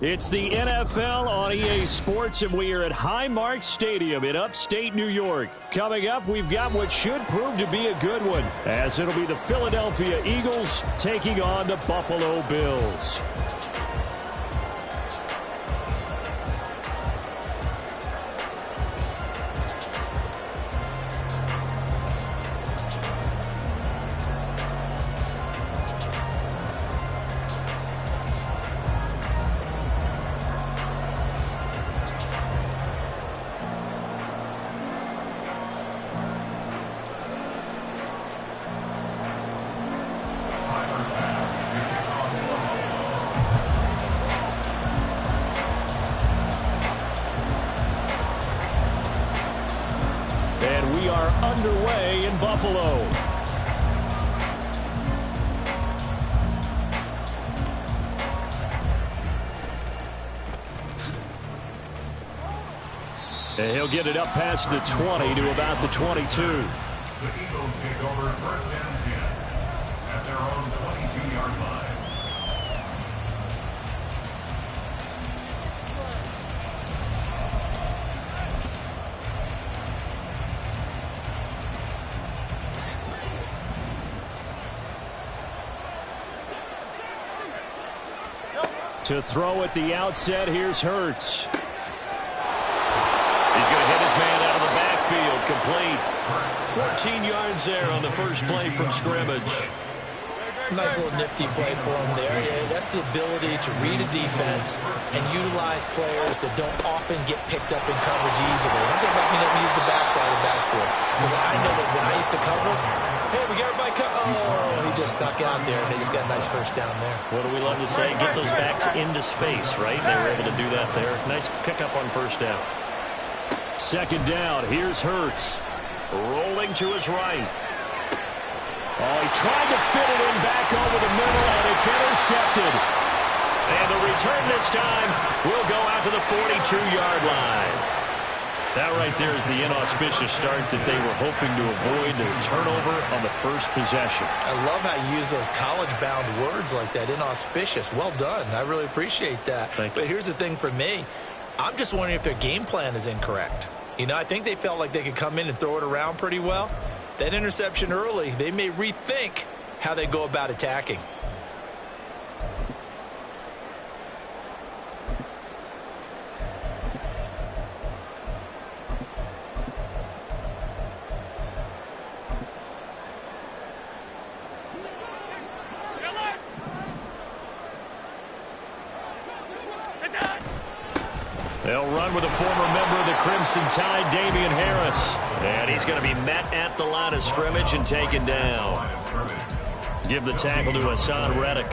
It's the NFL on EA Sports, and we are at Highmark Stadium in upstate New York. Coming up, we've got what should prove to be a good one, as it'll be the Philadelphia Eagles taking on the Buffalo Bills. And we are underway in Buffalo. And he'll get it up past the 20 to about the 22. The Eagles take over first and 10 at their own 22-yard line. To throw at the outset, here's Hurts. He's going to hit his man out of the backfield, complete. 14 yards there on the first play from scrimmage. Nice little nifty play for him there. Yeah, that's the ability to read a defense and utilize players that don't often get picked up in coverage easily. I'm talking about being able to use the backside of the backfield. Because I know that when I used to cover, hey, we got everybody covered. Oh, he just snuck out there, and they just got a nice first down there. What do we love to say? Get those backs into space, right? They were able to do that there. Nice pickup on first down. Second down, here's Hurts. Rolling to his right. Oh, he tried to fit it in back over the middle, and it's intercepted. And the return this time will go out to the 42-yard line. That right there is the inauspicious start that they were hoping to avoid, the turnover on the first possession. I love how you use those college-bound words like that, inauspicious. Well done. I really appreciate that. But here's the thing for me. I'm just wondering if their game plan is incorrect. You know, I think they felt like they could come in and throw it around pretty well. That interception early, they may rethink how they go about attacking. They'll run with a former member of the Crimson Tide, Damian Harris. And he's going to be met at the line of scrimmage and taken down. Give the tackle to Hassan Reddick.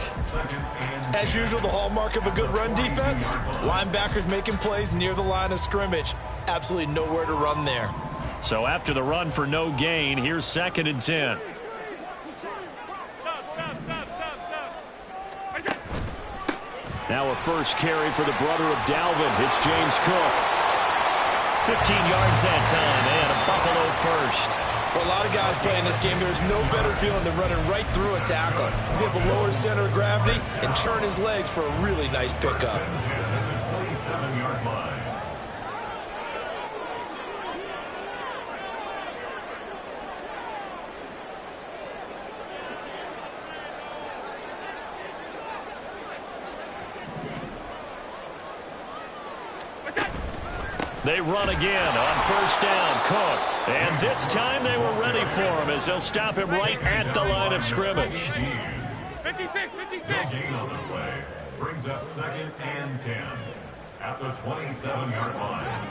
As usual, the hallmark of a good run defense, linebackers making plays near the line of scrimmage. Absolutely nowhere to run there. So after the run for no gain, here's 2nd and 10. Now a first carry for the brother of Dalvin. It's James Cook. 15 yards that time, and a Buffalo first. For a lot of guys playing this game, there's no better feeling than running right through a tackle. He's able to lower his center of gravity and churn his legs for a really nice pickup. 27-yard line. They run again on first down, Cook. And this time they were ready for him as they'll stop him right at the line of scrimmage. 56. Gain on the play. Brings up 2nd and 10 at the 27-yard line.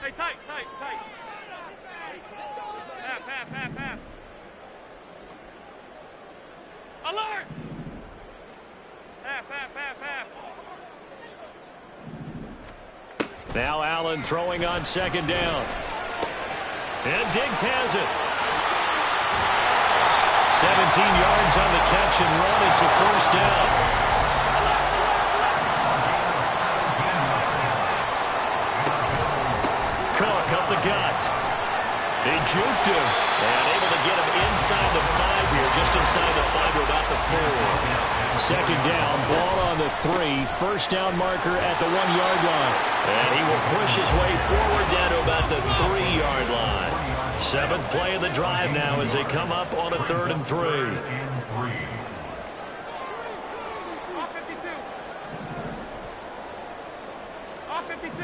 Hey, tight. Half. Alert! Half. Now Allen throwing on 2nd down. And Diggs has it. 17 yards on the catch and run. It's a first down. Cook up the gut. He juked him and able to get him inside the 5 here, just inside the 5 or about the 4. 2nd down, ball on the 3. First down marker at the 1-yard line. And he will push his way forward down to about the 3-yard line. 7th play of the drive now as they come up on a 3rd and 3. Off 52.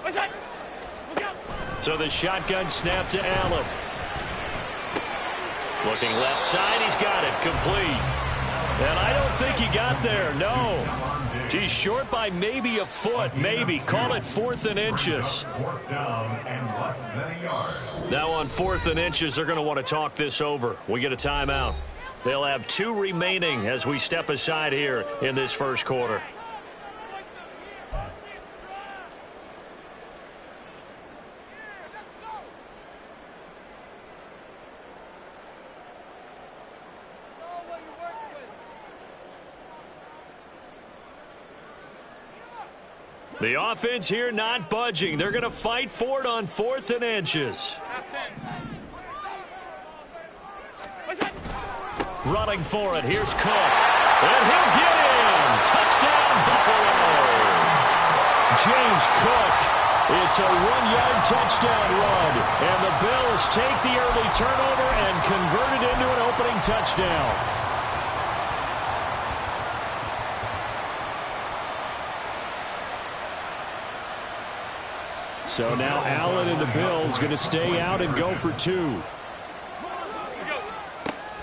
What's that? Look out. So the shotgun snap to Allen. Looking left side, he's got it, complete. And I don't think he got there, no. He's short by maybe a foot, maybe. Call it 4th and inches. 4th down and less than a yard. Now on 4th and inches, they're going to want to talk this over. We get a timeout. They'll have 2 remaining as we step aside here in this first quarter. The offense here not budging. They're going to fight for it on 4th and inches. Running for it. Here's Cook. And he'll get in. Touchdown, Buffalo. James Cook. It's a 1-yard touchdown run. And the Bills take the early turnover and convert it into an opening touchdown. So now Allen and the Bills going to stay out and go for 2.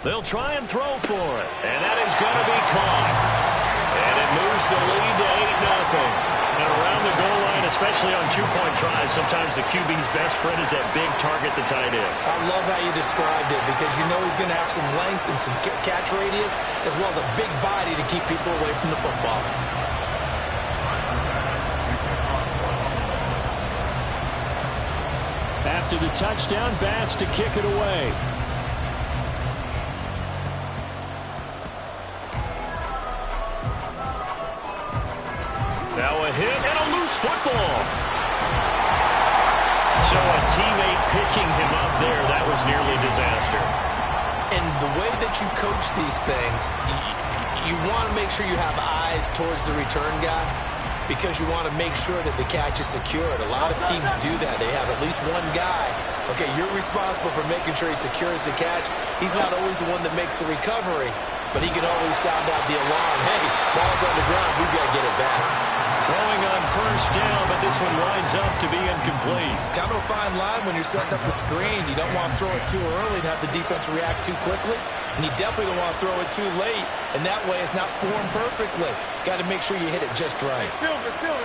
They'll try and throw for it. And that is going to be caught. And it moves the lead to 8-0. And around the goal line, especially on 2-point tries, sometimes the QB's best friend is that big target, the tight end. I love how you described it because you know he's going to have some length and some catch radius as well as a big body to keep people away from the football. After the touchdown, Bass to kick it away. Now a hit and a loose football. So a teammate picking him up there, that was nearly disaster. And the way that you coach these things, you want to make sure you have eyes towards the return guy, because you want to make sure that the catch is secured. A lot of teams do that. They have at least one guy. Okay, you're responsible for making sure he secures the catch. He's not always the one that makes the recovery, but he can always sound out the alarm. Hey, ball's on the ground. We've got to get it back. Throwing on first down, but this one winds up to be incomplete. Kind of a fine line when you're setting up the screen. You don't want to throw it too early and have the defense react too quickly. And you definitely don't want to throw it too late, and that way it's not formed perfectly. Got to make sure you hit it just right. Field it. Get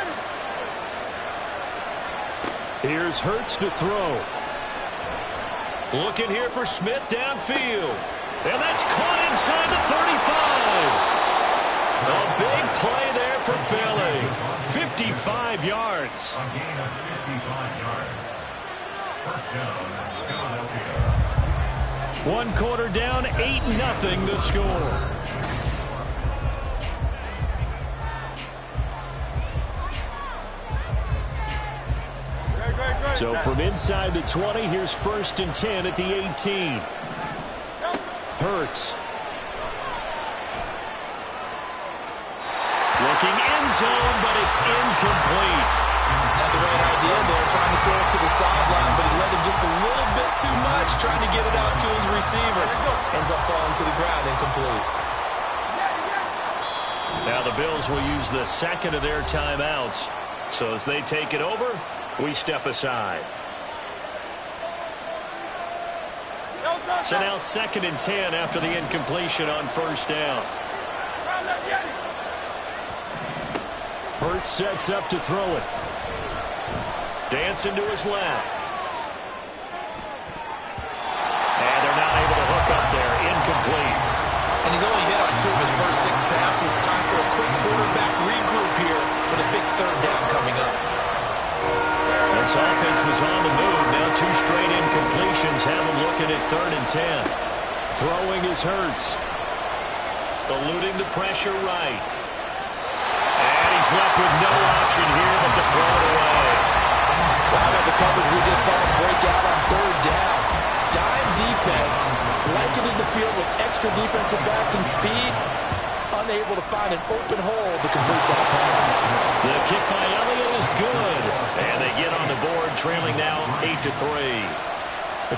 it. Here's Hurts to throw. Looking here for Smith downfield. And that's caught inside the 35. A big play there for Philly. 55 yards. A gain of 55 yards. First down, Philadelphia. 1 quarter down, 8-0 the score. So from inside the 20, here's 1st and 10 at the 18. Hurts. Looking end zone, but it's incomplete. Had the right idea there, trying to throw it to the sideline, but he let him just a little bit too much, trying to get it out to his receiver. Ends up falling to the ground, incomplete. Now the Bills will use the second of their timeouts. So as they take it over, we step aside. So now 2nd and 10 after the incompletion on 1st down. Hurts sets up to throw it. Dancing to his left. And they're not able to hook up there. Incomplete. And he's only hit on 2 of his first 6 passes. Time for a quick quarterback regroup here with a big 3rd down coming up. This offense was on the move. Now 2 straight incompletions have them looking at 3rd and 10. Throwing is Hurts. Eluding the pressure right. And he's left with no option here but to throw it away. Well, how about the coverage we just saw break out on 3rd down? Dime defense, blanketed the field with extra defensive backs and speed, unable to find an open hole to complete that pass. The kick by Elliott is good. And they get on the board, trailing now 8-3.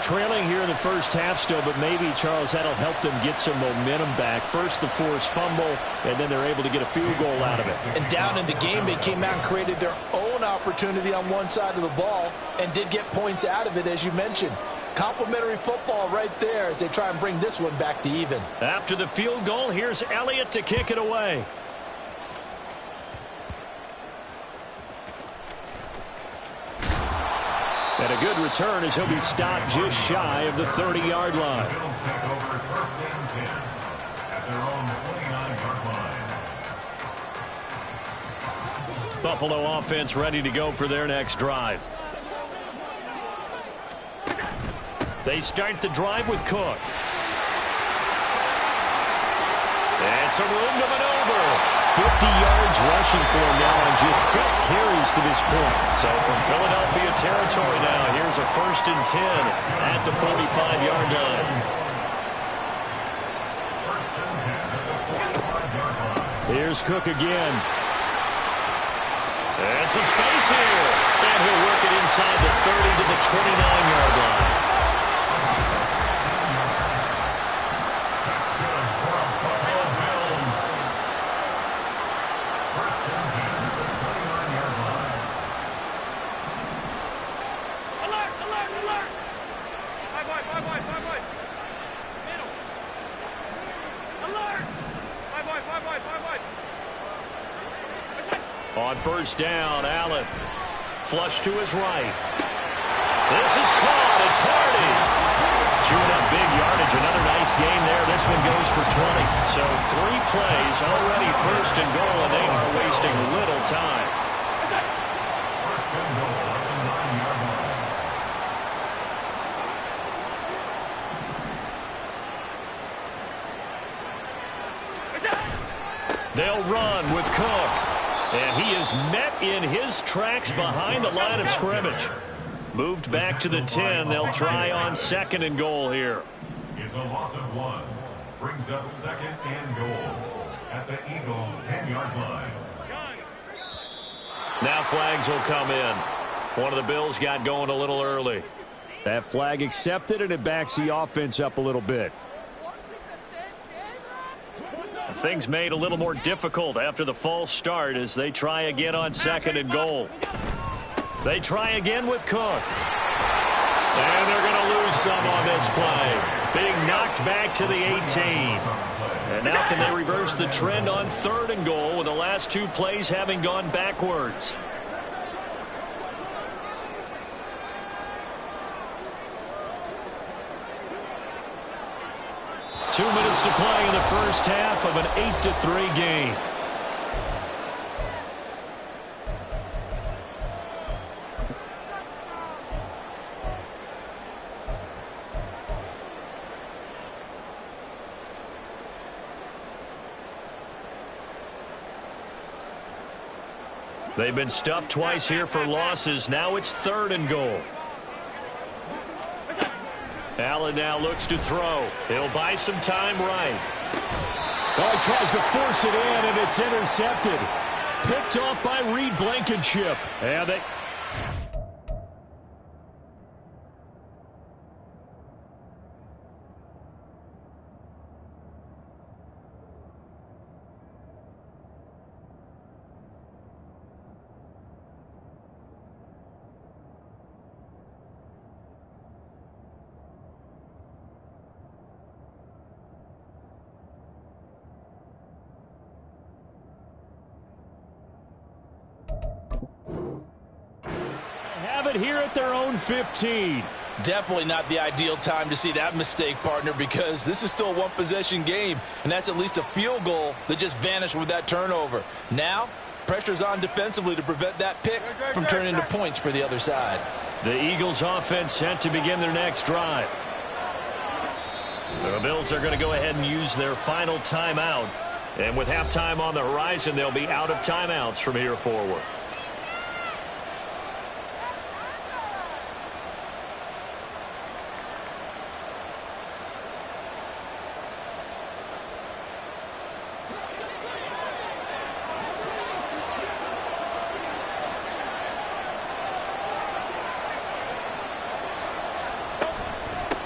Trailing here in the first half still, but maybe, Charles, that'll help them get some momentum back. First the forced fumble, and then they're able to get a field goal out of it. And down in the game, they came out and created their own opportunity on one side of the ball and did get points out of it, as you mentioned. Complimentary football right there as they try and bring this one back to even. After the field goal, here's Elliott to kick it away. And a good return as he'll be stopped just shy of the 30-yard line. Bills take over 1st and 10 at their own 29-yard line. Buffalo offense ready to go for their next drive. They start the drive with Cook. And some room to maneuver. 50 yards rushing for him now on just 6 carries to this point. So from Philadelphia territory now, here's a 1st and 10 at the 45-yard line. Here's Cook again. And some space here. And he'll work it inside the 30 to the 29-yard line. On 1st down, Allen. Flush to his right. This is caught. It's Hardy. Chewing up big yardage. Another nice gain there. This one goes for 20. So 3 plays already 1st and goal, and they are wasting little time. 1st and goal at the 9-yard line. They'll run with Cook. And he is met in his tracks behind the line of scrimmage. Moved back to the 10. They'll try on 2nd and goal here. It's a loss of 1. Brings up 2nd and goal at the Eagles' 10-yard line. Now flags will come in. One of the Bills got going a little early. That flag accepted, and it backs the offense up a little bit. Things made a little more difficult after the false start as they try again on 2nd and goal. They try again with Cook. And they're going to lose some on this play. Being knocked back to the 18. And now can they reverse the trend on 3rd and goal with the last 2 plays having gone backwards? Two minutes to play in the first half of an 8-3 game. They've been stuffed twice here for losses. Now it's 3rd and goal. Allen now looks to throw. He'll buy some time right. Oh, he tries to force it in, and it's intercepted. Picked off by Reed Blankenship. And they... have it here at their own 15. Definitely not the ideal time to see that mistake, partner, because this is still a one-possession game, and that's at least a field goal that just vanished with that turnover. Now, pressure's on defensively to prevent that pick from turning into points for the other side. The Eagles offense set to begin their next drive. The Bills are going to go ahead and use their final timeout. And with halftime on the horizon, they'll be out of timeouts from here forward.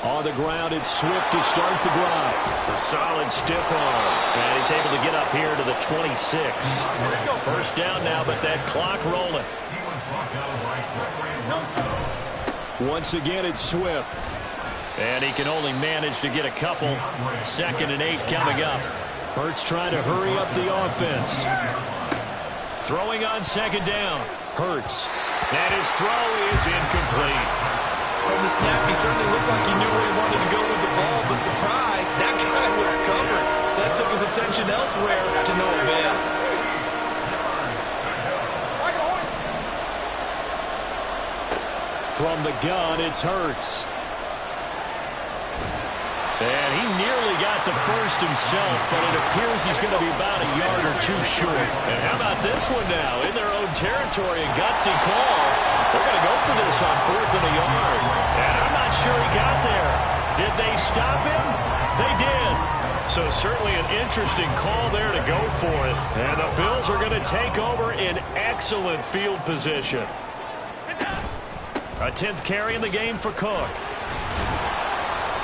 On the ground, it's Swift to start the drive. A solid stiff arm. And he's able to get up here to the 26. First down now, but that clock rolling. Once again, it's Swift. And he can only manage to get a couple. 2nd and 8 coming up. Hurts trying to hurry up the offense. Throwing on 2nd down. Hurts. And his throw is incomplete. From the snap, he certainly looked like he knew where he wanted to go with the ball, but surprise, that guy was covered. So that took his attention elsewhere to no avail. From the gun, it's Hurts. And he nearly got the first himself, but it appears he's going to be about a yard or two short. And how about this one now? In their own territory, a gutsy call. They're going to go for this on 4th and a yard. And I'm not sure he got there. Did they stop him? They did. So certainly an interesting call there to go for it. And the Bills are going to take over in excellent field position. A 10th carry in the game for Cook.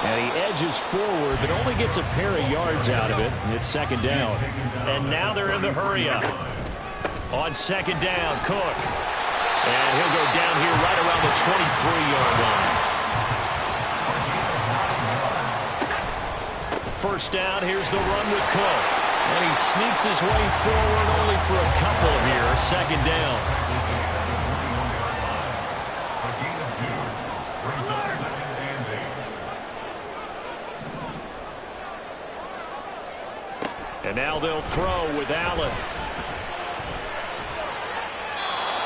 And he edges forward, but only gets a pair of yards out of it. And it's 2nd down. And now they're in the hurry-up. On 2nd down, Cook. And he'll go down here right around the 23-yard line. First down, here's the run with Cook. And he sneaks his way forward only for a couple here. 2nd down. And now they'll throw with Allen.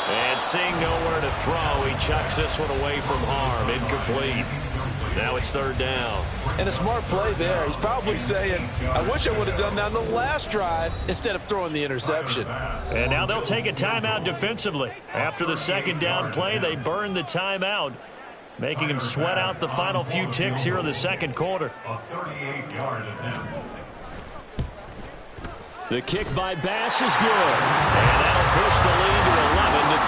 And seeing nowhere to throw, he chucks this one away from harm. Incomplete. Now it's 3rd down. And a smart play there. He's probably saying, I wish I would have done that on the last drive instead of throwing the interception. And now they'll take a timeout defensively. After the 2nd down play, they burn the timeout, making him sweat out the final few ticks here in the 2nd quarter. A 38-yard attempt. The kick by Bass is good. And that'll push the lead to 11-3.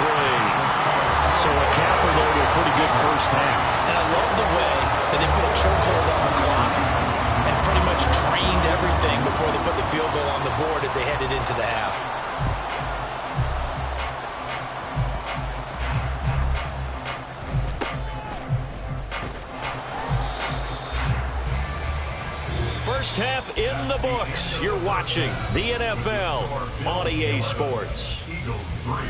So a capper there to a pretty good first half. And I love the way that they put a chokehold on the clock and pretty much drained everything before they put the field goal on the board as they headed into the half. First half in the books. You're watching the NFL on EA Sports. Eagles 3.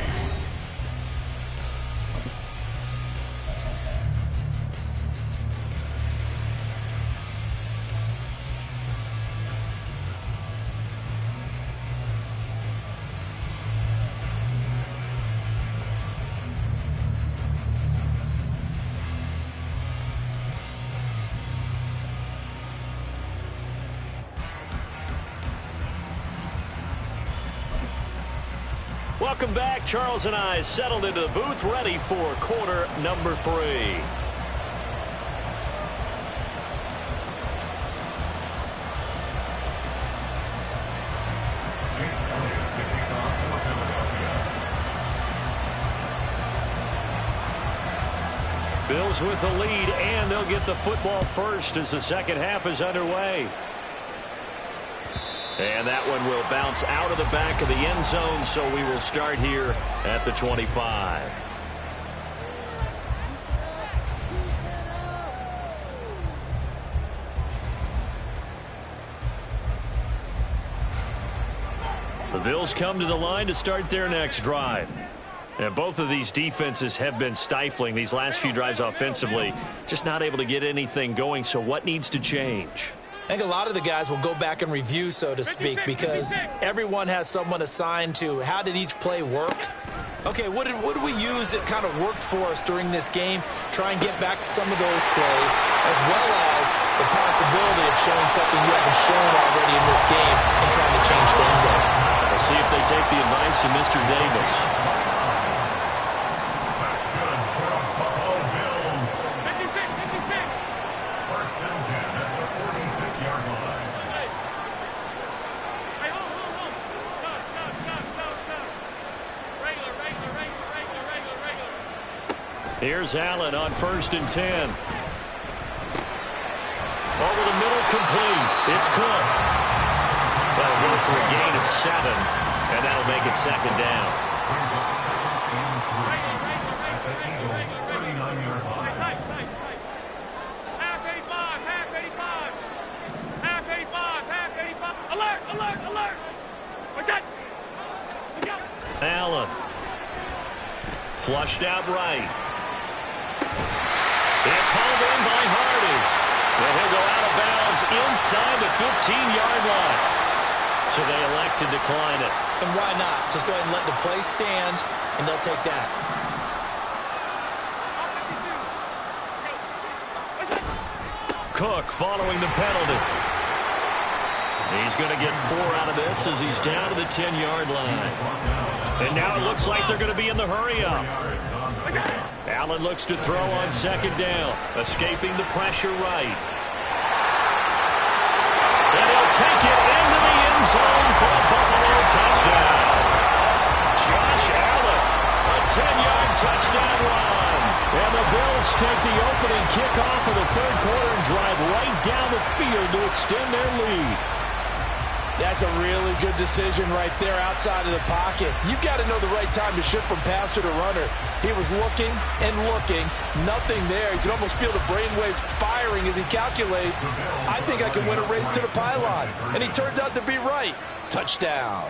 Welcome back. Charles and I settled into the booth, ready for quarter number 3. Bills with the lead, and they'll get the football first as the second half is underway. And that one will bounce out of the back of the end zone, so we will start here at the 25. The Bills come to the line to start their next drive. And both of these defenses have been stifling these last few drives offensively. Just not able to get anything going, so what needs to change? I think a lot of the guys will go back and review, so to speak, because everyone has someone assigned to how did each play work. Okay, what did we use that kind of worked for us during this game? Try and get back to some of those plays, as well as the possibility of showing something you haven't shown already in this game and trying to change things up. We'll see if they take the advice of Mr. Davis. Here's Allen on 1st and 10. Over the middle, complete. It's Cook. That'll go for a gain of 7, and that'll make it second down. Half 85, half 85. Half 85, half 85. Alert, alert, alert. What's that? Look out. Allen. Flushed out right. It's hauled in by Hardy. And he'll go out of bounds inside the 15-yard line. So they elect to decline it. And why not? Just go ahead and let the play stand, and they'll take that. Cook following the penalty. He's going to get 4 out of this as he's down to the 10-yard line. And now it looks like they're going to be in the hurry-up. Allen looks to throw on 2nd down, escaping the pressure right. And he'll take it into the end zone for a Buffalo touchdown. Josh Allen, a 10-yard touchdown run. And the Bills take the opening kickoff of the 3rd quarter and drive right down the field to extend their lead. That's a really good decision right there outside of the pocket. You've got to know the right time to shift from passer to runner. He was looking and looking, nothing there. You can almost feel the brainwaves firing as he calculates, I think I can win a race to the pylon. And he turns out to be right. Touchdown.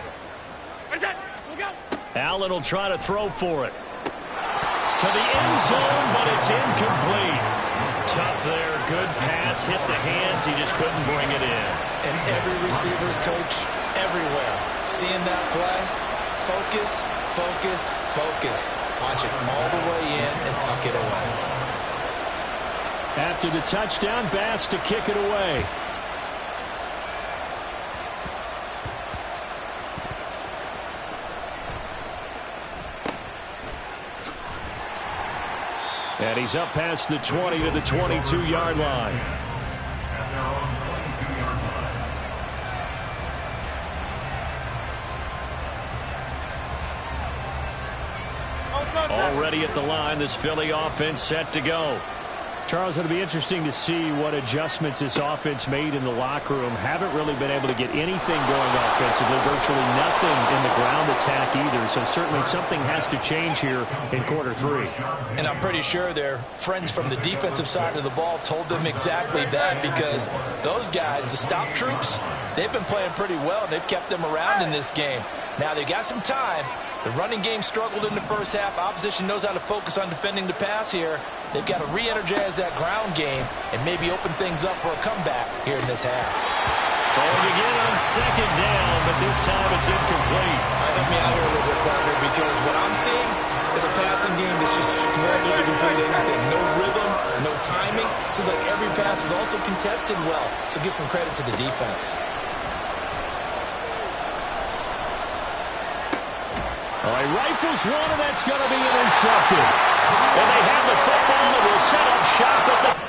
Allen will try to throw for it. To the end zone, but it's incomplete. Tough there, good pass, hit the hands, he just couldn't bring it in. And every receiver's coach everywhere, seeing that play, focus, focus, focus. Watch it all the way in and tuck it away. After the touchdown, Bass to kick it away. And he's up past the 20 to the 22-yard line. Already at the line, this Philly offense set to go. Charles, it'll be interesting to see what adjustments this offense made in the locker room. Haven't really been able to get anything going offensively, virtually nothing in the ground attack either. So certainly something has to change here in quarter 3. And I'm pretty sure their friends from the defensive side of the ball told them exactly that, because those guys, the stop troops, they've been playing pretty well. They've kept them around in this game. Now they got some time. The running game struggled in the first half. Opposition knows how to focus on defending the pass here. They've got to re-energize that ground game and maybe open things up for a comeback here in this half. Throwing again on 2nd down, but this time it's incomplete. Help me out here a little bit, partner, because what I'm seeing is a passing game that's just struggled to complete anything. No rhythm, no timing. Seems like every pass is also contested well, so give some credit to the defense. All right, rifles one, and that's going to be intercepted. And they have the football and will set up shop at the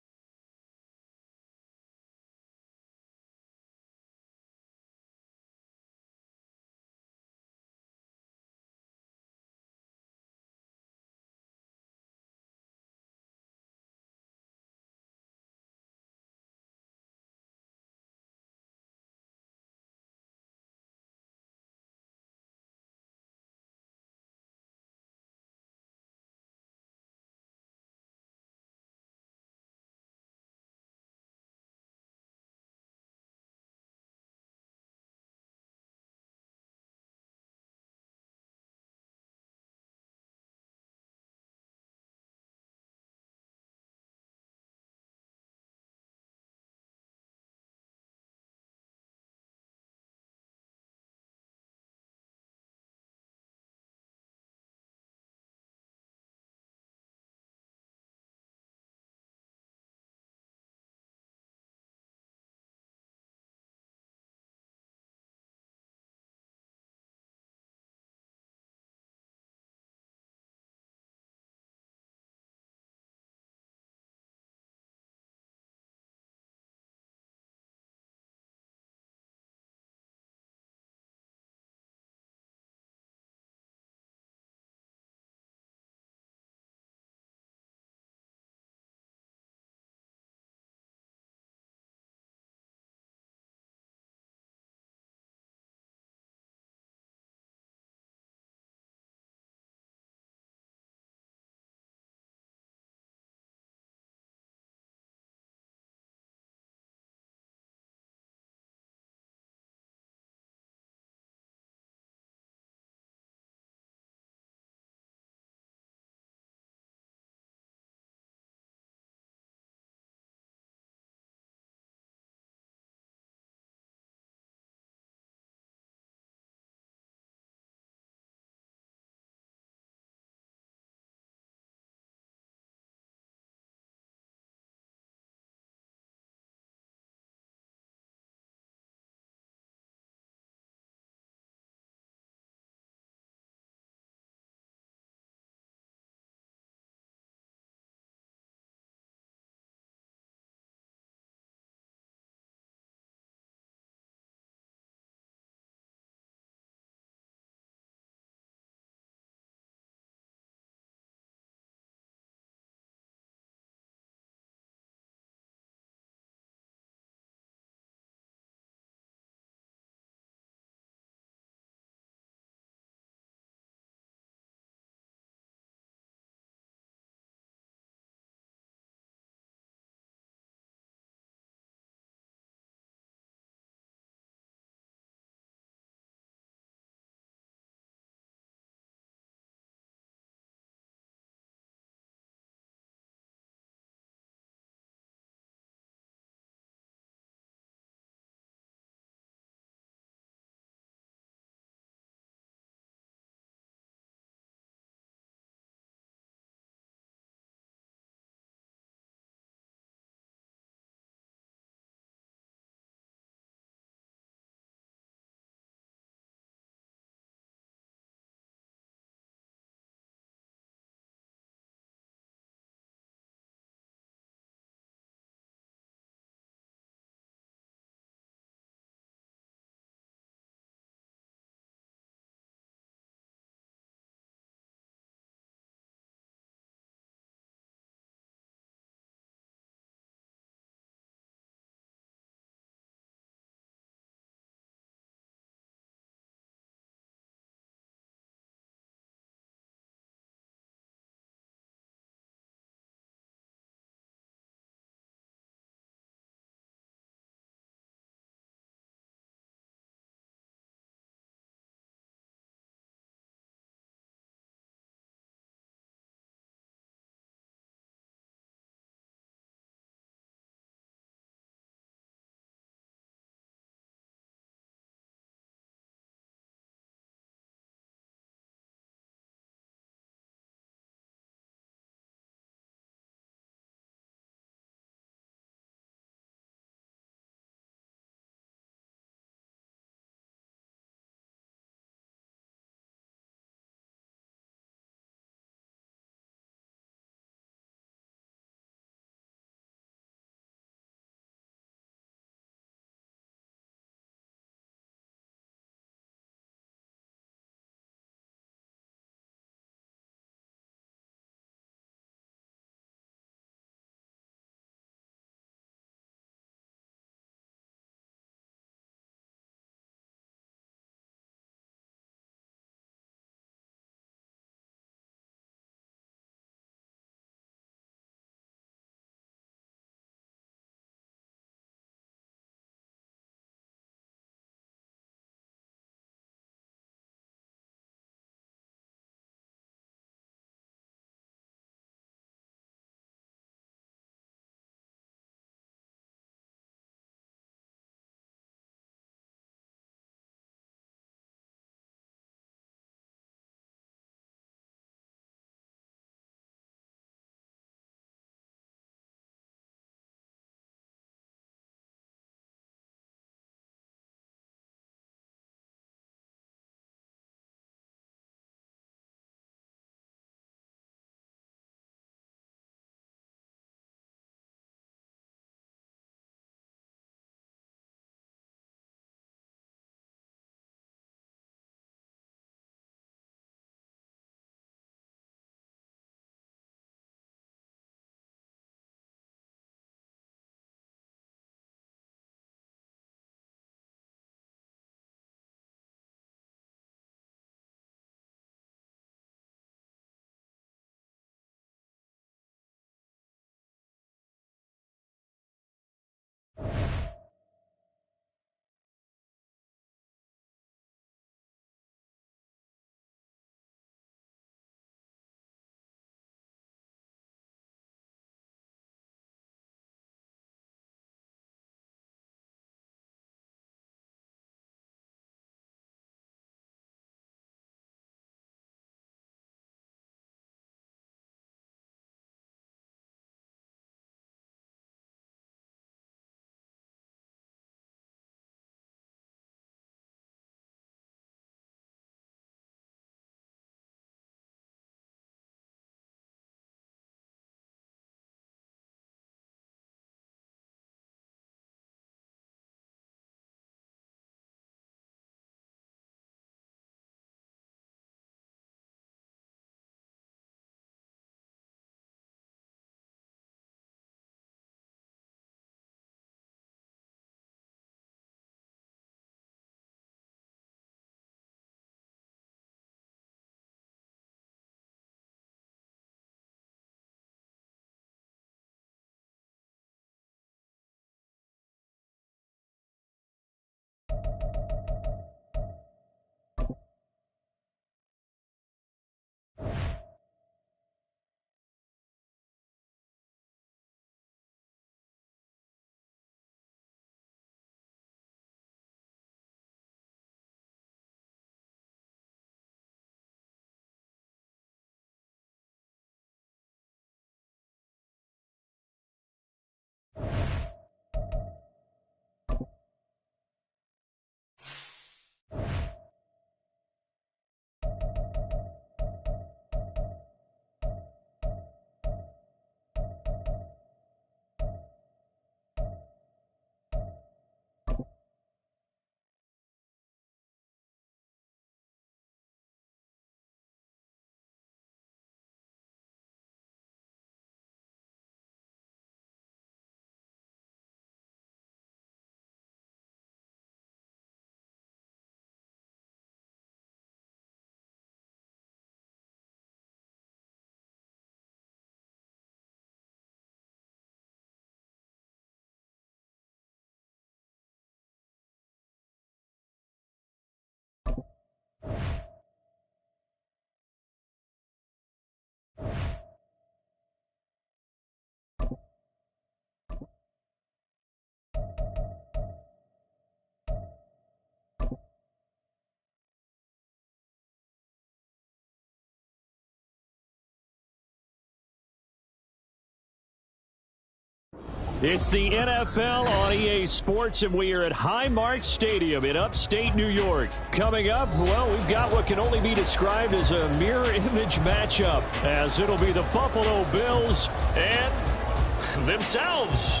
It's the NFL on EA Sports, and we are at Highmark Stadium in upstate New York. Coming up, well, we've got what can only be described as a mirror image matchup, as it'll be the Buffalo Bills and themselves.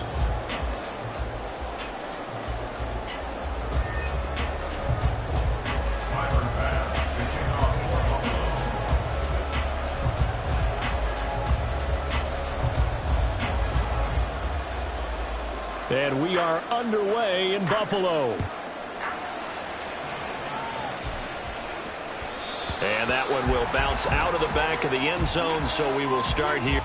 And we are underway in Buffalo. And that one will bounce out of the back of the end zone, so we will start here.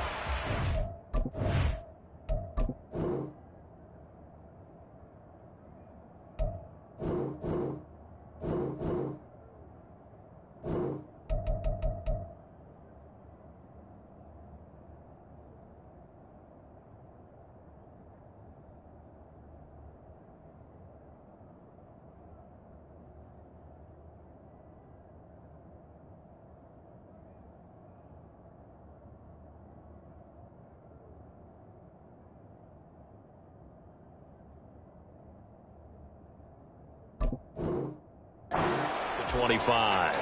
The 25.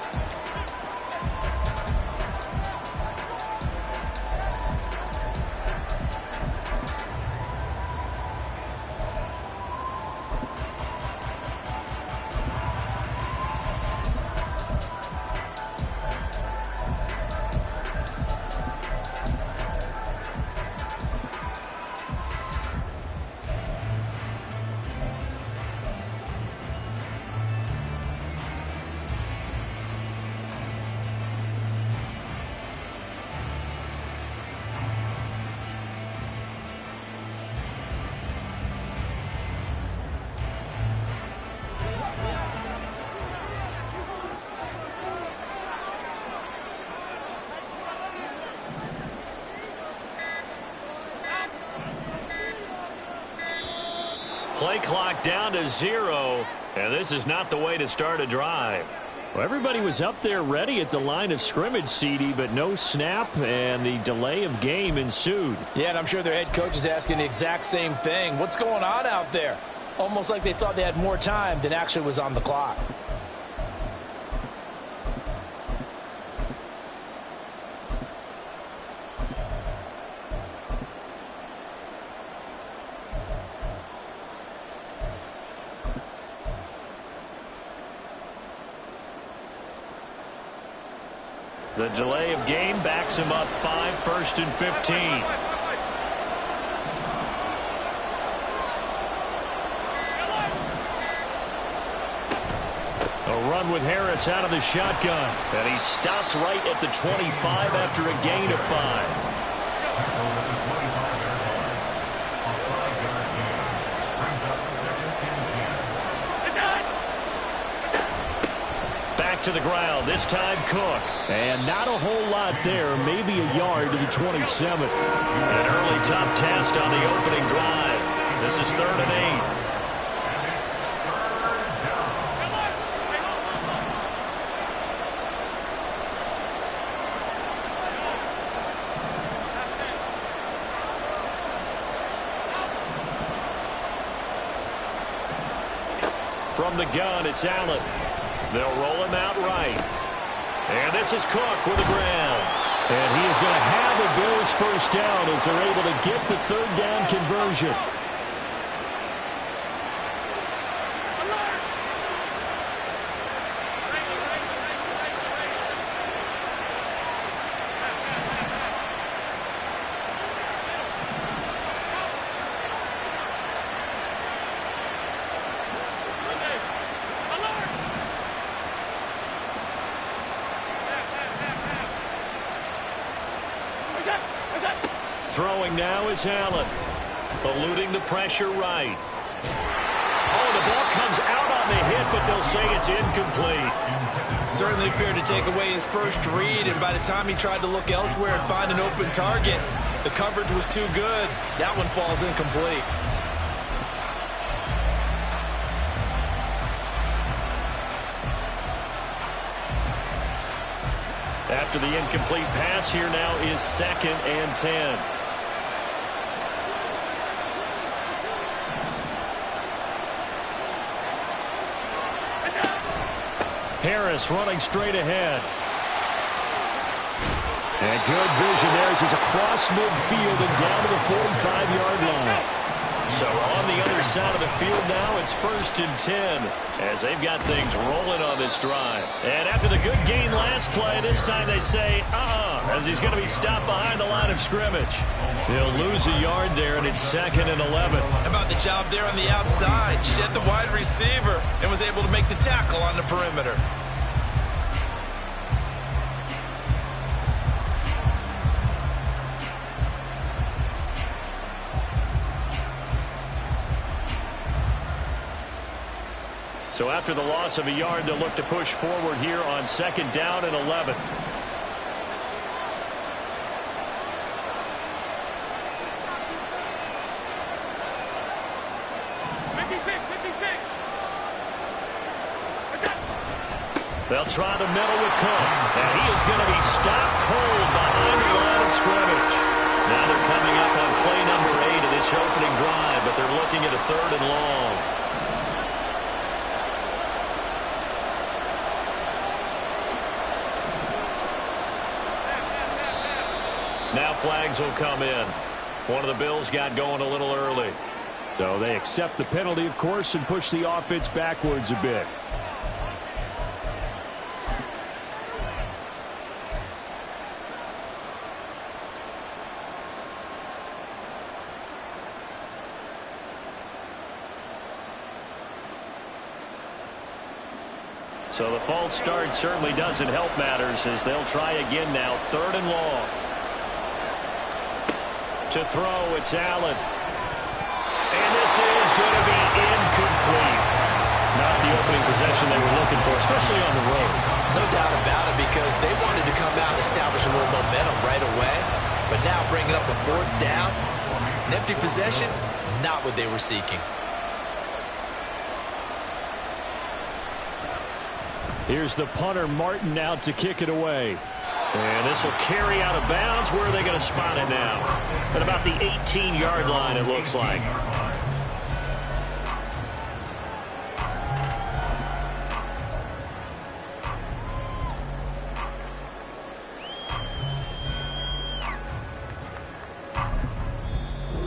Play clock down to 0, and this is not the way to start a drive. Well, everybody was up there ready at the line of scrimmage, CD, but no snap, and the delay of game ensued. Yeah, and I'm sure their head coach is asking the exact same thing. What's going on out there? Almost like they thought they had more time than actually was on the clock. The delay of game backs him up 5, 1st and 15. A run with Harris out of the shotgun. And he stopped right at the 25 after a gain of 5. To the ground, this time Cook. And not a whole lot there, maybe a yard to the 27. An early tough test on the opening drive. This is 3rd and 8. From the gun, it's Allen. They'll roll him out right. And this is Cook with the ground. And he is going to have the Bills first down as they're able to get the 3rd down conversion. Throwing now is Allen. Eluding the pressure right. Oh, the ball comes out on the hit, but they'll say it's incomplete. Certainly appeared to take away his first read, and by the time he tried to look elsewhere and find an open target, the coverage was too good. That one falls incomplete. After the incomplete pass, here now is 2nd and 10. Harris running straight ahead. And good vision there as he's across midfield and down to the 45-yard line. So on the other side of the field now, it's 1st and 10 as they've got things rolling on this drive. And after the good gain last play, this time they say, as he's going to be stopped behind the line of scrimmage. He'll lose a yard there, and it's 2nd and 11. How about the job there on the outside? Shed the wide receiver and was able to make the tackle on the perimeter. So after the loss of a yard, they'll look to push forward here on 2nd down and 11. They'll try the middle with Cook, and he is going to be stopped cold behind the line of scrimmage. Now they're coming up on play number 8 of this opening drive, but they're looking at a 3rd and long. Now flags will come in. One of the Bills got going a little early. So they accept the penalty, of course, and push the offense backwards a bit. So the false start certainly doesn't help matters as they'll try again now. 3rd and long. To throw, it's Allen. And this is going to be incomplete. Not the opening possession they were looking for, especially on the road. No doubt about it, because they wanted to come out and establish a little momentum right away. But now bringing up a 4th down, an empty possession, not what they were seeking. Here's the punter, Martin, out to kick it away. And this will carry out of bounds. Where are they going to spot it now? At about the 18-yard line, it looks like.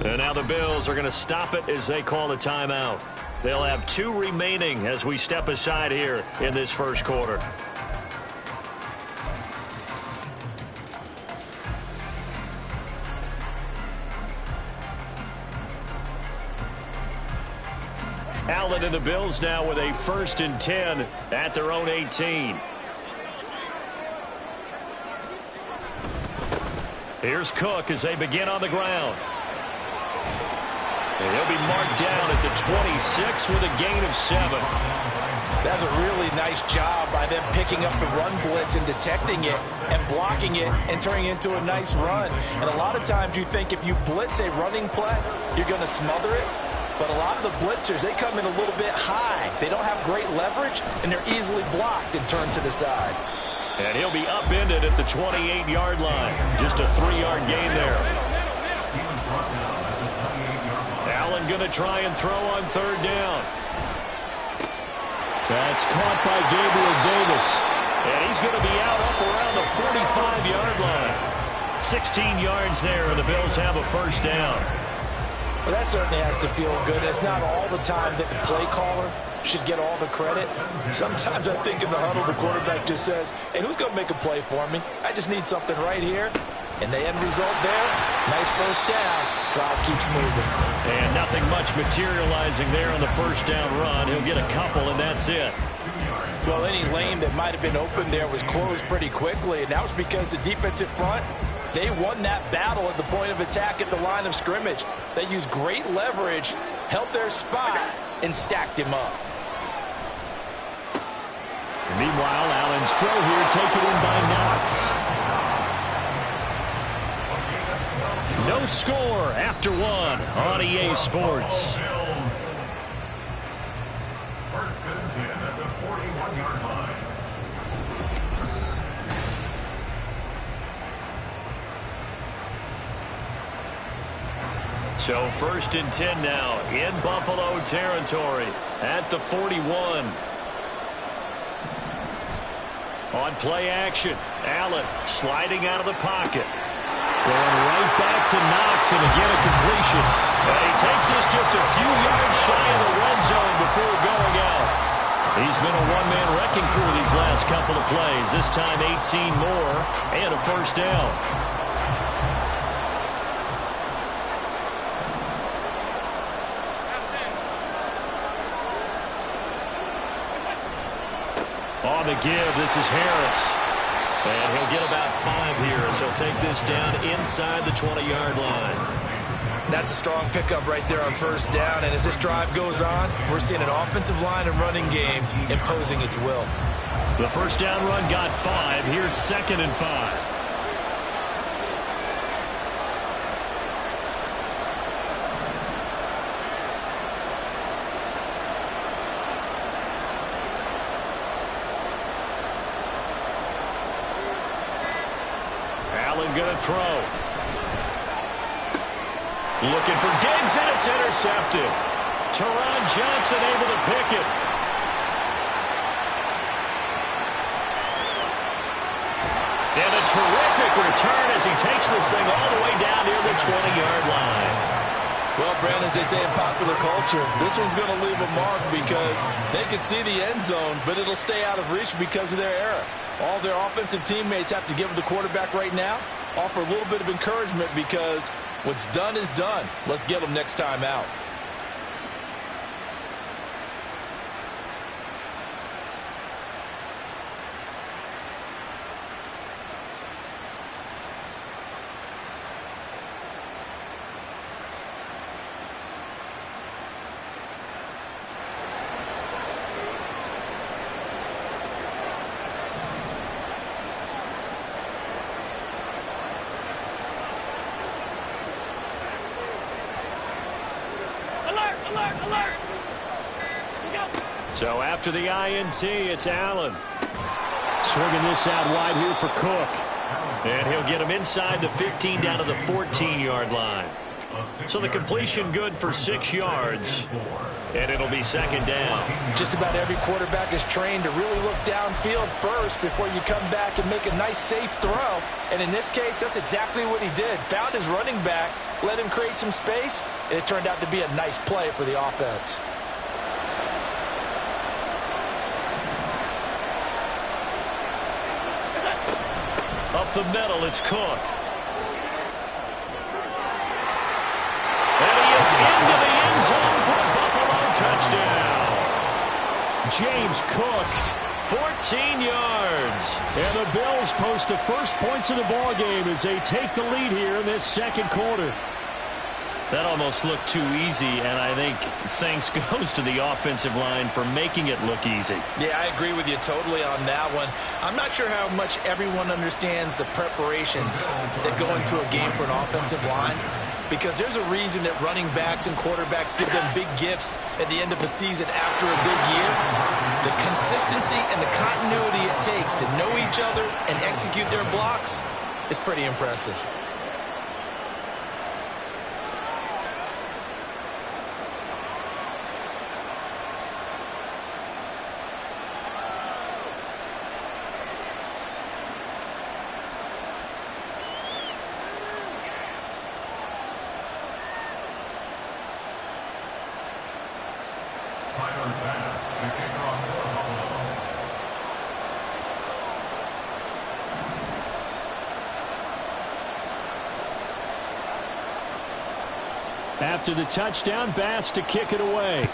And now the Bills are going to stop it as they call a timeout. They'll have 2 remaining as we step aside here in this first quarter. Allen and the Bills now with a 1st and 10 at their own 18. Here's Cook as they begin on the ground. And he'll be marked down at the 26 with a gain of 7. That's a really nice job by them picking up the run blitz and detecting it and blocking it and turning it into a nice run. And a lot of times you think if you blitz a running play, you're going to smother it. But a lot of the blitzers, they come in a little bit high. They don't have great leverage, and they're easily blocked and turned to the side. And he'll be upended at the 28-yard line. Just a 3-yard gain there. Allen going to try and throw on 3rd down. That's caught by Gabriel Davis. And he's going to be out up around the 45-yard line. 16 yards there, and the Bills have a 1st down. Well, that certainly has to feel good. It's not all the time that the play caller should get all the credit. Sometimes I think in the huddle, the quarterback just says, hey, who's going to make a play for me? I just need something right here. And the end result there, nice 1st down. Drive keeps moving. And nothing much materializing there on the 1st down run. He'll get a couple, and that's it. Well, any lane that might have been open there was closed pretty quickly, and that was because the defensive front, they won that battle at the point of attack at the line of scrimmage. They used great leverage, held their spot, and stacked him up. Meanwhile, Allen's throw here taken in by Knox. No score after 1 on EA Sports. So 1st and 10 now in Buffalo territory at the 41. On play action, Allen sliding out of the pocket. Going right back to Knox, and again a completion. And he takes this just a few yards shy of the red zone before going out. He's been a one-man wrecking crew these last couple of plays. This time 18 more and a first down. On the give, this is Harris. And he'll get about 5 here as he'll take this down inside the 20-yard line. That's a strong pickup right there on first down. And as this drive goes on, we're seeing an offensive line and running game imposing its will. The first down run got 5. Here's 2nd and 5. Going to throw. Looking for Diggs, and it's intercepted. Teron Johnson able to pick it. And a terrific return as he takes this thing all the way down near the 20-yard line. Well, Brandon, as they say in popular culture, this one's going to leave a mark because they can see the end zone, but it'll stay out of reach because of their error. All their offensive teammates have to give the quarterback right now, offer a little bit of encouragement because what's done is done. Let's get them next time out. So after the INT, it's Allen. Swinging this out wide here for Cook. And he'll get him inside the 15 down to the 14-yard line. So the completion good for 6 yards. And it'll be 2nd down. Just about every quarterback is trained to really look downfield first before you come back and make a nice, safe throw. And in this case, that's exactly what he did. Found his running back, let him create some space, and it turned out to be a nice play for the offense. Up the middle, it's Cook. And he is into the end zone for a Buffalo touchdown. James Cook, 14 yards. And the Bills post the first points of the ball game as they take the lead here in this second quarter. That almost looked too easy, and I think thanks goes to the offensive line for making it look easy. Yeah, I agree with you totally on that one. I'm not sure how much everyone understands the preparations that go into a game for an offensive line, because there's a reason that running backs and quarterbacks give them big gifts at the end of the season after a big year. The consistency and the continuity it takes to know each other and execute their blocks is pretty impressive. After the touchdown, Bass to kick it away.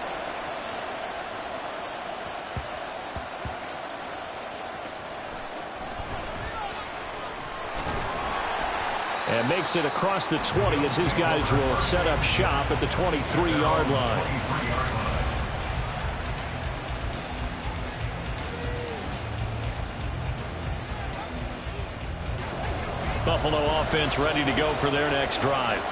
And makes it across the 20 as his guys will set up shop at the 23-yard line. Buffalo offense ready to go for their next drive.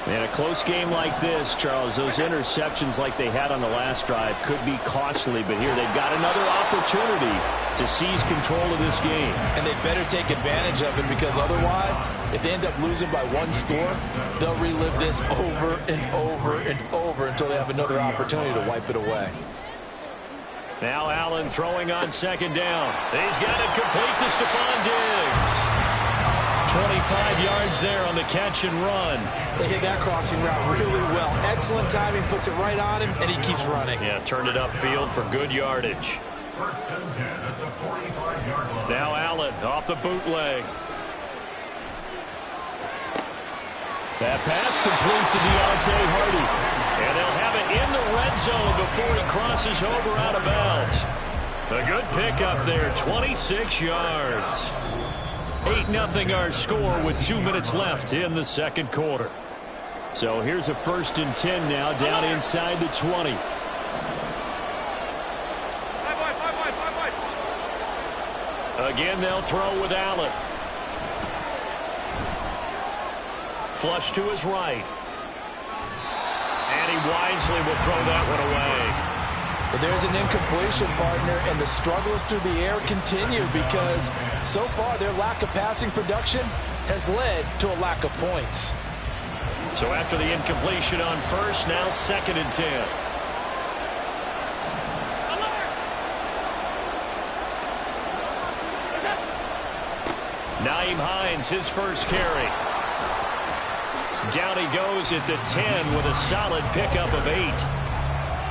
In a close game like this, Charles, those interceptions like they had on the last drive could be costly, but here they've got another opportunity to seize control of this game. And they better take advantage of it, because otherwise, if they end up losing by 1 score, they'll relive this over and over and over until they have another opportunity to wipe it away. Now Allen throwing on second down. He's got it complete to Stephon Diggs. 25 yards there on the catch and run. They hit that crossing route really well. Excellent timing, puts it right on him, and he keeps running. Yeah, turned it upfield for good yardage. First and 10 at the 45-yard line. Now Allen off the bootleg. That pass complete to Deontay Hardy. And they'll have it in the red zone before he crosses over out of bounds. A good pickup there, 26 yards. 8-0 our score with 2 minutes left in the second quarter. So here's a 1st and 10 now, down inside the 20. Again, they'll throw with Allen. Flush to his right. And he wisely will throw that one away. But there's an incompletion, partner, and the struggles through the air continue because so far their lack of passing production has led to a lack of points. So after the incompletion on first, now 2nd and 10. Nyheim Hines, his first carry. Down he goes at the 10 with a solid pickup of 8.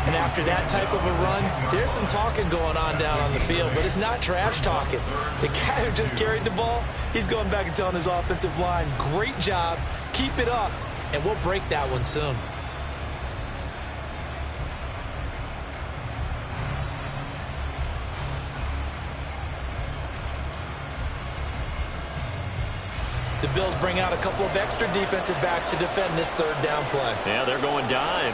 And after that type of a run, there's some talking going on down on the field, but it's not trash talking. The guy who just carried the ball, he's going back and telling his offensive line, great job, keep it up, and we'll break that one soon. The Bills bring out a couple of extra defensive backs to defend this 3rd down play. Yeah, they're going dime.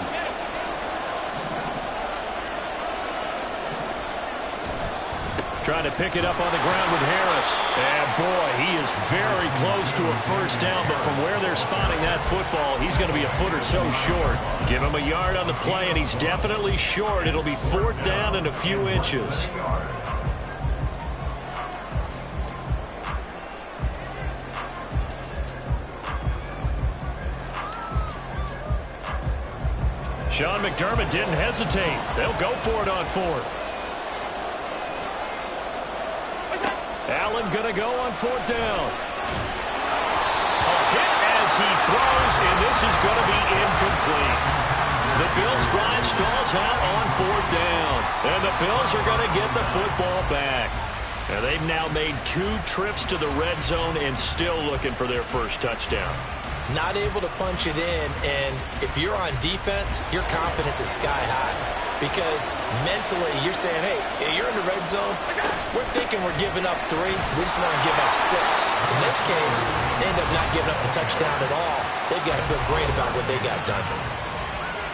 Trying to pick it up on the ground with Harris. And boy, he is very close to a 1st down, but from where they're spotting that football, he's going to be a foot or so short. Give him a yard on the play, and he's definitely short. It'll be 4th down and a few inches. Sean McDermott didn't hesitate. They'll go for it on 4th. Allen going to go on 4th down. A hit as he throws, and this is going to be incomplete. The Bills' drive stalls out on 4th down, and the Bills are going to get the football back. Now, they've now made 2 trips to the red zone and still looking for their first touchdown. Not able to punch it in, and if you're on defense, your confidence is sky high. Because mentally, you're saying, hey, you're in the red zone. We're thinking we're giving up 3. We just want to give up 6. In this case, they end up not giving up the touchdown at all. They've got to feel great about what they got done.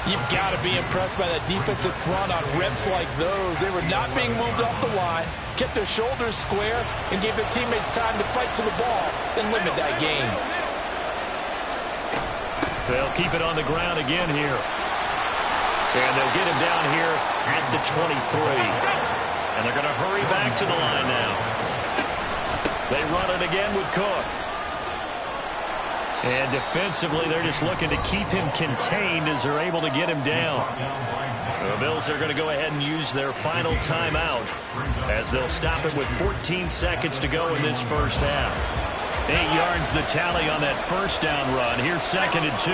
You've got to be impressed by that defensive front on reps like those. They were not being moved off the line, kept their shoulders square, and gave their teammates time to fight to the ball and limit that game. They'll keep it on the ground again here. And they'll get him down here at the 23. And they're going to hurry back to the line now. They run it again with Cook. And defensively, they're just looking to keep him contained as they're able to get him down. The Bills are going to go ahead and use their final timeout as they'll stop it with 14 seconds to go in this first half. 8 yards the tally on that 1st down run. Here's 2nd and 2.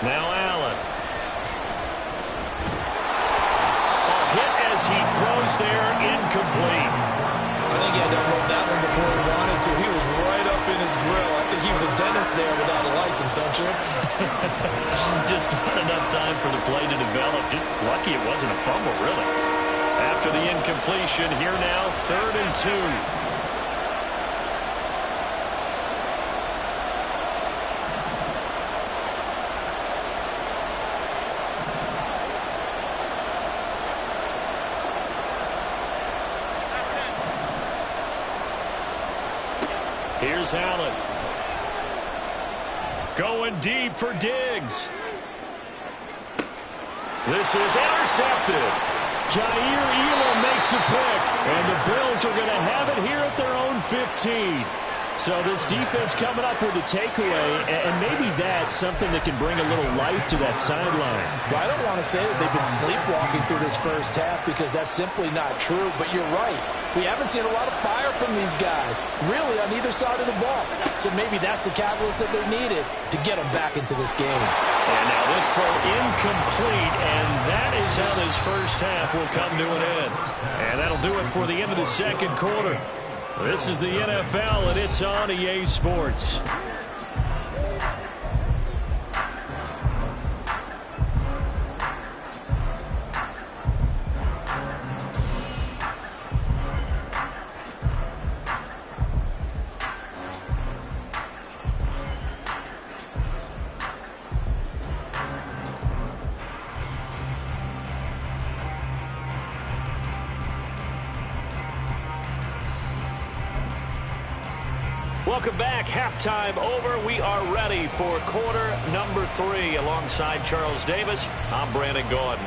Now Allen. A hit as he throws there, incomplete. I think he had to unload that one before he wanted to. He was right up in his grill. I think he was a dentist there without a license, don't you? Just not enough time for the play to develop. Just lucky it wasn't a fumble, really. After the incompletion, here now, 3rd and 2. Here's Allen. Going deep for Diggs. This is intercepted. Jair Elam makes a pick, and the Bills are going to have it here at their own 15. So this defense coming up with a takeaway, and maybe that's something that can bring a little life to that sideline. Well, I don't want to say that they've been sleepwalking through this first half because that's simply not true, but you're right. We haven't seen a lot of fire from these guys, really, on either side of the ball. So maybe that's the catalyst that they needed to get them back into this game. And now this throw incomplete, and that is how this first half will come to an end. And that'll do it for the end of the second quarter. This is the NFL, and it's on EA Sports. Welcome back. Halftime over. We are ready for quarter number 3. Alongside Charles Davis, I'm Brandon Gaudin.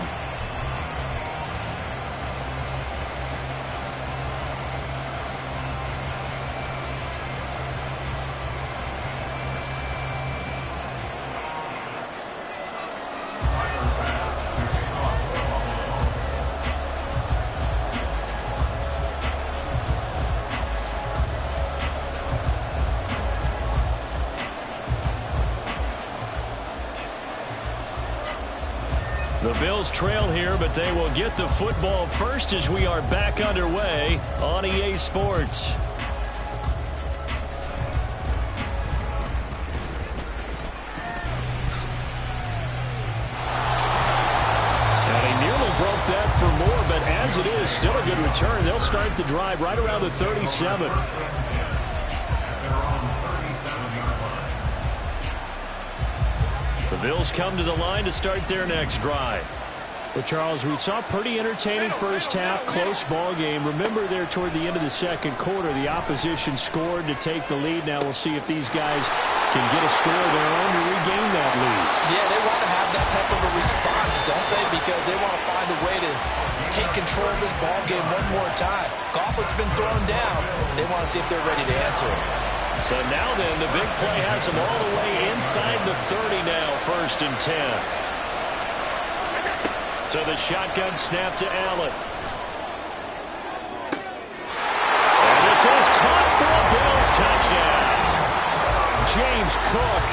The Bills trail here, but they will get the football first as we are back underway on EA Sports. And he nearly broke that for more, but as it is, still a good return. They'll start the drive right around the 37. The Bills come to the line to start their next drive. Well, Charles, we saw a pretty entertaining first half, close ball game. Remember there toward the end of the second quarter, the opposition scored to take the lead. Now we'll see if these guys can get a score of their own to regain that lead. Yeah, they want to have that type of a response, don't they? Because they want to find a way to take control of this ball game one more time. Gauntlet's been thrown down. They want to see if they're ready to answer it. So now then, the big play has them all the way inside the 30 now, 1st and 10. So the shotgun snap to Allen. And this is caught for a Bills touchdown. James Cook,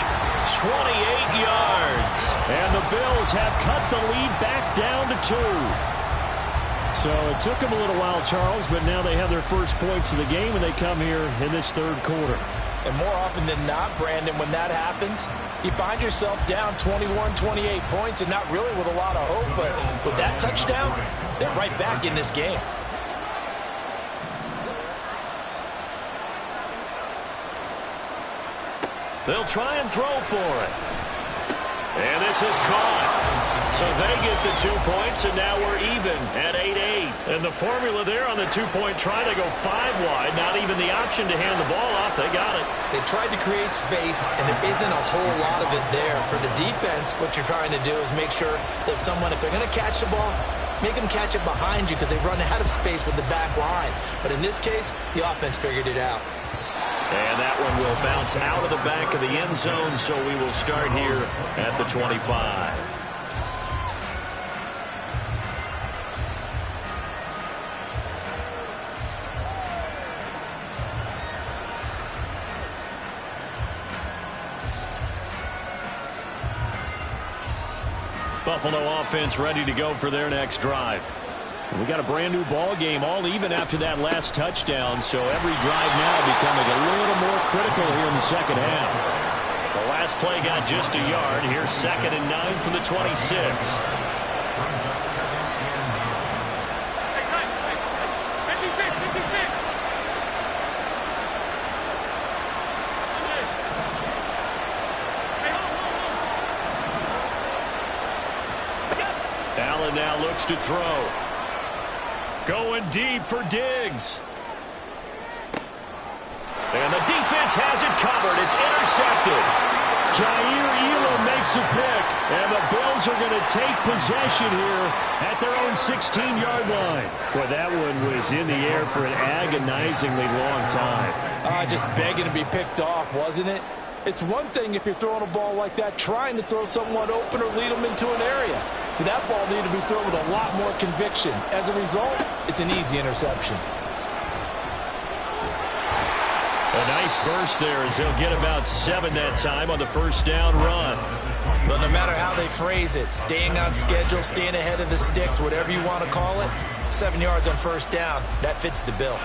28 yards. And the Bills have cut the lead back down to 2. So it took them a little while, Charles, but now they have their first points of the game, and they come here in this third quarter. And more often than not, Brandon, when that happens, you find yourself down 21, 28 points and not really with a lot of hope. But with that touchdown, they're right back in this game. They'll try and throw for it. And this is caught. So they get the 2 points, and now we're even at 8-8. And the formula there on the 2-point try, they go 5 wide. Not even the option to hand the ball off. They got it. They tried to create space, and there isn't a whole lot of it there. For the defense, what you're trying to do is make sure that if they're going to catch the ball, make them catch it behind you because they run out of space with the back line. But in this case, the offense figured it out. And that one will bounce out of the back of the end zone, so we will start here at the 25. Buffalo offense ready to go for their next drive. We got a brand new ball game, all even after that last touchdown, so every drive now becoming a little more critical here in the second half. The last play got just a yard. Here's 2nd and 9 from the 26. Allen now looks to throw. Going deep for Diggs. And the defense has it covered. It's intercepted. Jair Elam makes makes the pick, and the Bills are going to take possession here at their own 16-yard line. Well, that one was in the air for an agonizingly long time. Just begging to be picked off, wasn't it? It's one thing if you're throwing a ball like that, trying to throw someone open or lead them into an area. But that ball needed to be thrown with a lot more conviction. As a result, it's an easy interception. A nice burst there as they'll get about 7 that time on the first down run. But no matter how they phrase it, staying on schedule, staying ahead of the sticks, whatever you want to call it, 7 yards on first down, that fits the bill.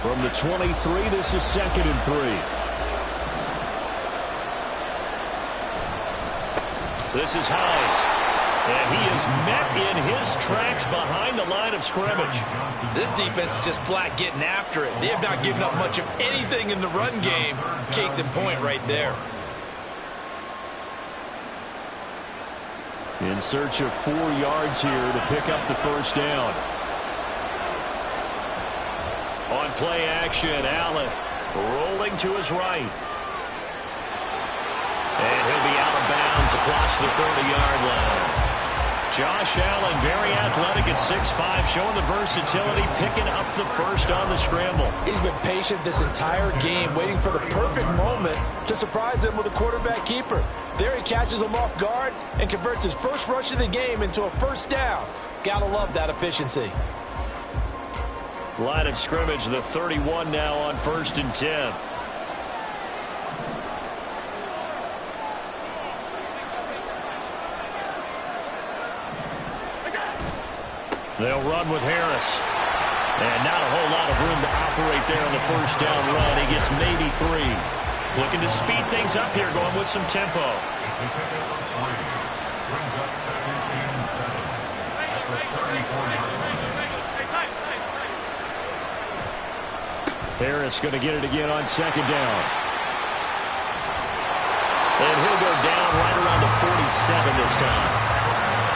From the 23, this is 2nd and 3. This is Hines. And he is met in his tracks behind the line of scrimmage. This defense is just flat getting after it. They have not given up much of anything in the run game. Case in point right there. In search of 4 yards here to pick up the first down. On play action, Allen rolling to his right. And he'll be out of bounds across the 30-yard line. Josh Allen, very athletic at 6'5", showing the versatility, picking up the first on the scramble. He's been patient this entire game, waiting for the perfect moment to surprise them with a quarterback keeper. There he catches him off guard and converts his first rush of the game into a first down. Gotta love that efficiency. Line of scrimmage, the 31 now on 1st and 10. They'll run with Harris. And not a whole lot of room to operate there on the first down run. He gets maybe 3. Looking to speed things up here, going with some tempo. Harris going to get it again on 2nd down. And he'll go down right around the 47 this time.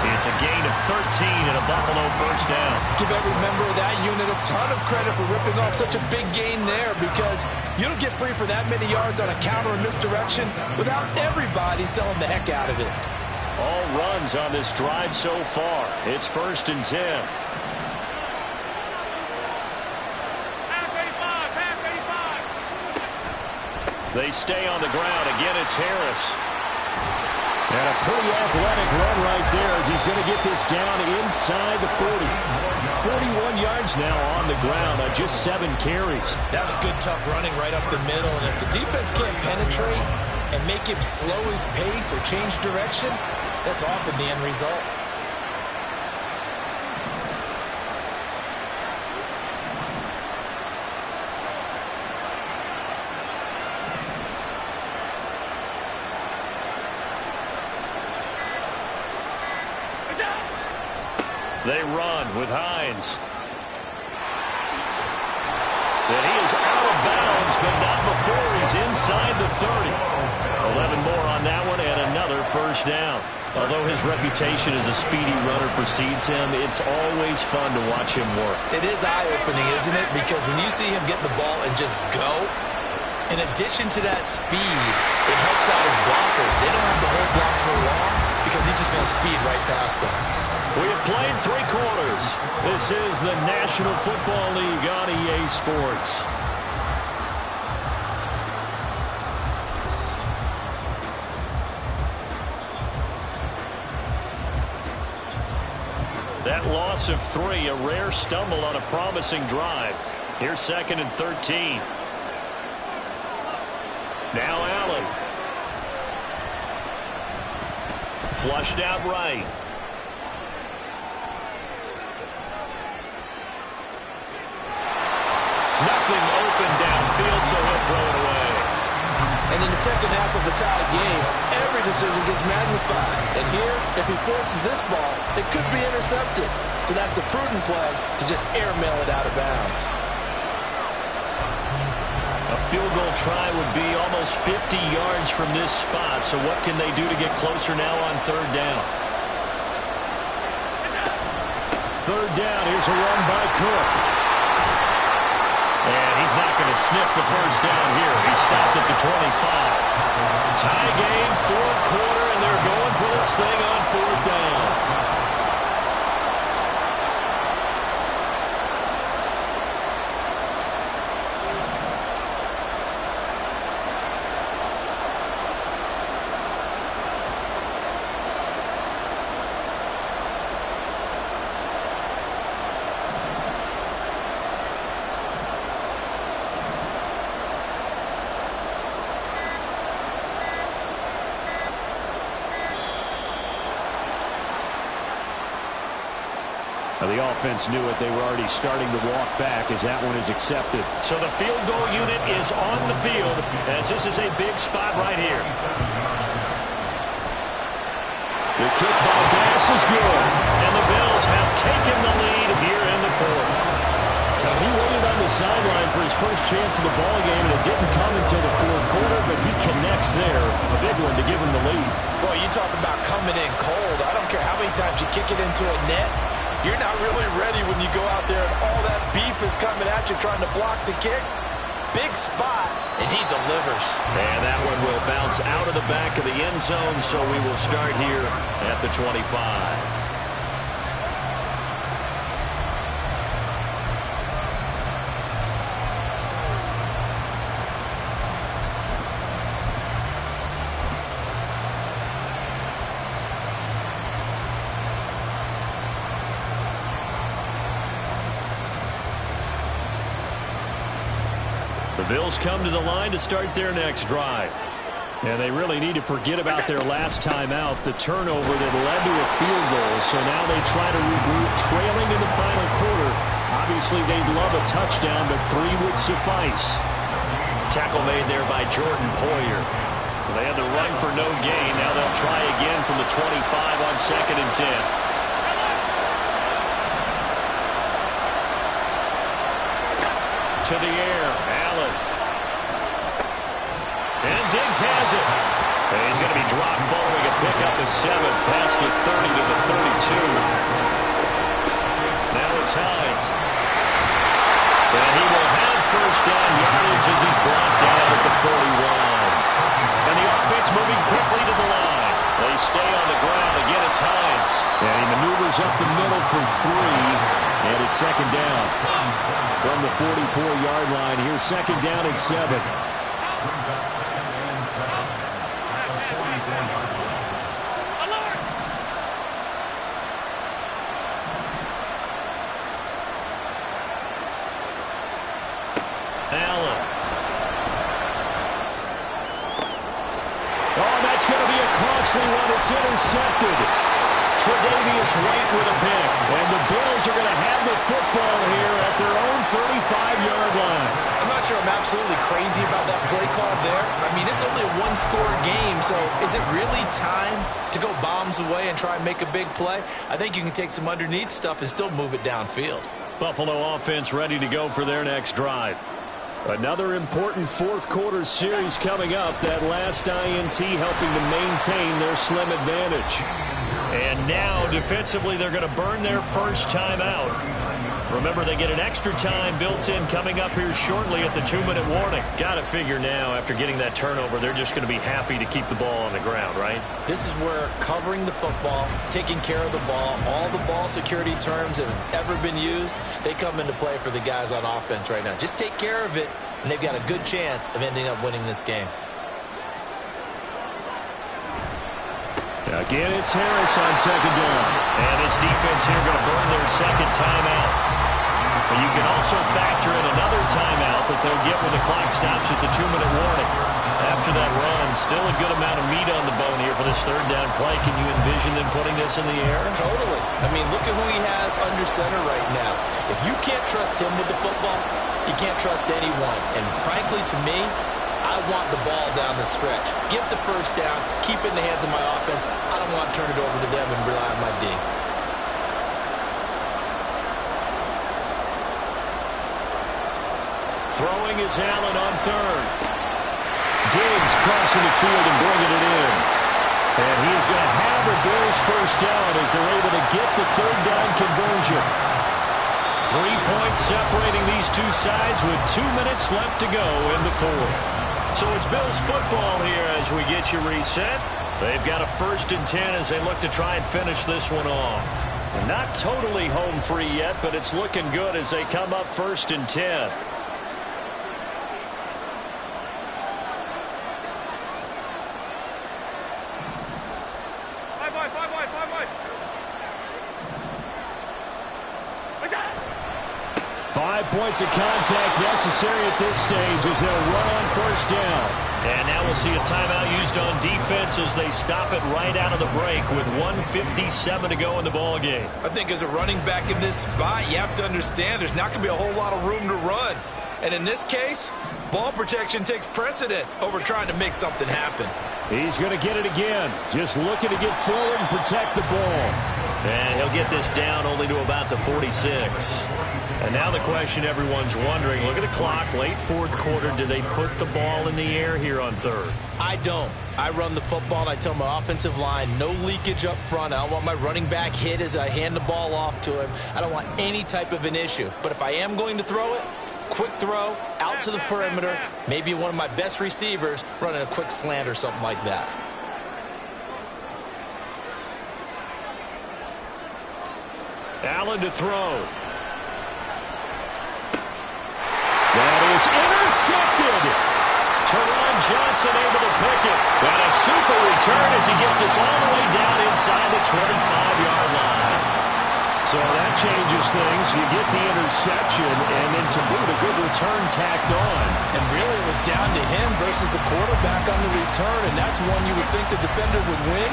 It's a gain of 13 and a Buffalo first down. Give every member of that unit a ton of credit for ripping off such a big gain there, because you don't get free for that many yards on a counter or misdirection without everybody selling the heck out of it. All runs on this drive so far. It's 1st and 10. They stay on the ground. Again, it's Harris. And a pretty athletic run right there as he's going to get this down inside the 40. 41 yards now on the ground on just 7 carries. That was good, tough running right up the middle. And if the defense can't penetrate and make him slow his pace or change direction, that's often the end result. They run with Hines. And he is out of bounds, but not before he's inside the 30. 11 more on that one, and another first down. Although his reputation as a speedy runner precedes him, it's always fun to watch him work. It is eye-opening, isn't it? Because when you see him get the ball and just go, in addition to that speed, it helps out his blockers. They don't have to hold blocks for long because he's just going to speed right past them. We have played 3 quarters. This is the National Football League on EA Sports. That loss of 3, a rare stumble on a promising drive. Here's 2nd and 13. Now Allen. Flushed out right. Nothing open downfield, so he'll throw it away. And in the second half of the tied game, every decision gets magnified. And here, if he forces this ball, it could be intercepted. So that's the prudent play to just airmail it out of bounds. A field goal try would be almost 50 yards from this spot. So what can they do to get closer now on 3rd down? 3rd down, here's a run by Cook. And He's not going to sniff the first down here. He stopped at the 25. Tie game, fourth quarter, and they're going for this thing on fourth down. The offense knew it. They were already starting to walk back as that one is accepted. So the field goal unit is on the field as this is a big spot right here. The kick by Bass is good. And the Bills have taken the lead here in the fourth. So he waited on the sideline for his first chance of the ball game, and it didn't come until the fourth quarter, but he connects there. A big one to give him the lead. Boy, you talk about coming in cold. I don't care how many times you kick it into a net. You're not really ready when you go out there and all that beef is coming at you trying to block the kick. Big spot, and he delivers. And that one will bounce out of the back of the end zone, so we will start here at the 25. The Bills come to the line to start their next drive. And they really need to forget about their last time out, the turnover that led to a field goal. So now they try to regroup, trailing in the final quarter. Obviously, they'd love a touchdown, but 3 would suffice. Tackle made there by Jordan Poyer. They had the run for no gain. Now they'll try again from the 25 on 2nd and 10. To the air, Allen. And Diggs has it. And he's going to be dropped following a pickup of 7 past the 30 to the 32. Now it's Hines. And he will have first down yardage as he's brought down at the 41. And the offense moving quickly to the line. They stay on the ground. Again, it's Hines. And he maneuvers up the middle for 3. And it's 2nd down. From the 44-yard line, here's 2nd down and 7. Allen. Oh, that's going to be a costly one. It's intercepted. Tre'Davious White with a pick. And the Bills are going to have the football here at their own 35-yard line. I'm not sure I'm absolutely crazy about that play call there. I mean, it's only a one-score game, so is it really time to go bombs away and try and make a big play? I think you can take some underneath stuff and still move it downfield. Buffalo offense ready to go for their next drive. Another important fourth quarter series coming up. That last INT helping to maintain their slim advantage. And now defensively they're going to burn their first time out. Remember, they get an extra time built in coming up here shortly at the 2-minute warning. Got to figure now after getting that turnover they're just going to be happy to keep the ball on the ground, right? This is where covering the football, taking care of the ball, all the ball security terms that have ever been used, they come into play for the guys on offense right now. Just take care of it, and they've got a good chance of ending up winning this game. Again, it's Harris on 2nd down. And this defense here going to burn their second timeout. And you can also factor in another timeout that they'll get when the clock stops at the 2-minute warning. After that run, still a good amount of meat on the bone here for this 3rd down play. Can you envision them putting this in the air? Totally. I mean, look at who he has under center right now. If you can't trust him with the football, you can't trust anyone. And frankly, to me, I want the ball down the stretch. Get the first down, keep it in the hands of my offense. I don't want to turn it over to them and rely on my D. Throwing is Allen on 3rd. Diggs crossing the field and bringing it in. And he's going to have the Bills first down as they're able to get the 3rd down conversion. 3 points separating these two sides with 2 minutes left to go in the fourth. So it's Bills football here as we get you reset. They've got a 1st and 10 as they look to try and finish this one off. They're not totally home free yet, but it's looking good as they come up 1st and 10. Five points of contact necessary at this stage as they'll run on 1st down. And now we'll see a timeout used on defense as they stop it right out of the break with 1:57 to go in the ball game. I think as a running back in this spot, you have to understand there's not going to be a whole lot of room to run. And in this case, ball protection takes precedent over trying to make something happen. He's going to get it again. Just looking to get forward and protect the ball. And he'll get this down only to about the 46. And now the question everyone's wondering, look at the clock, late 4th quarter, do they put the ball in the air here on 3rd? I don't. I run the football, and I tell my offensive line, no leakage up front. I don't want my running back hit as I hand the ball off to him. I don't want any type of an issue. But if I am going to throw it, quick throw, out to the perimeter, maybe one of my best receivers running a quick slant or something like that. Allen to throw. That is intercepted. Teron Johnson able to pick it. And a super return as he gets us all the way down inside the 25-yard line. So that changes things. You get the interception, and then to boot, a good return tacked on. And really it was down to him versus the quarterback on the return, and that's one you would think the defender would win.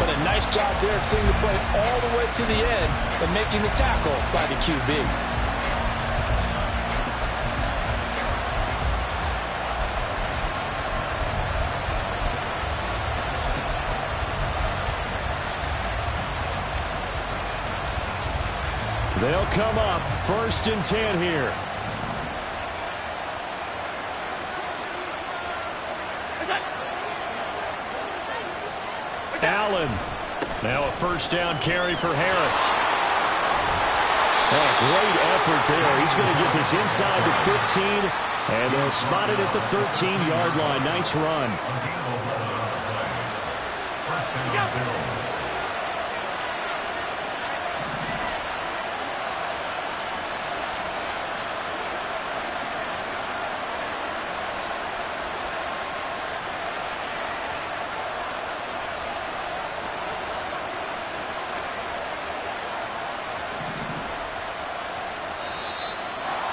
But a nice job there of seeing the play all the way to the end and making the tackle by the QB. They'll come up 1st and 10 here. Allen. Now a 1st down carry for Harris. Oh, great effort there. He's going to get this inside the 15, and they'll spot it at the 13-yard line. Nice run.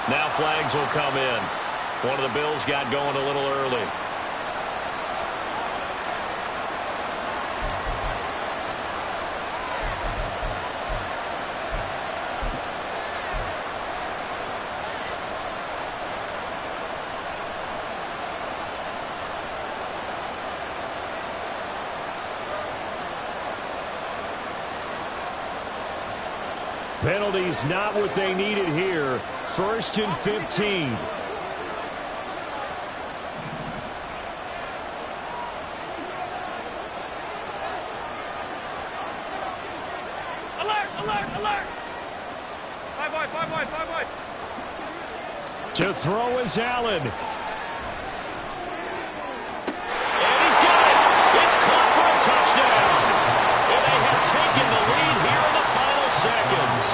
Now flags will come in. One of the Bills got going a little early. Penalties not what they needed here. 1st and 15. Alert, alert, alert. 5 wide, 5 wide, 5 wide. To throw is Allen. And he's got it. It's caught for a touchdown. And they have taken the lead here in the final seconds.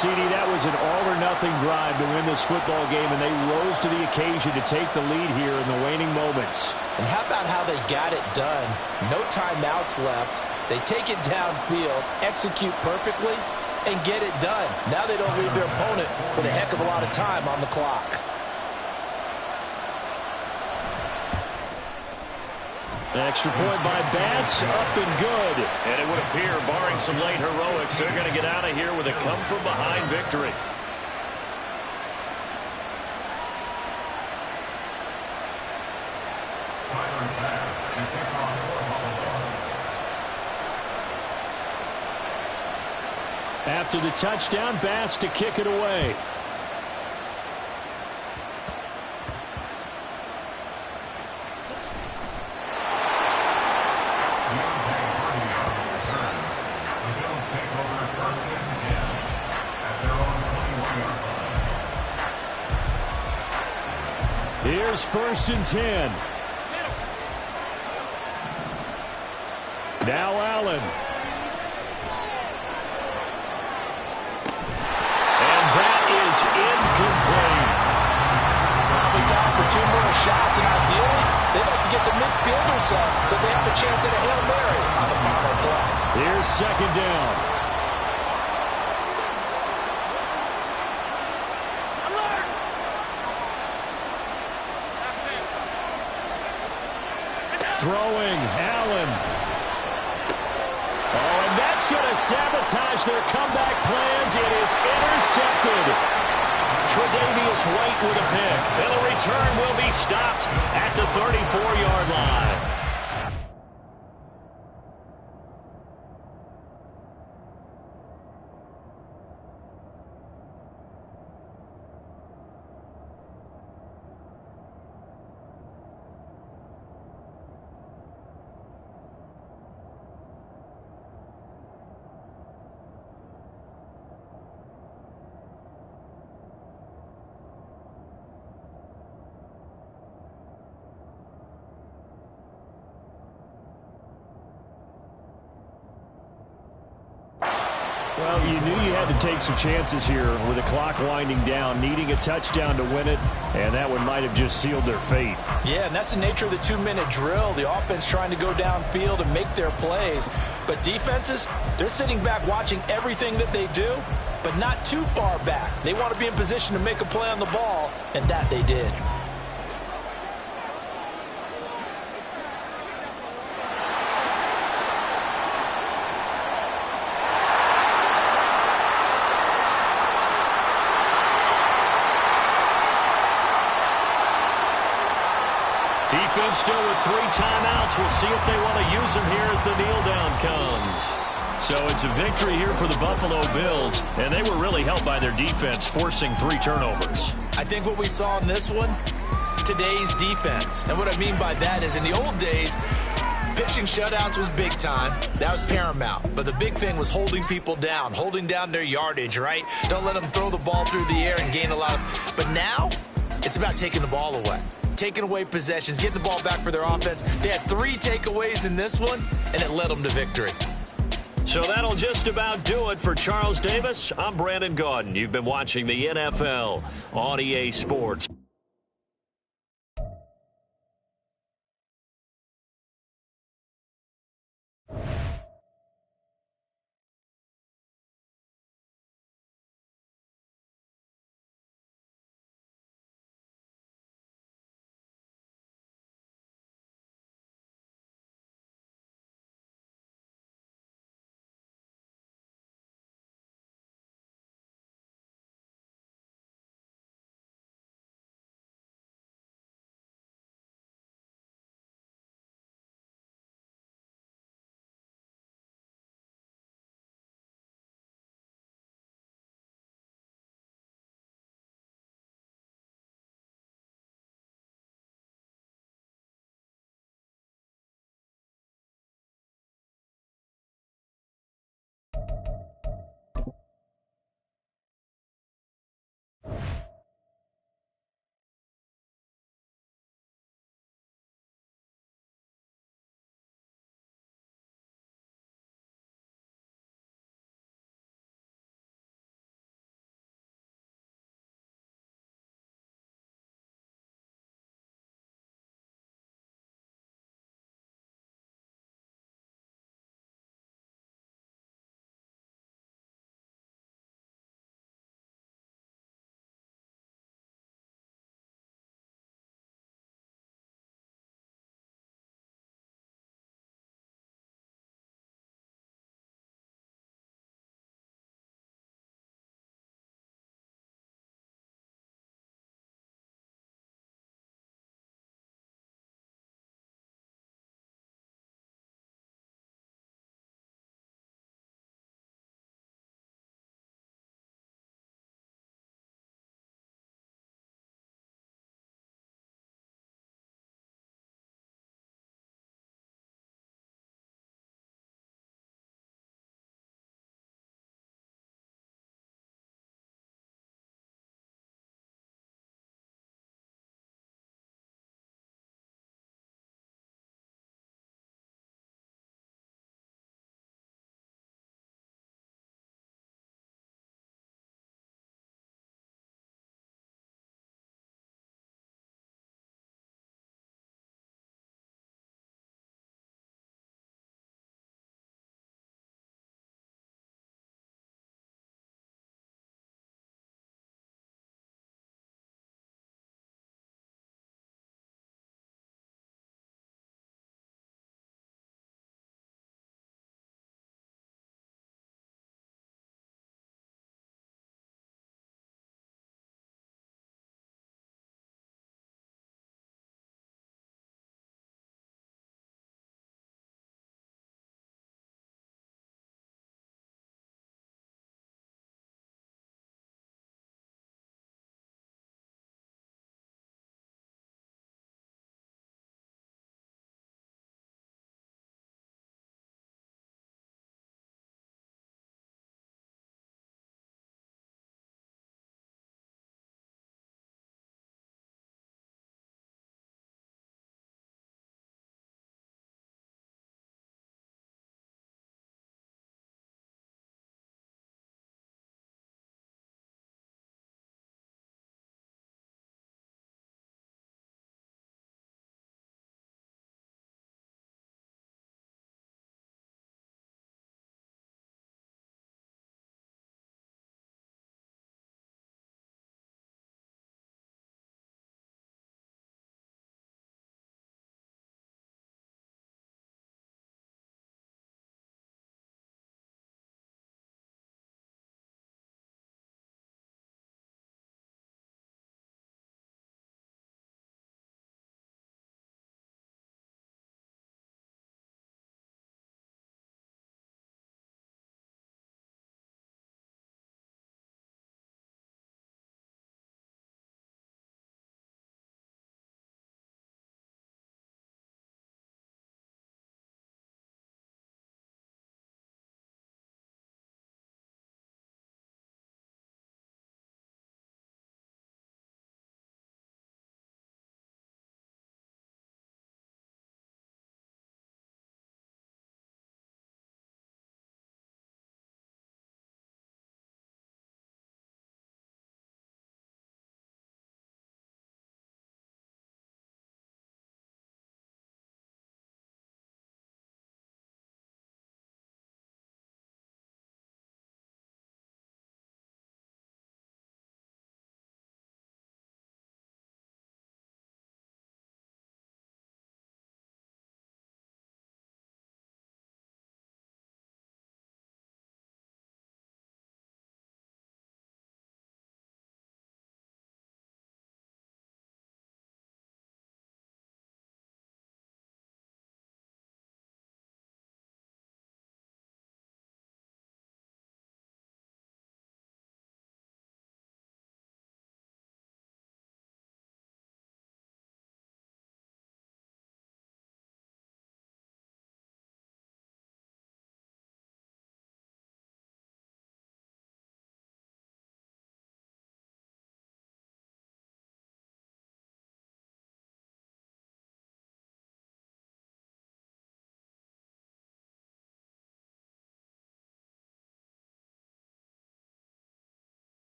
CD, that was an all-or-nothing drive to win this football game, and they rose to the occasion to take the lead here in the waning moments. And how about how they got it done? No timeouts left. They take it downfield, execute perfectly, and get it done. Now they don't leave their opponent with a heck of a lot of time on the clock. Extra point by Bass, up and good. And it would appear, barring some late heroics, they're going to get out of here with a come-from-behind victory. After the touchdown, Bass to kick it away. Here's 1st and 10. Now Allen. And that is incomplete. Probably time for 2 more shots, and ideally, they'd like to get the midfielder set so they have a chance at a Hail Mary on the final play. Here's 2nd down. Throwing, Allen. Oh, and that's going to sabotage their comeback plans. It is intercepted. Tre'Davious White with a pick. And the return will be stopped at the 34-yard line. Well, you knew you had to take some chances here with the clock winding down, needing a touchdown to win it, and that one might have just sealed their fate. Yeah, and that's the nature of the 2-minute drill. The offense trying to go downfield and make their plays. But defenses, they're sitting back watching everything that they do, but not too far back. They want to be in position to make a play on the ball, and that they did. Defense still with 3 timeouts. We'll see if they want to use them here as the kneel down comes. So it's a victory here for the Buffalo Bills, and they were really helped by their defense, forcing 3 turnovers. I think what we saw in this one, today's defense. And what I mean by that is in the old days, pitching shutouts was big time. That was paramount. But the big thing was holding people down, holding down their yardage, right? Don't let them throw the ball through the air and gain a lot of... But now, it's about taking the ball away. Taking away possessions, getting the ball back for their offense. They had 3 takeaways in this one, and it led them to victory. So that'll just about do it for Charles Davis. I'm Brandon Gaudin. You've been watching the NFL on EA Sports.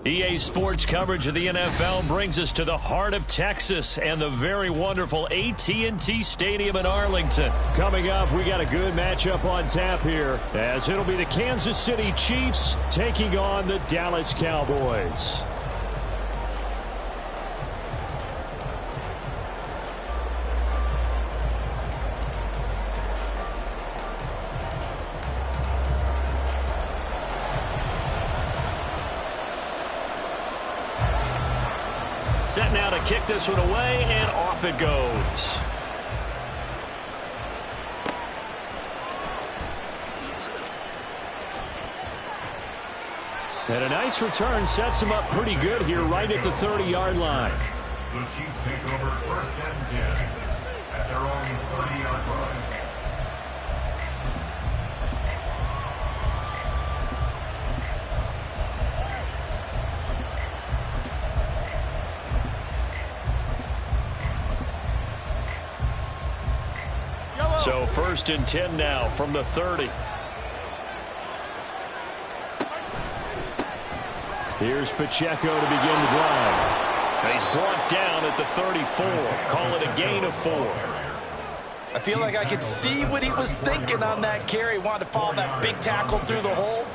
EA Sports coverage of the NFL brings us to the heart of Texas and the very wonderful AT&T Stadium in Arlington. Coming up, we got a good matchup on tap here, as it'll be the Kansas City Chiefs taking on the Dallas Cowboys. Set now to kick this one away, and off it goes. And a nice return sets him up pretty good here right at the 30-yard line. The Chiefs take over 1st and 10 at their own 30-yard line. So 1st and 10 now from the 30. Here's Pacheco to begin the drive. And he's brought down at the 34. Call it a gain of 4. I feel like I could see what he was thinking on that carry. Wanted to follow that big tackle through the hole.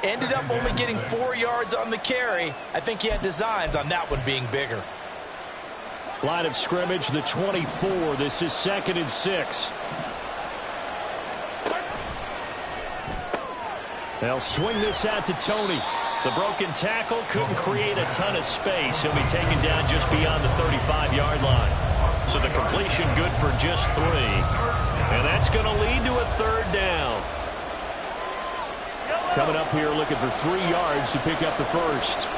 Ended up only getting 4 yards on the carry. I think he had designs on that one being bigger. Line of scrimmage, the 24. This is 2nd and 6. They'll swing this out to Tony. The broken tackle couldn't create a ton of space. He'll be taken down just beyond the 35-yard line. So the completion good for just 3. And that's going to lead to a 3rd down. Coming up here looking for 3 yards to pick up the 1st.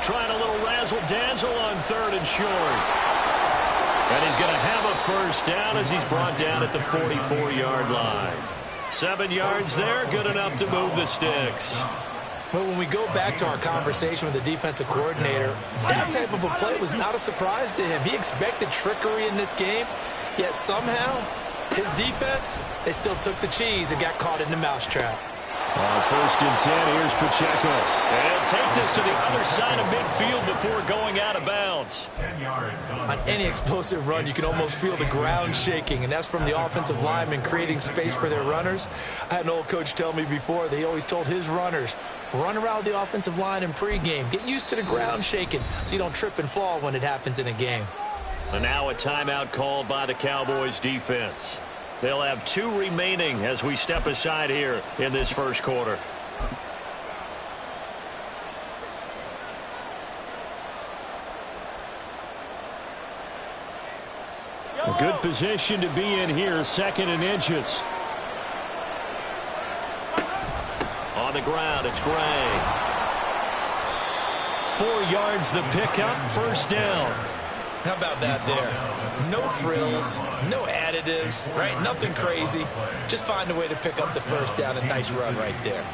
Trying a little razzle-dazzle on 3rd and short. And he's going to have a 1st down as he's brought down at the 44-yard line. 7 yards there, good enough to move the sticks. Well, when we go back to our conversation with the defensive coordinator, that type of a play was not a surprise to him. He expected trickery in this game, yet somehow his defense, they still took the cheese and got caught in the mousetrap. On 1st and 10, here's Pacheco. And take this to the other side of midfield before going out of bounds. 10 yards On any explosive run, you can almost feel the ground shaking, and that's from the offensive linemen creating space for their runners. I had an old coach tell me before, they always told his runners, run around the offensive line in pregame. Get used to the ground shaking so you don't trip and fall when it happens in a game. And now a timeout called by the Cowboys defense. They'll have 2 remaining as we step aside here in this 1st quarter. A good position to be in here, 2nd and inches. On the ground, it's Gray. 4 yards the pickup, 1st down. How about that there? No frills, no additives, right? Nothing crazy. Just find a way to pick up the 1st down. A nice run right there.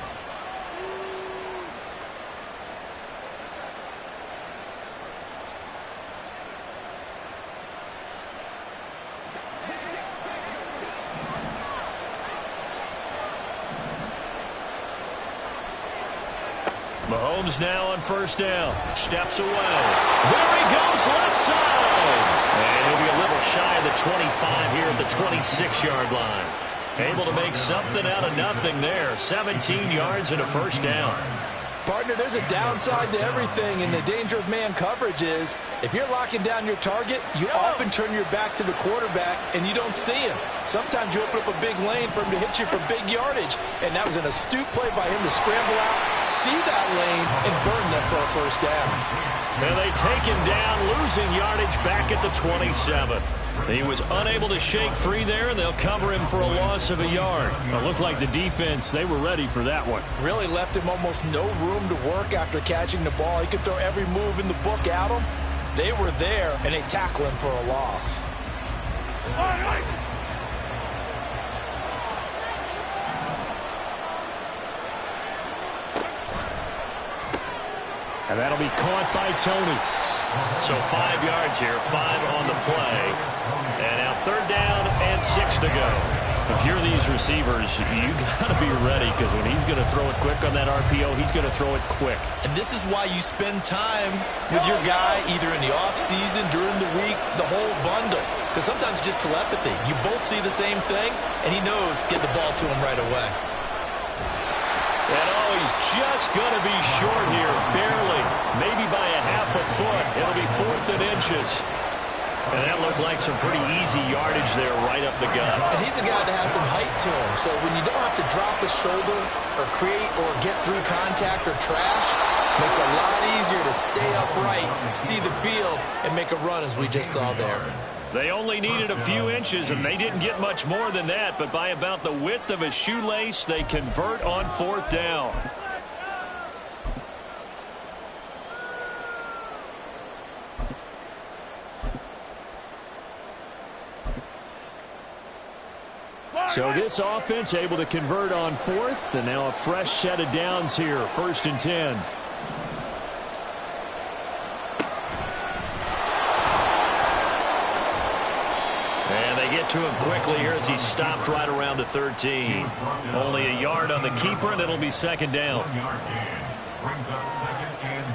Mahomes now on 1st down. Steps away. There he goes, left side. And he'll be a little shy of the 25 here at the 26-yard line. Able to make something out of nothing there. 17 yards and a 1st down. Partner, there's a downside to everything, and the danger of man coverage is if you're locking down your target, you often turn your back to the quarterback and you don't see him. Sometimes you open up a big lane for him to hit you for big yardage, and that was an astute play by him to scramble out, see that lane, and burn them for a 1st down. And they take him down, losing yardage back at the 27. He was unable to shake free there, and they'll cover him for a loss of a yard. It looked like the defense, they were ready for that one. Really left him almost no room to work after catching the ball. He could throw every move in the book at him. They were there, and they tackle him for a loss. And that'll be caught by Tony. So 5 yards here, 5 on the play. And now 3rd down and 6 to go. If you're these receivers, you got to be ready, because when he's going to throw it quick on that RPO, he's going to throw it quick. And this is why you spend time with your guy either in the offseason, during the week, the whole bundle. Because sometimes it's just telepathy. You both see the same thing, and he knows get the ball to him right away. And he's just going to be short here, barely, maybe by a half a foot. It'll be 4th and inches. And that looked like some pretty easy yardage there right up the gut. And he's a guy that has some height to him. So when you don't have to drop a shoulder or create or get through contact or trash, makes it a lot easier to stay upright, see the field, and make a run as we just saw there. They only needed a few inches, and they didn't get much more than that. But by about the width of a shoelace, they convert on 4th down. So this offense able to convert on 4th, and now a fresh set of downs here, 1st and 10. And they get to him quickly here as he stopped right around the 13. Only a yard on the keeper, and it'll be 2nd down. 1 yard gain brings up 2nd and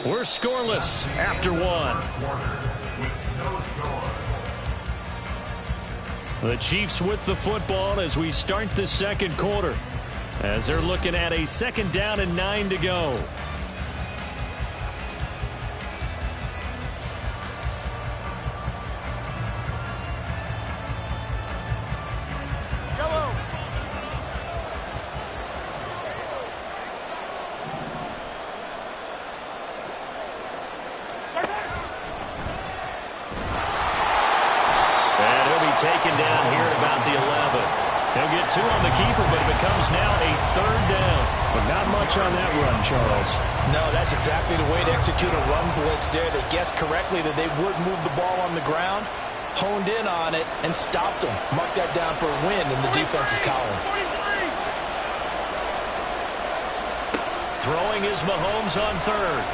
9. We're scoreless after 1. The Chiefs with the football as we start the 2nd quarter, as they're looking at a 2nd down and 9 to go. Taken down here at about the 11. He'll get 2 on the keeper, but it becomes now a 3rd down. But not much on that run, Charles. No, that's exactly the way to execute a run blitz there. They guessed correctly that they would move the ball on the ground, honed in on it, and stopped them. Mark that down for a win in the defense's column. Throwing is Mahomes on 3rd.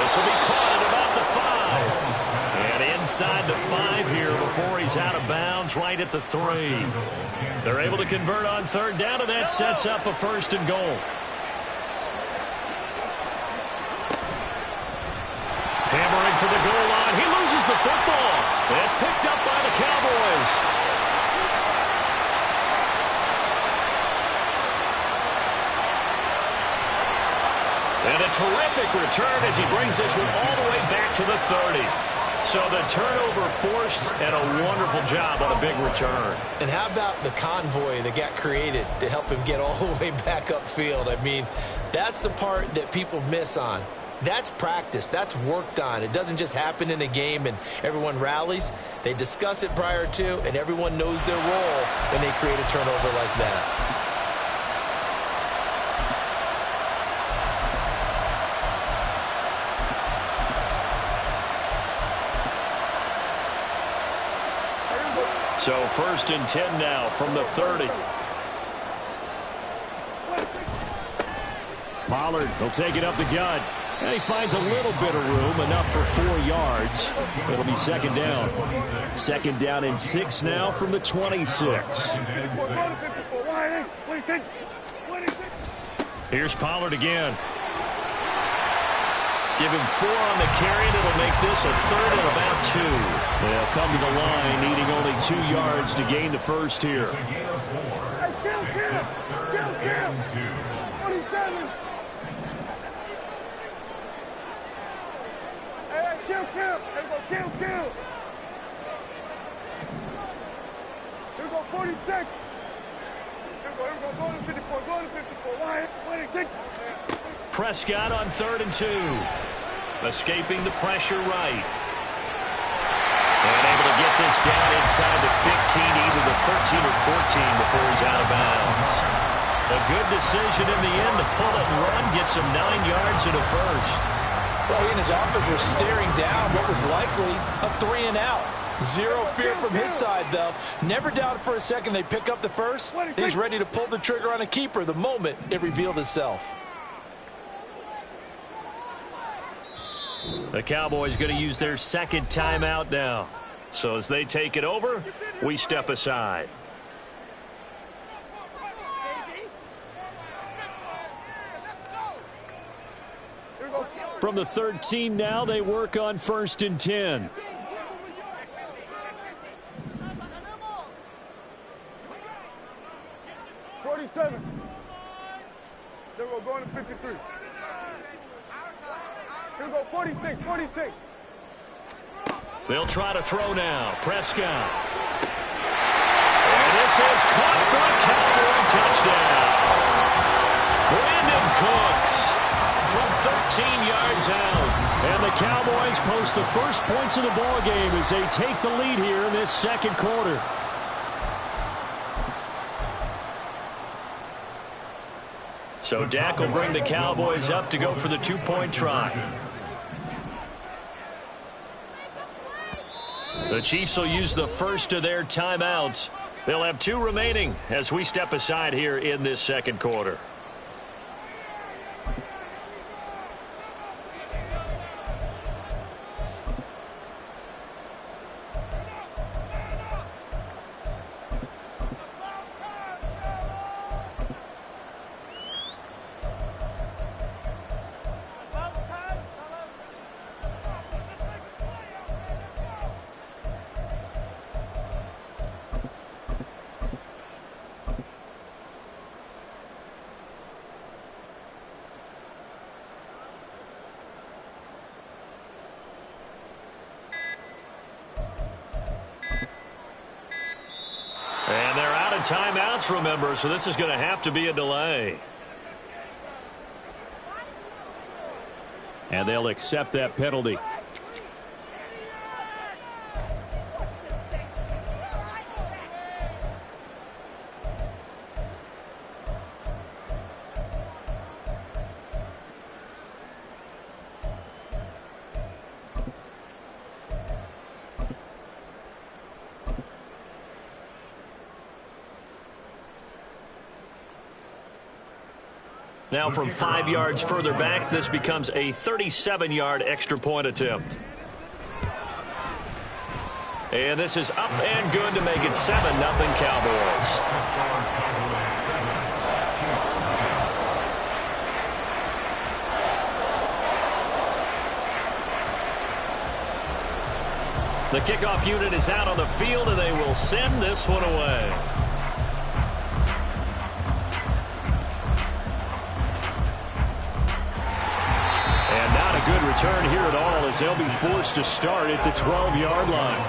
This will be caught at about the 5. And inside the 5 here before he's out of bounds, right at the 3. They're able to convert on 3rd down, and that sets up a 1st and goal. Hammering for the goal line. He loses the football. It's picked up by the Cowboys. And a terrific return as he brings this one all the way back to the 30. So the turnover forced, and a wonderful job on a big return. And how about the convoy that got created to help him get all the way back upfield? I mean, that's the part that people miss on. That's practice. That's worked on. It doesn't just happen in a game and everyone rallies. They discuss it prior to, and everyone knows their role when they create a turnover like that. So 1st and 10 now from the 30. Pollard will take it up the gut. And he finds a little bit of room, enough for 4 yards. It'll be 2nd down. 2nd down and 6 now from the 26. Here's Pollard again. Give him 4 on the carry, and it'll make this a 3rd and about 2. They'll come to the line, needing only 2 yards to gain the 1st here. Here we go, 46. Here we go, go to 54, go to 54. Prescott on 3rd and 2. Escaping the pressure right. And able to get this down inside the 15, either the 13 or 14 before he's out of bounds. A good decision in the end to pull it and run, gets him 9 yards and a 1st. Well, he and his offense were staring down what was likely a 3 and out. Zero fear from his side, though. Never doubted for a second they pick up the 1st. He's ready to pull the trigger on a keeper the moment it revealed itself. The Cowboys going to use their second timeout now. So as they take it over, we step aside. From the 13 now, they work on 1st and 10. Then we're going to 53. Here we go, 46, 46. They'll try to throw now. Prescott. And this is caught for a Cowboy touchdown. Brandon Cooks from 13 yards out. And the Cowboys post the first points of the ball game as they take the lead here in this second quarter. So Dak will bring the Cowboys up to go for the two-point try. The Chiefs will use the first of their timeouts. They'll have 2 remaining as we step aside here in this second quarter. And they're out of timeouts, remember, so this is going to have to be a delay. And they'll accept that penalty. Now from 5 yards further back, this becomes a 37-yard extra point attempt. And this is up and good to make it 7-0 Cowboys. The kickoff unit is out on the field, and they will send this one away. Good return here at all as they'll be forced to start at the 12-yard line.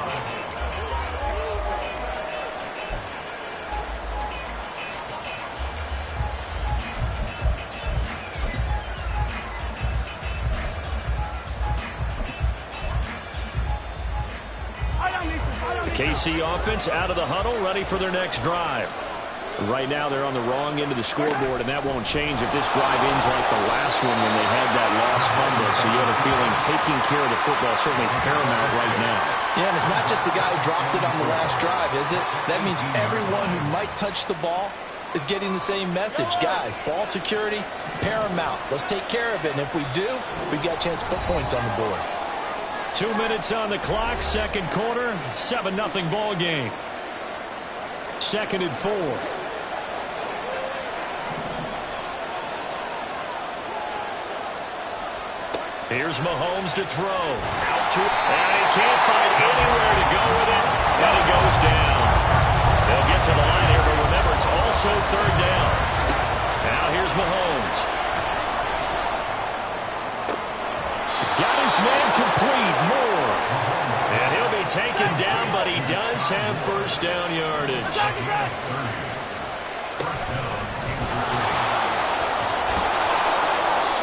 The KC offense out of the huddle, ready for their next drive. Right now they're on the wrong end of the scoreboard, and that won't change if this drive ends like the last one when they had that lost fumble. So you have a feeling taking care of the football is certainly paramount right now. Yeah, and it's not just the guy who dropped it on the last drive, is it? That means everyone who might touch the ball is getting the same message. Guys, ball security, paramount. Let's take care of it, and if we do, we've got a chance to put points on the board. 2 minutes on the clock, second quarter, 7-0 ball game. 2nd and 4. Here's Mahomes to throw. Out to, and he can't find anywhere to go with it, and he goes down. They'll get to the line here, but remember, it's also 3rd down. Now here's Mahomes. Got his man complete, Moore. And he'll be taken down, but he does have 1st down yardage.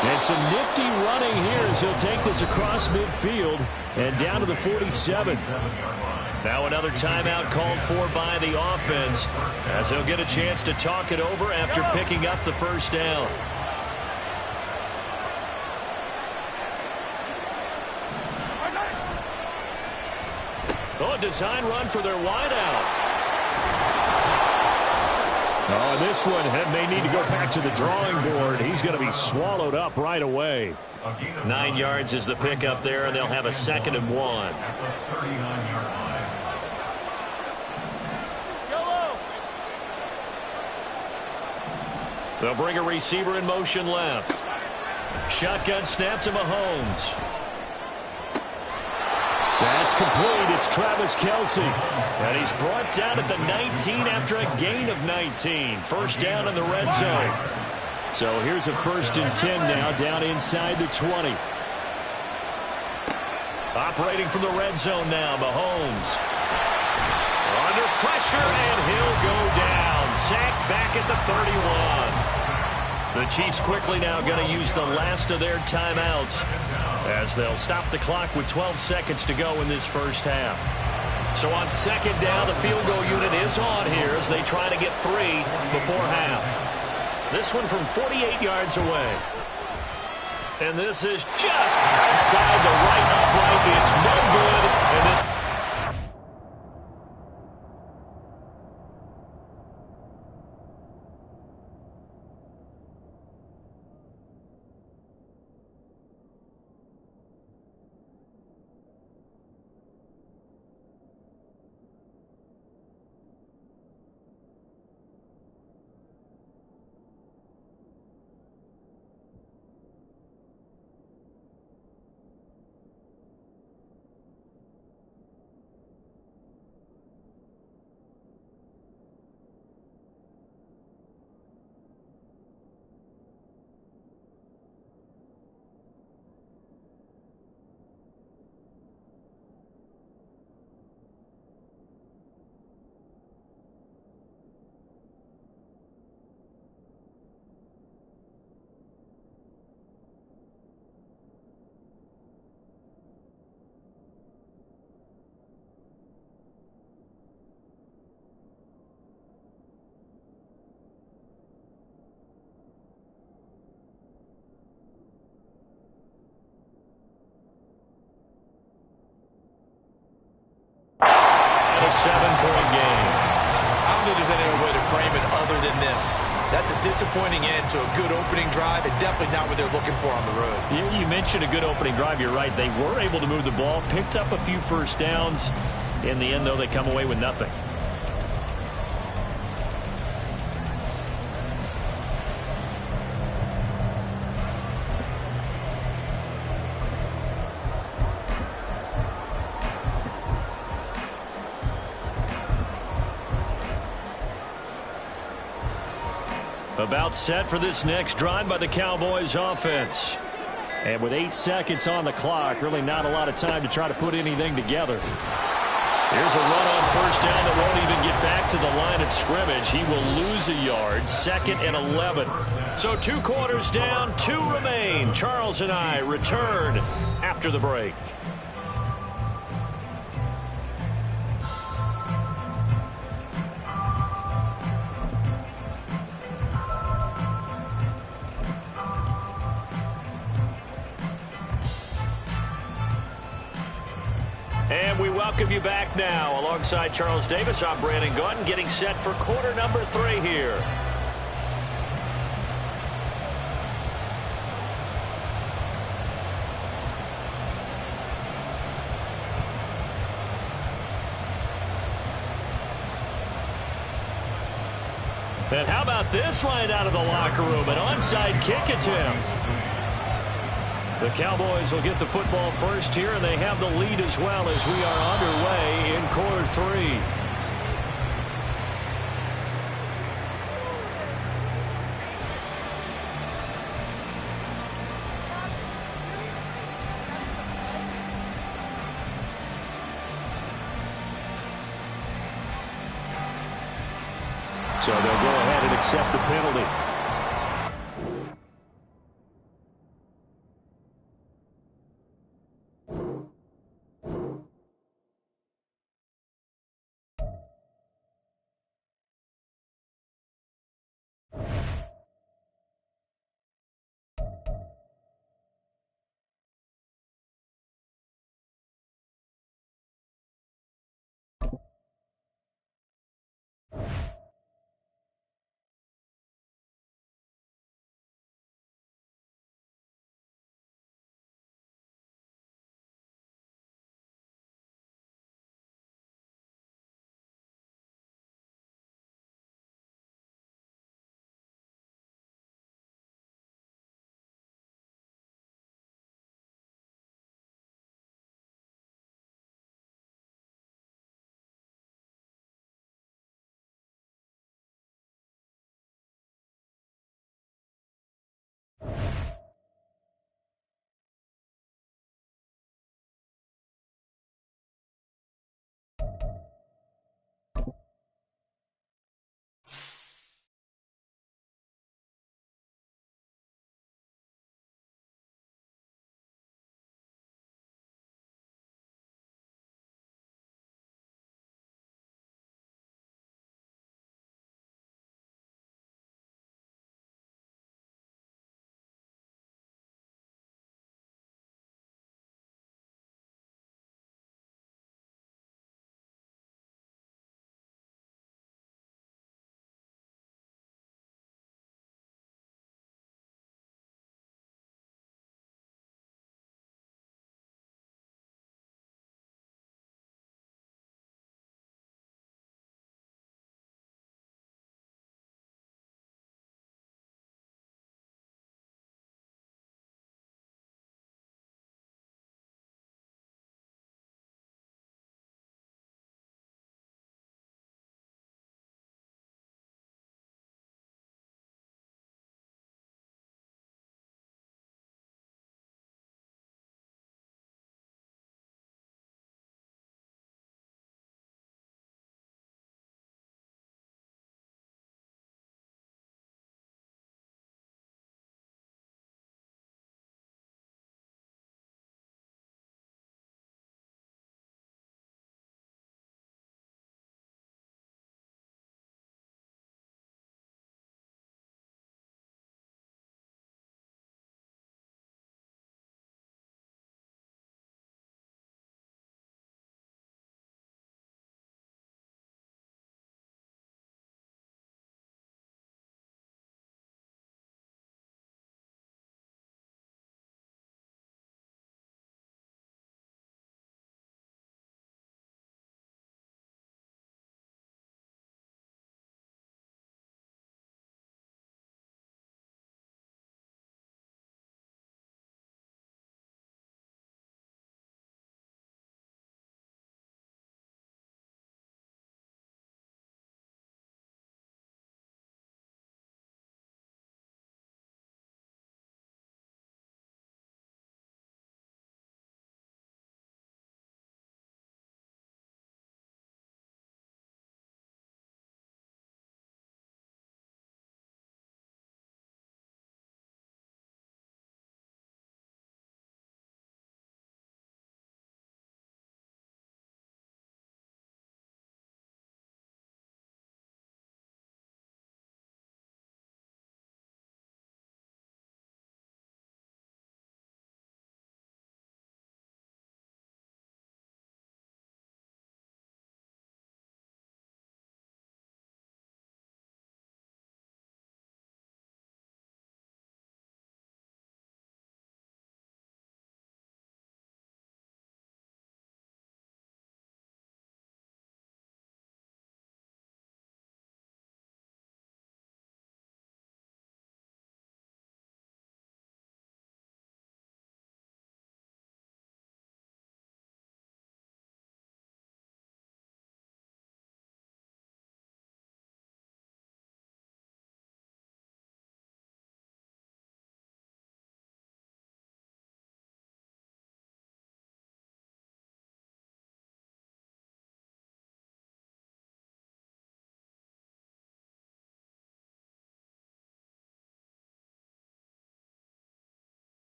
And some nifty running here as he'll take this across midfield and down to the 47. Now another timeout called for by the offense as they'll get a chance to talk it over after picking up the 1st down. Oh, a design run for their wideout. Oh, and this one may need to go back to the drawing board. He's going to be swallowed up right away. 9 yards is the pickup there, and they'll have a 2nd and 1. At the 39-yard line. They'll bring a receiver in motion left. Shotgun snap to Mahomes. That's complete. It's Travis Kelce. And he's brought down at the 19 after a gain of 19. First down in the red zone. So here's a 1st and 10 now, down inside the 20. Operating from the red zone now, Mahomes. Under pressure, and he'll go down. Sacked back at the 31. The Chiefs quickly now going to use the last of their timeouts as they'll stop the clock with 12 seconds to go in this first half. So on 2nd down, the field goal unit is on here as they try to get 3 before half. This one from 48 yards away. And this is just outside the right upright. It's no good. And this a 7-point game. I don't think there's any other way to frame it other than this. That's a disappointing end to a good opening drive and definitely not what they're looking for on the road. You mentioned a good opening drive. You're right. They were able to move the ball, picked up a few first downs. In the end, though, they come away with nothing. About set for this next drive by the Cowboys offense. And with 8 seconds on the clock, really not a lot of time to try to put anything together. Here's a run on first down that won't even get back to the line of scrimmage. He will lose a yard, 2nd and 11. So 2 quarters down, 2 remain. Charles and I return after the break. And we welcome you back now. Alongside Charles Davis, I'm Brandon Gaudin, getting set for quarter number 3 here. And how about this line out of the locker room? An onside kick attempt. The Cowboys will get the football first here, and they have the lead as well as we are underway in quarter 3. So they'll go ahead and accept the penalty.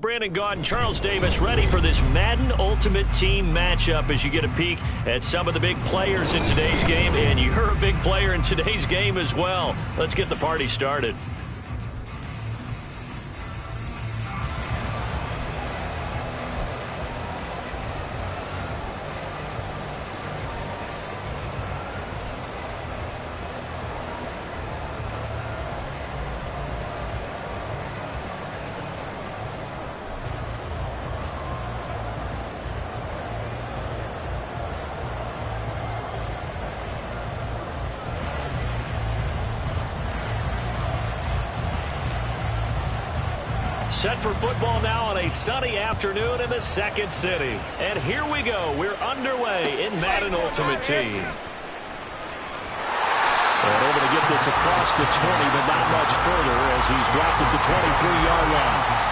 Brandon Gaud and Charles Davis ready for this Madden Ultimate Team matchup as you get a peek at some of the big players in today's game, and you're a big player in today's game as well. Let's get the party started. Set for football now on a sunny afternoon in the second city. And here we go. We're underway in Madden Ultimate Team. And able to get this across the 20, but not much further as he's dropped it to 23-yard line.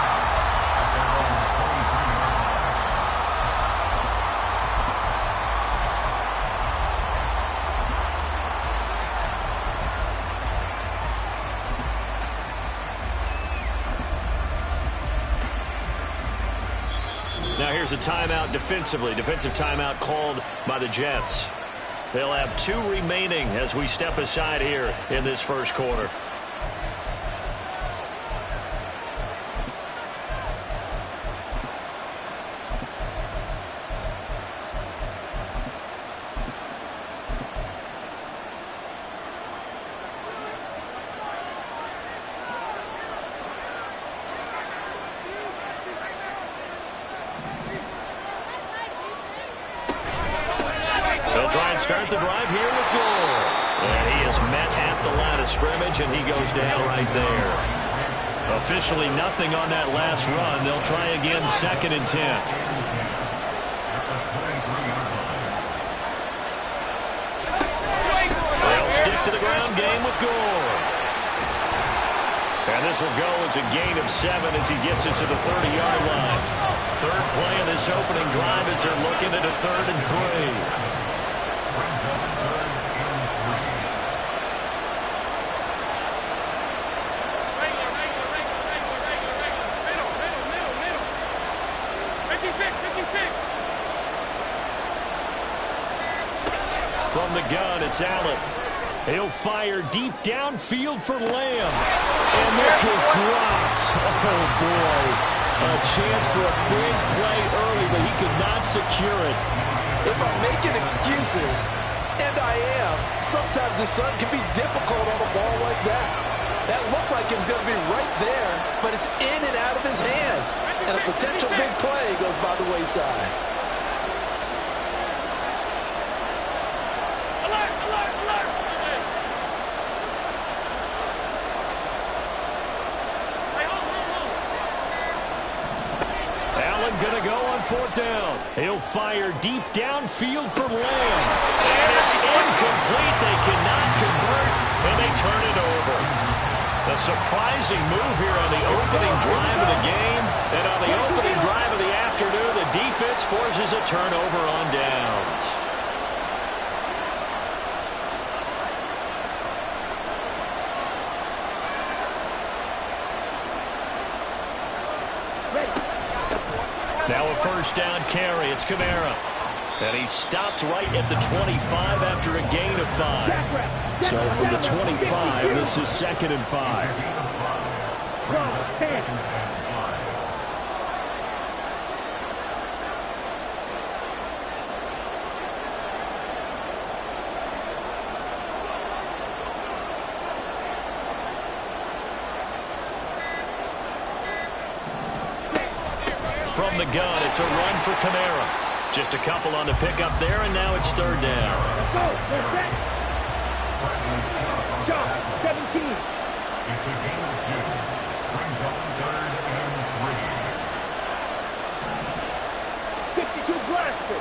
Now here's a timeout defensively. Defensive timeout called by the Jets. They'll have 2 remaining as we step aside here in this first quarter. Start the drive here with goal. And he is met at the line of scrimmage, and he goes down right there. Officially nothing on that last run. They'll try again, 2nd and 10. They'll stick to the ground game with goal. And this will go as a gain of 7 as he gets it to the 30-yard line. Third play of this opening drive as they're looking at a 3rd and 3. From the gun, it's Allen. He'll fire deep downfield for Lamb. And this is dropped. Oh, boy. A chance for a big play early, but he could not secure it. If I'm making excuses, and I am, sometimes the sun can be difficult on a ball like that. That looked like it was going to be right there, but it's in and out of his hands. And a potential big play goes by the wayside. Going to go on 4th down. He'll fire deep downfield for Lamb. And it's incomplete. They cannot convert, and they turn it over. A surprising move here on the opening drive of the game. And on the opening drive of the afternoon, the defense forces a turnover on downs. Now a 1st down carry. It's Kamara. And he stopped right at the 25 after a gain of 5. So from the 25, this is 2nd and 5. From the gun, it's a run for Kamara. Just a couple on the pickup there, and now it's 3rd down. Let's go. Let's set. Shot. 17. It's a gain of 2. Brings up 3rd and 3. 62 blaster.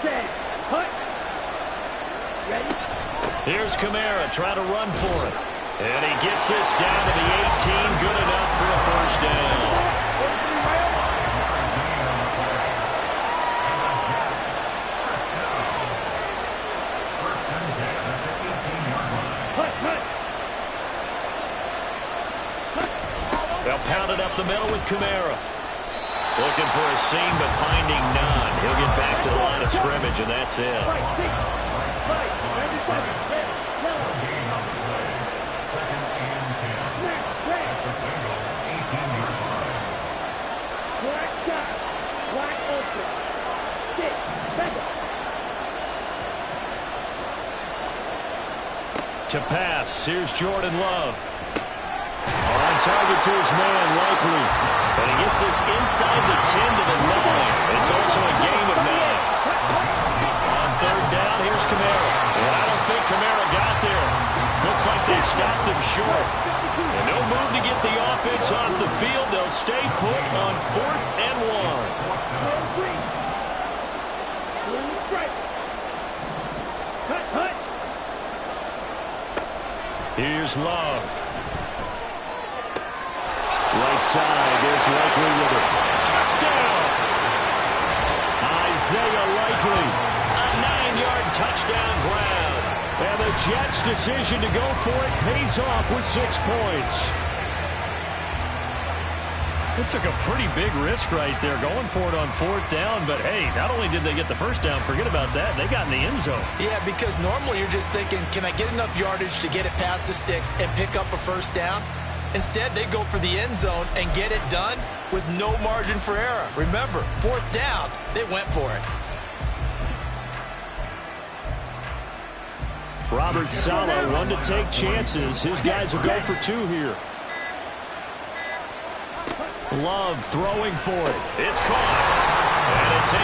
Set. Hut. Ready? Here's Kamara trying to run for it. And he gets this down to the 18. Good enough for a 1st down. They'll pound it up with Kamara. Looking for a seam, but finding none. He'll get back to the line of scrimmage, and that's it. To pass, here's Jordan Love. On target to his man, Likely. And he gets this inside the 10 to the 9. It's also a game of 9. On third down, here's Kamara. And I don't think Kamara got there. Looks like they stopped him short. And no move to get the offense off the field. They'll stay put on 4th and 1. Here's Love. Right side, there's Likely with it. Touchdown! Isaiah Likely. A 9-yard touchdown grab. And the Jets' decision to go for it pays off with 6 points. It took a pretty big risk right there going for it on 4th down. But, hey, not only did they get the first down, forget about that, they got in the end zone. Yeah, because normally you're just thinking, can I get enough yardage to get it past the sticks and pick up a first down? Instead, they go for the end zone and get it done with no margin for error. Remember, 4th down, they went for it. Robert Saleh, one to take chances. His guys will go for 2 here. Love throwing for it. It's caught. And it's 8-0.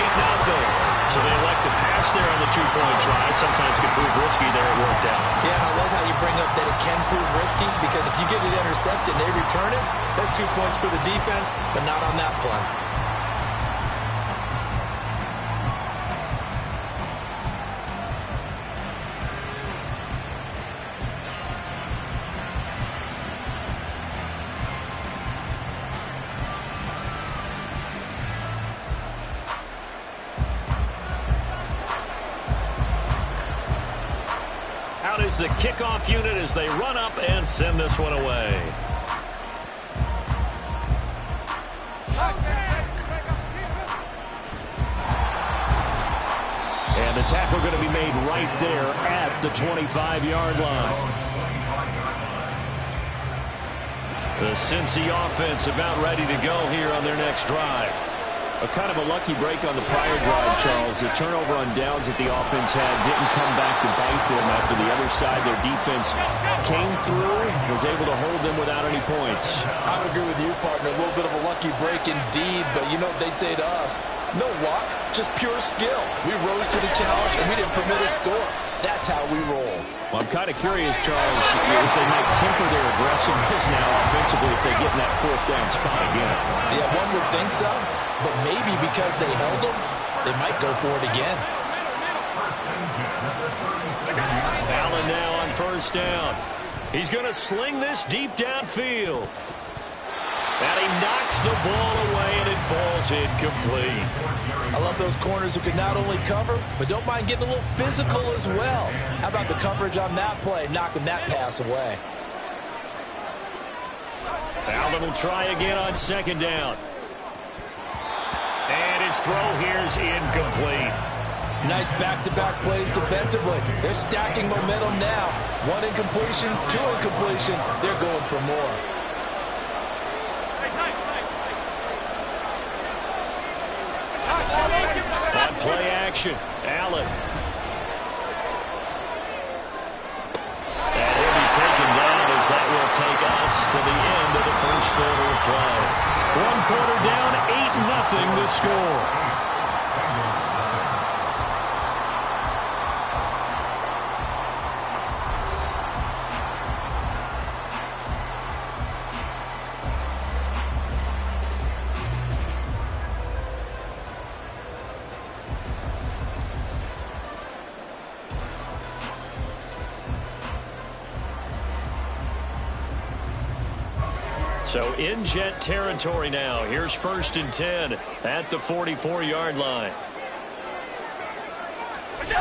So they elect to pass there on the 2-point try. Sometimes can prove risky there. It worked out. Yeah, and I love how you bring up that it can prove risky, because if you get it intercepted and they return it, that's 2 points for the defense, but not on that play. The kickoff unit as they run up and send this one away. And the tackle going to be made right there at the 25-yard line. The Cincy offense about ready to go here on their next drive. A kind of a lucky break on the prior drive, Charles. The turnover on downs that the offense had didn't come back to bite them after the other side. Their defense came through, was able to hold them without any points. I would agree with you, partner. A little bit of a lucky break indeed, but you know what they'd say to us? No luck, just pure skill. We rose to the challenge, and we didn't permit a score. That's how we roll. Well, I'm kind of curious, Charles, if they might temper their aggressiveness now offensively if they get in that 4th down spot again. Yeah, one would think so. But maybe because they held them, they might go for it again. Allen now on 1st down. He's going to sling this deep downfield. And he knocks the ball away, and it falls incomplete. I love those corners who can not only cover, but don't mind getting a little physical as well. How about the coverage on that play, knocking that pass away? Allen will try again on 2nd down. And his throw here is incomplete. Nice back-to-back plays defensively. They're stacking momentum now. 1 incompletion, 2 incompletion. They're going for more. On play action, Allen. And he'll be taken down as that will take us to the end of the 1st quarter of play. 1 quarter down, 8-0 the score. So in Jet territory now. Here's 1st and 10 at the 44-yard line. They'll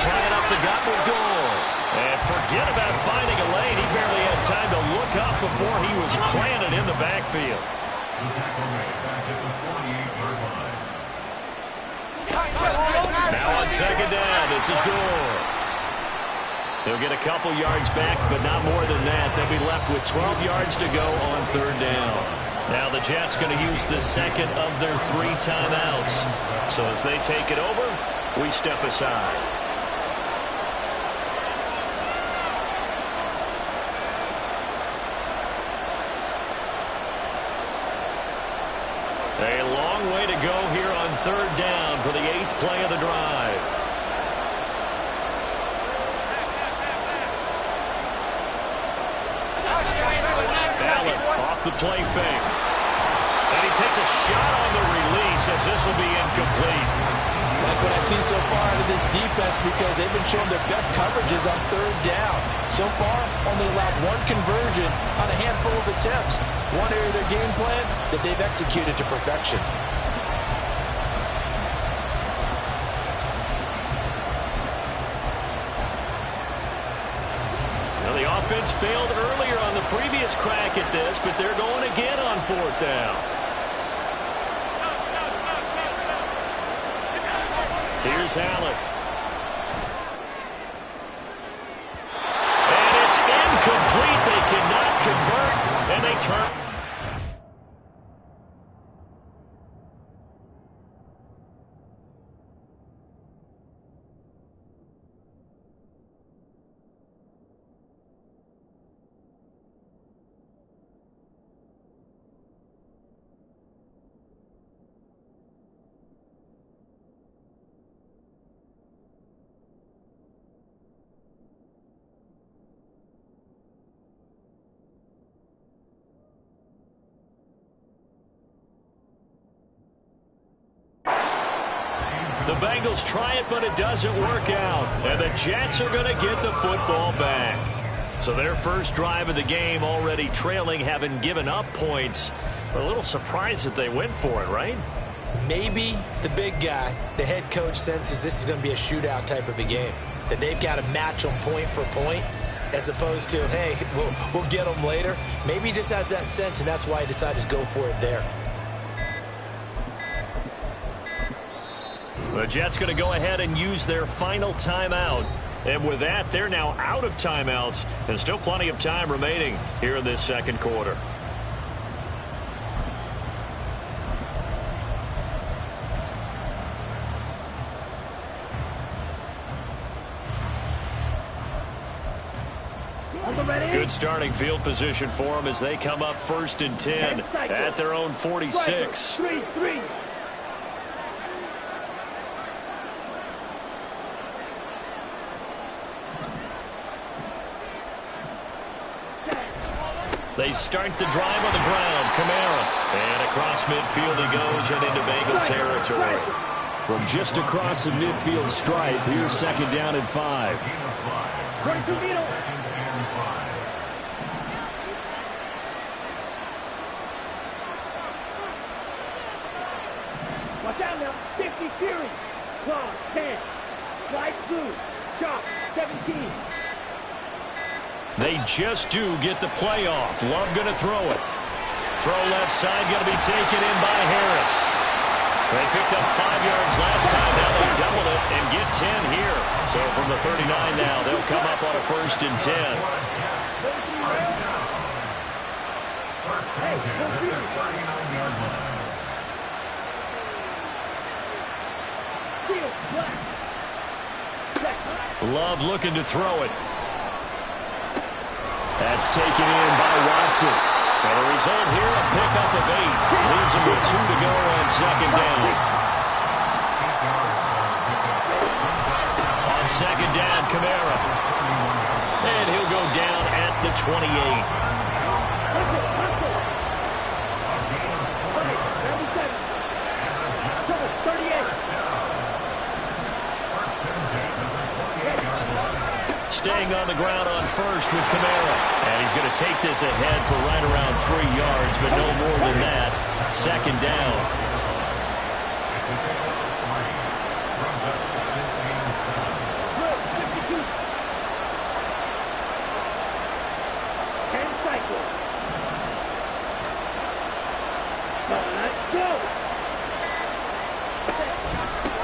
try it up the gut with goal. And forget about finding a lane. He barely had time to look up before he was planted in the backfield. The tackle made back at the 48-yard line. Now on second down, this is Gore. They'll get a couple yards back, but not more than that. They'll be left with 12 yards to go on third down. Now the Jets going to use the second of their 3 timeouts. So as they take it over, we step aside. A long way to go here on third down for the 8th play of the drive. Allen off the play fake. And he takes a shot on the release as this will be incomplete. Like what I've seen so far out of this defense, because they've been showing their best coverages on third down. So far, only allowed 1 conversion on a handful of attempts. One area of their game plan that they've executed to perfection. Now the offense failed earlier on the previous crack at this, but they're going again on fourth down. Here's Allen. And it's incomplete. They cannot convert, and they turn. The Bengals try it, but it doesn't work out. And the Jets are going to get the football back. So their first drive of the game already trailing, having given up points. But a little surprised that they went for it, right? Maybe the big guy, the head coach, senses this is going to be a shootout type of a game. That they've got to match them point for point, as opposed to, hey, we'll get them later. Maybe he just has that sense, and that's why he decided to go for it there. The Jets going to go ahead and use their final timeout. And with that, they're now out of timeouts. And still plenty of time remaining here in this second quarter. Good starting field position for them as they come up 1st and 10 at their own 46. 3-3. They start the drive on the ground. Kamara. And across midfield he goes and into Bengal territory. From just across the midfield stripe, here's second down and 5. 22 middle. Watch out now. 50 series. Cross 10. Slide through. Chop 17. They just do get the play off. Love going to throw it. Throw left side going to be taken in by Harris. They picked up 5 yards last time. Now they double it and get 10 here. So from the 39 now, they'll come up on a 1st and 10. Love looking to throw it. That's taken in by Watson. And the result here, a pickup of 8. Leaves him with 2 to go on second down. On second down, Kamara. And he'll go down at the 28. Staying on the ground on 1st with Kamara. And he's going to take this ahead for right around 3 yards, but no more than that. Second down.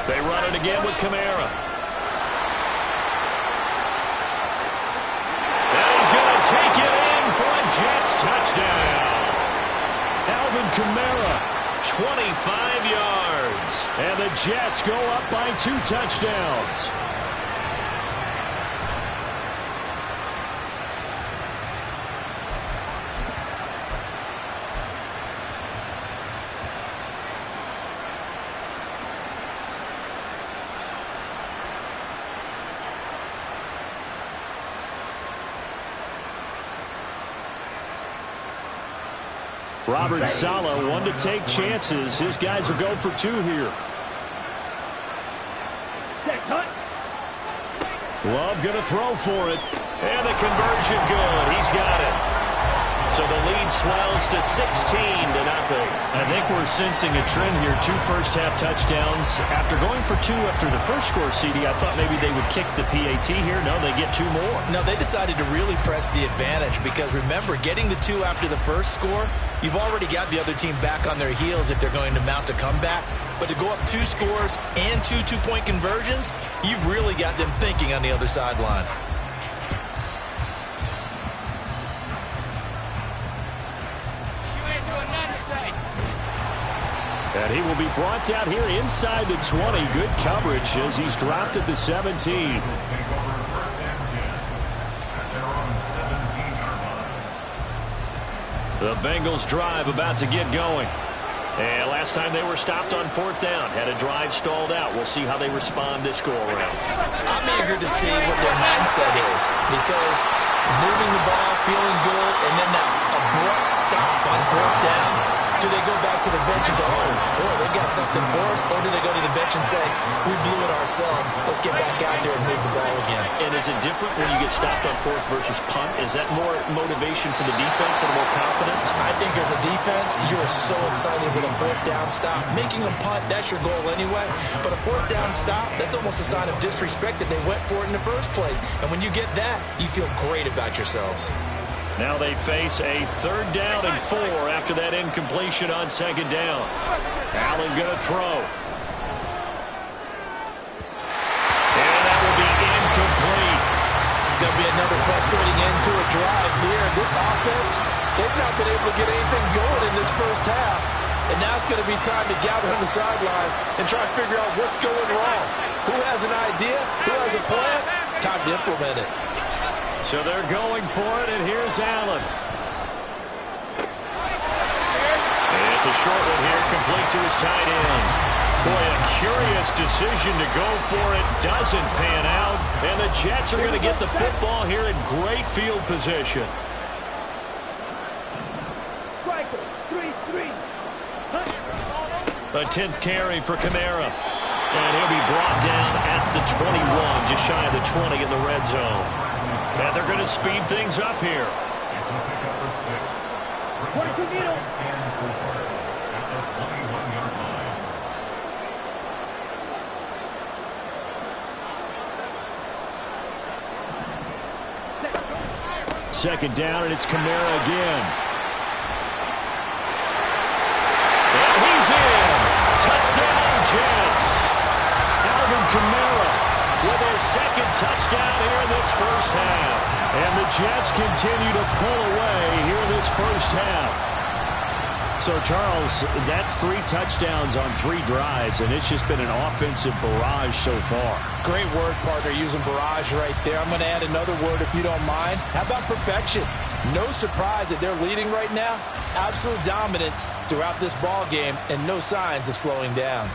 They run it again with Kamara. And he's going to take it in for a Jets touchdown. Alvin Kamara, 25 yards. And the Jets go up by 2 touchdowns. Robert Saleh, one to take chances. His guys will go for 2 here. Love going to throw for it. And the conversion good. He's got it. So the lead swells to 16-0. I think we're sensing a trend here. 2 first-half touchdowns. After going for 2 after the first score, CD, I thought maybe they would kick the PAT here. No, they get 2 more. No, they decided to really press the advantage because, remember, getting the 2 after the first score, you've already got the other team back on their heels if they're going to mount a comeback. But to go up 2 scores and 2 two-point conversions, you've really got them thinking on the other sideline. And he will be brought down here inside the 20. Good coverage as he's dropped at the 17. The Bengals drive about to get going. And last time they were stopped on 4th down. Had a drive stalled out. We'll see how they respond this go-around. I'm eager to see what their mindset is because moving the ball, feeling good, and then that abrupt stop on 4th down. Do they go back to the bench and go, oh, boy, they got something for us? Or do they go to the bench and say, we blew it ourselves. Let's get back out there and move the ball again. And is it different when you get stopped on 4th versus punt? Is that more motivation for the defense and more confidence? I think as a defense, you're so excited with a 4th down stop. Making a punt, that's your goal anyway. But a 4th down stop, that's almost a sign of disrespect that they went for it in the first place. And when you get that, you feel great about yourselves. Now they face a 3rd down and 4 after that incompletion on 2nd down. Allen going to throw. And that will be incomplete. It's going to be another frustrating end to a drive here. This offense, they've not been able to get anything going in this first half. And now it's going to be time to gather on the sidelines and try to figure out what's going wrong. Who has an idea? Who has a plan? Time to implement it. So they're going for it, and here's Allen. And it's a short one here, complete to his tight end. Boy, a curious decision to go for it. Doesn't pan out. And the Jets are going to get the football here in great field position. A 10th carry for Kamara. And he'll be brought down at the 21, just shy of the 20 in the red zone. And they're going to speed things up here. It's a pickup for 6. Brings up 2nd and 4 at the 21-yard line. 2nd down, and it's Kamara again. And he's in. Touchdown, Jets. Alvin Kamara with his 2nd touchdown here in this first half. And the Jets continue to pull away here in this first half. So, Charles, that's 3 touchdowns on 3 drives, and it's just been an offensive barrage so far. Great word, partner, using barrage right there. I'm going to add another word if you don't mind. How about perfection? No surprise that they're leading right now. Absolute dominance throughout this ball game and no signs of slowing down.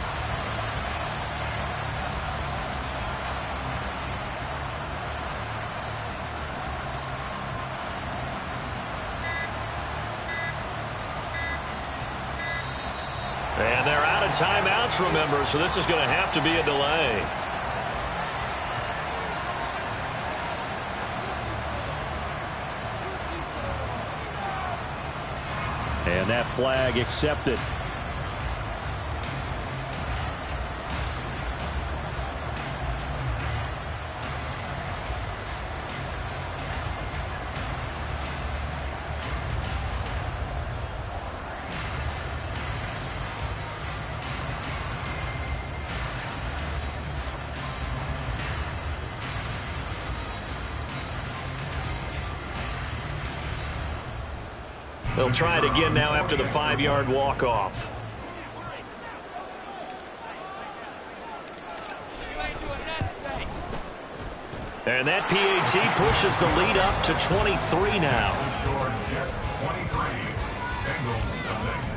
And they're out of timeouts, remember, so this is going to have to be a delay. And that flag accepted. They'll try it again now after the 5-yard walk-off. And that PAT pushes the lead up to 23 now. Jets 23, Bengals nothing.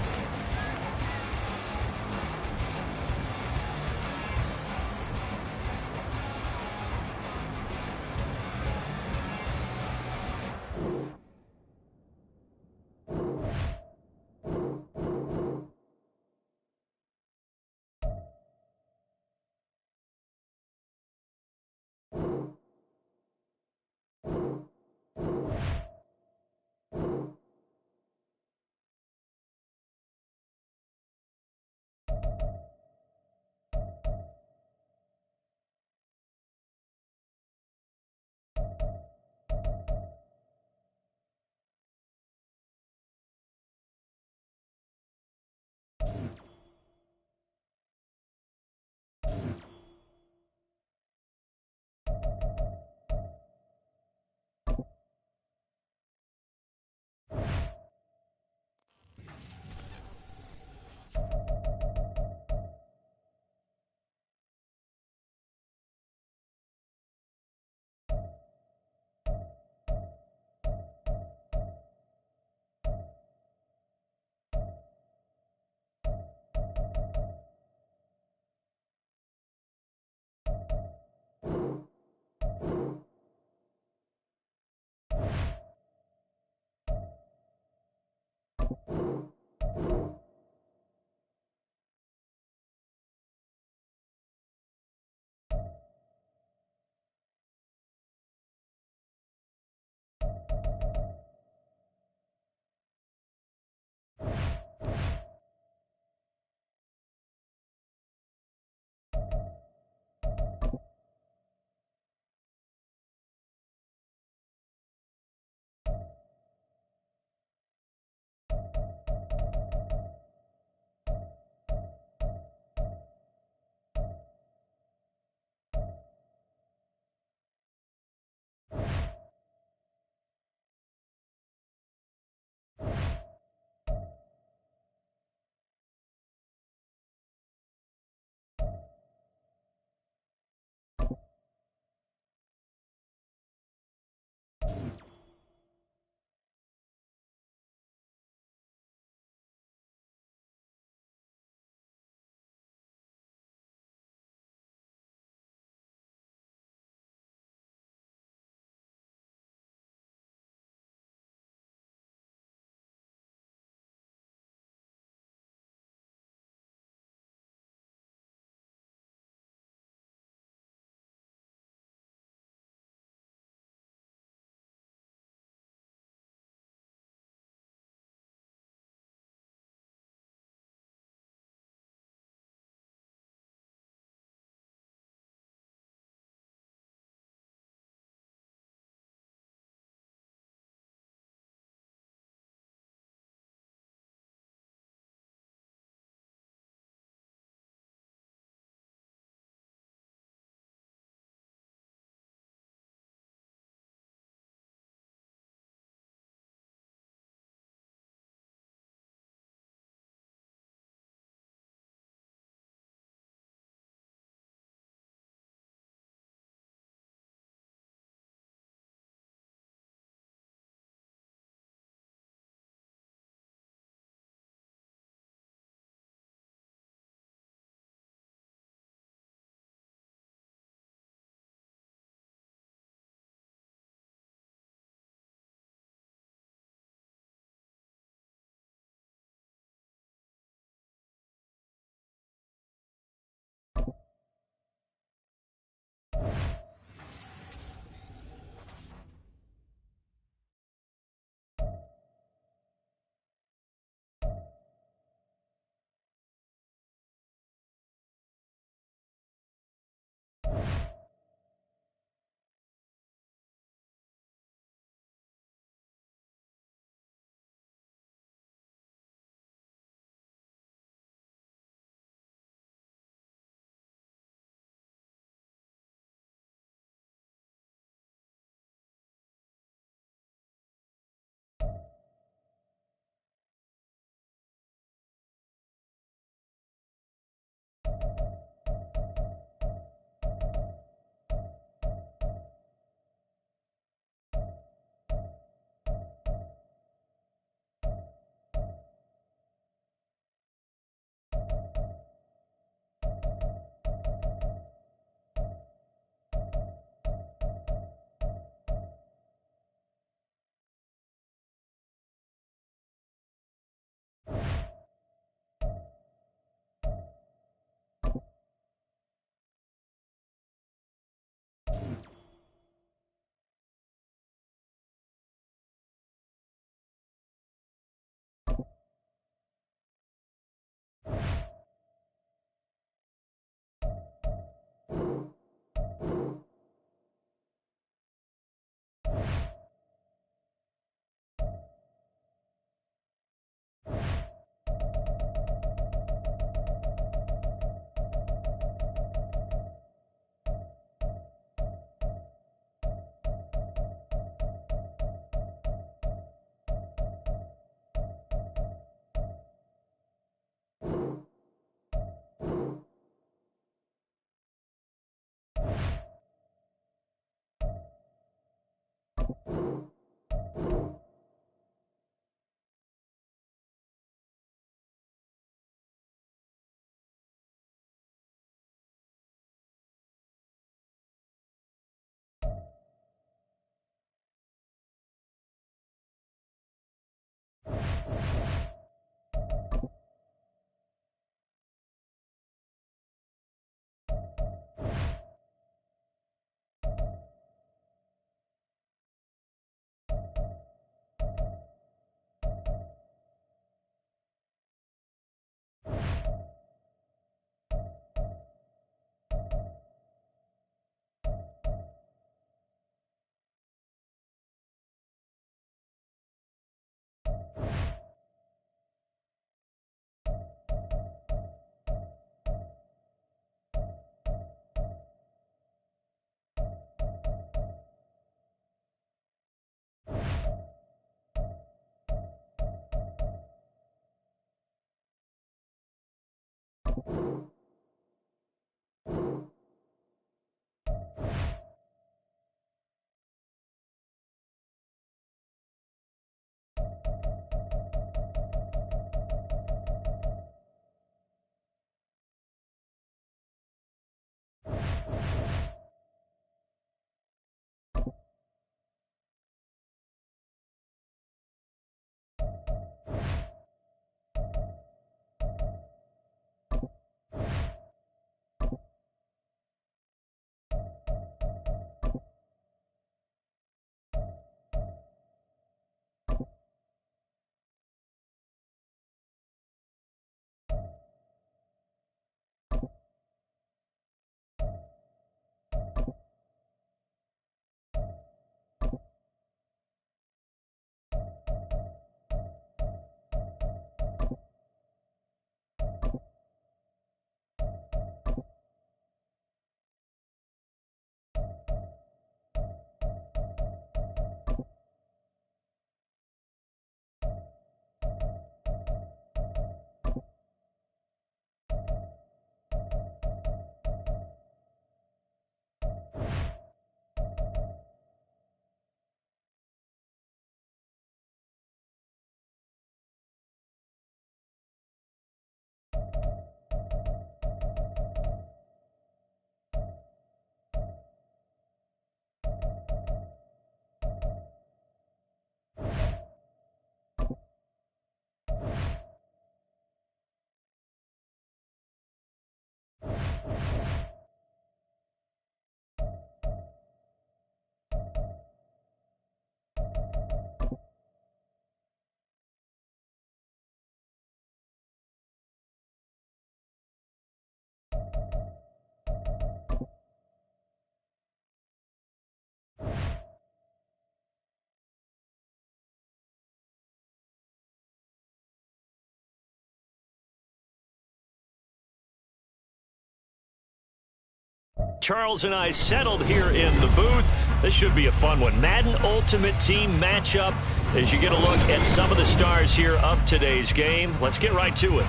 Charles and I settled here in the booth. This should be a fun one. Madden Ultimate Team matchup as you get a look at some of the stars here of today's game. Let's get right to it.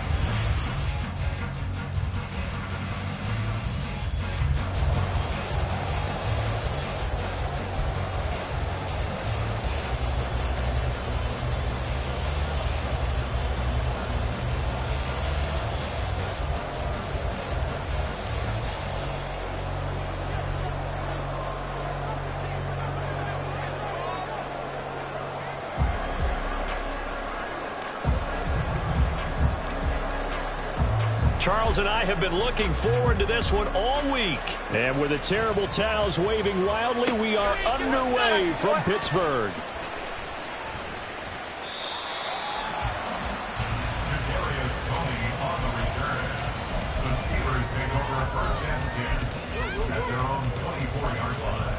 Charles and I have been looking forward to this one all week. And with the terrible towels waving wildly, we are underway from Pittsburgh. On the return. The Steelers take over a first and 10 at their own 24-yard line.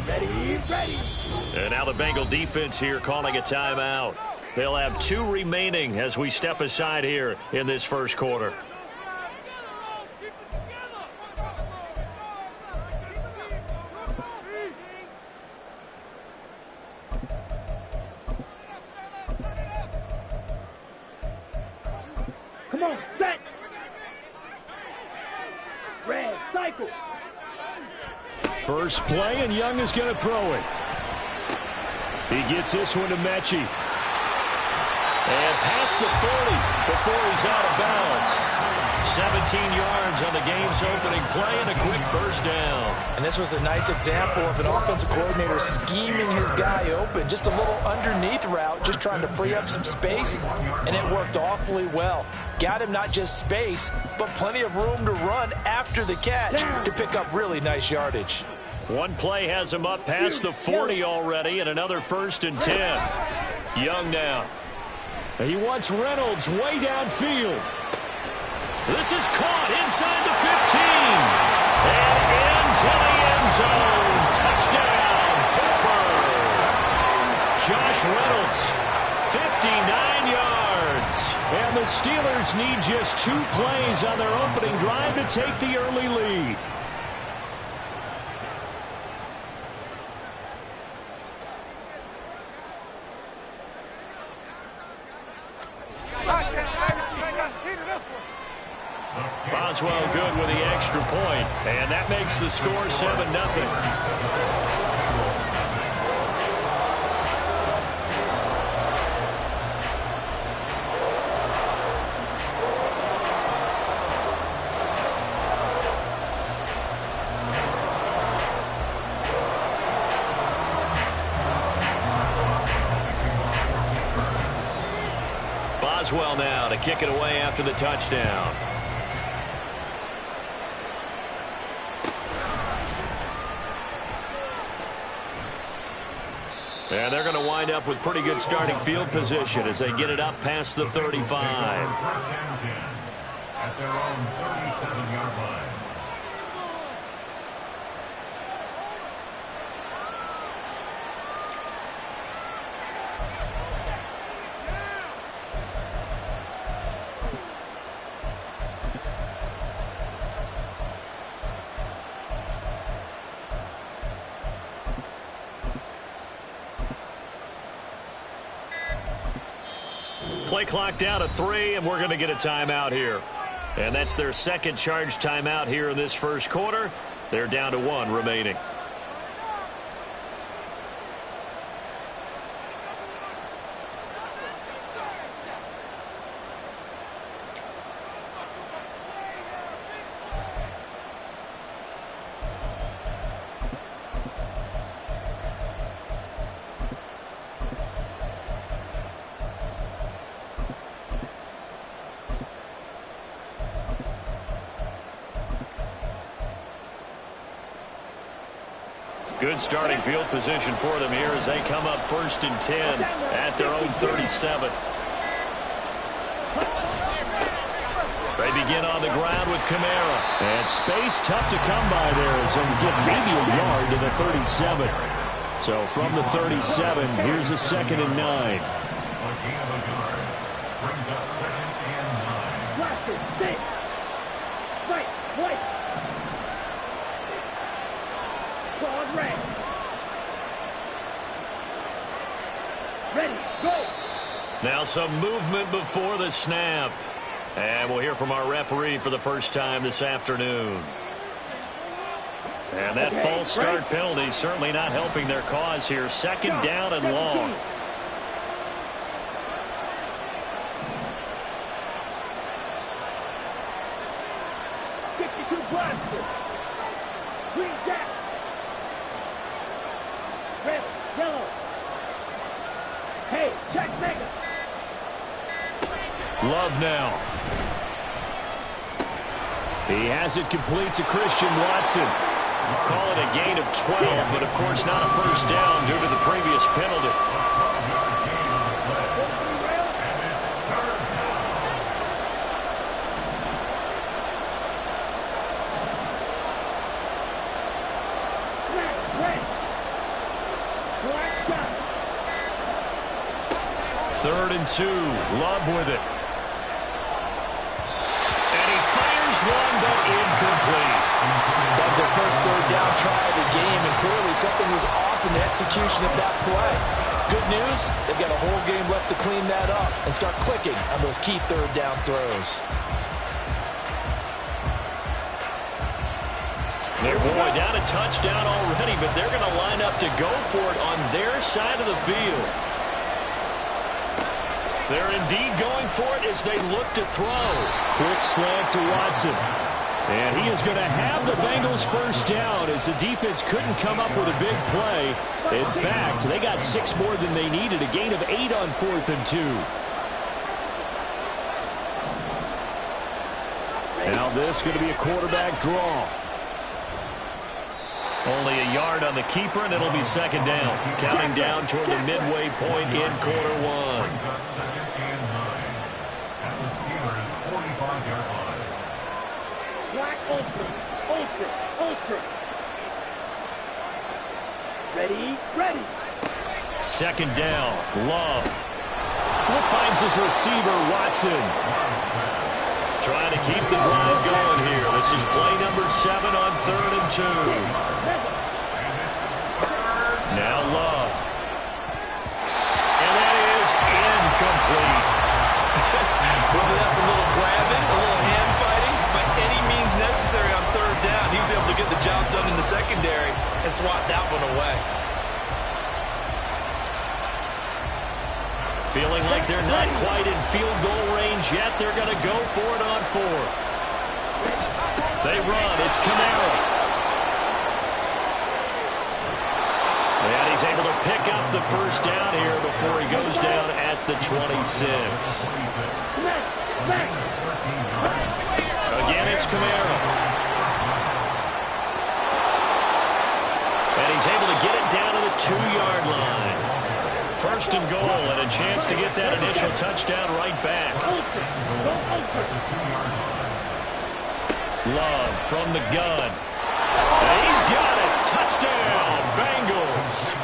Ready. And now the Bengal defense here calling a timeout. They'll have 2 remaining as we step aside here in this first quarter. Come on, set. Red, cycle. First play, and Young is going to throw it. He gets this one to Mechie. And past the 40 before he's out of bounds. 17 yards on the game's opening play and a quick first down. And this was a nice example of an offensive coordinator scheming his guy open. Just a little underneath route, just trying to free up some space, and it worked awfully well. Got him not just space, but plenty of room to run after the catch to pick up really nice yardage. One play has him up past the 40 already, and another 1st and 10. Young now. He wants Reynolds way downfield. This is caught inside the 15. And into the end zone. Touchdown, Pittsburgh. Josh Reynolds, 59 yards. And the Steelers need just 2 plays on their opening drive to take the early lead. Boswell good with the extra point, and that makes the score 7-0. Boswell now to kick it away after the touchdown. And they're going to wind up with pretty good starting field position as they get it up past the 35. First and 10 at their own 37-yard line. Play clock down to 3, and we're going to get a timeout here. And that's their second charge timeout here in this first quarter. They're down to 1 remaining. Good starting field position for them here as they come up 1st and 10 at their own 37. They begin on the ground with Kamara. And space tough to come by there as they get maybe a yard to the 37. So from the 37, here's a 2nd and 9. A gain of a yard brings up 2nd and 9. Right, white. Claude red. Ready, go. Now some movement before the snap. And we'll hear from our referee for the first time this afternoon. And that false start penalty certainly not helping their cause here. 2nd down and long. Green jack. Red, yellow. Hey, check mega. Love now. He has it complete to Christian Watson. Call it a gain of 12, but of course not a first down due to the previous penalty. Third and 2. Love with it. And he fires one, but incomplete. That was their first 3rd down try of the game, and clearly something was off in the execution of that play. Good news, they've got a whole game left to clean that up and start clicking on those key 3rd down throws. Their boy down a touchdown already, but they're going to line up to go for it on their side of the field. They're indeed going for it as they look to throw. Quick slant to Watson. And he is going to have the Bengals first down as the defense couldn't come up with a big play. In fact, they got 6 more than they needed, a gain of 8 on 4th and 2. Now this is going to be a quarterback draw. Only a yard on the keeper, and it'll be second down. Counting down toward the midway point in quarter 1. Brings up second and 9. At the Steelers' 45-yard line. Black ultra, ultra, ultra. Ready, ready. Second down, Love. Finds his receiver, Watson. Trying to keep the drive going here. This is play number 7 on 3rd and 2. Now Love. And that is incomplete. Whether that's a little grabbing, a little hand fighting, by any means necessary on 3rd down, he was able to get the job done in the secondary and swat that one away. Feeling like they're not quite in field goal range yet. They're going to go for it on 4th. They run. It's Kamara. And he's able to pick up the first down here before he goes down at the 26. Again, it's Kamara. And he's able to get it down to the 2-yard line. First and goal, and a chance to get that initial touchdown right back. Love from the gun. And he's got it. Touchdown, Bengals.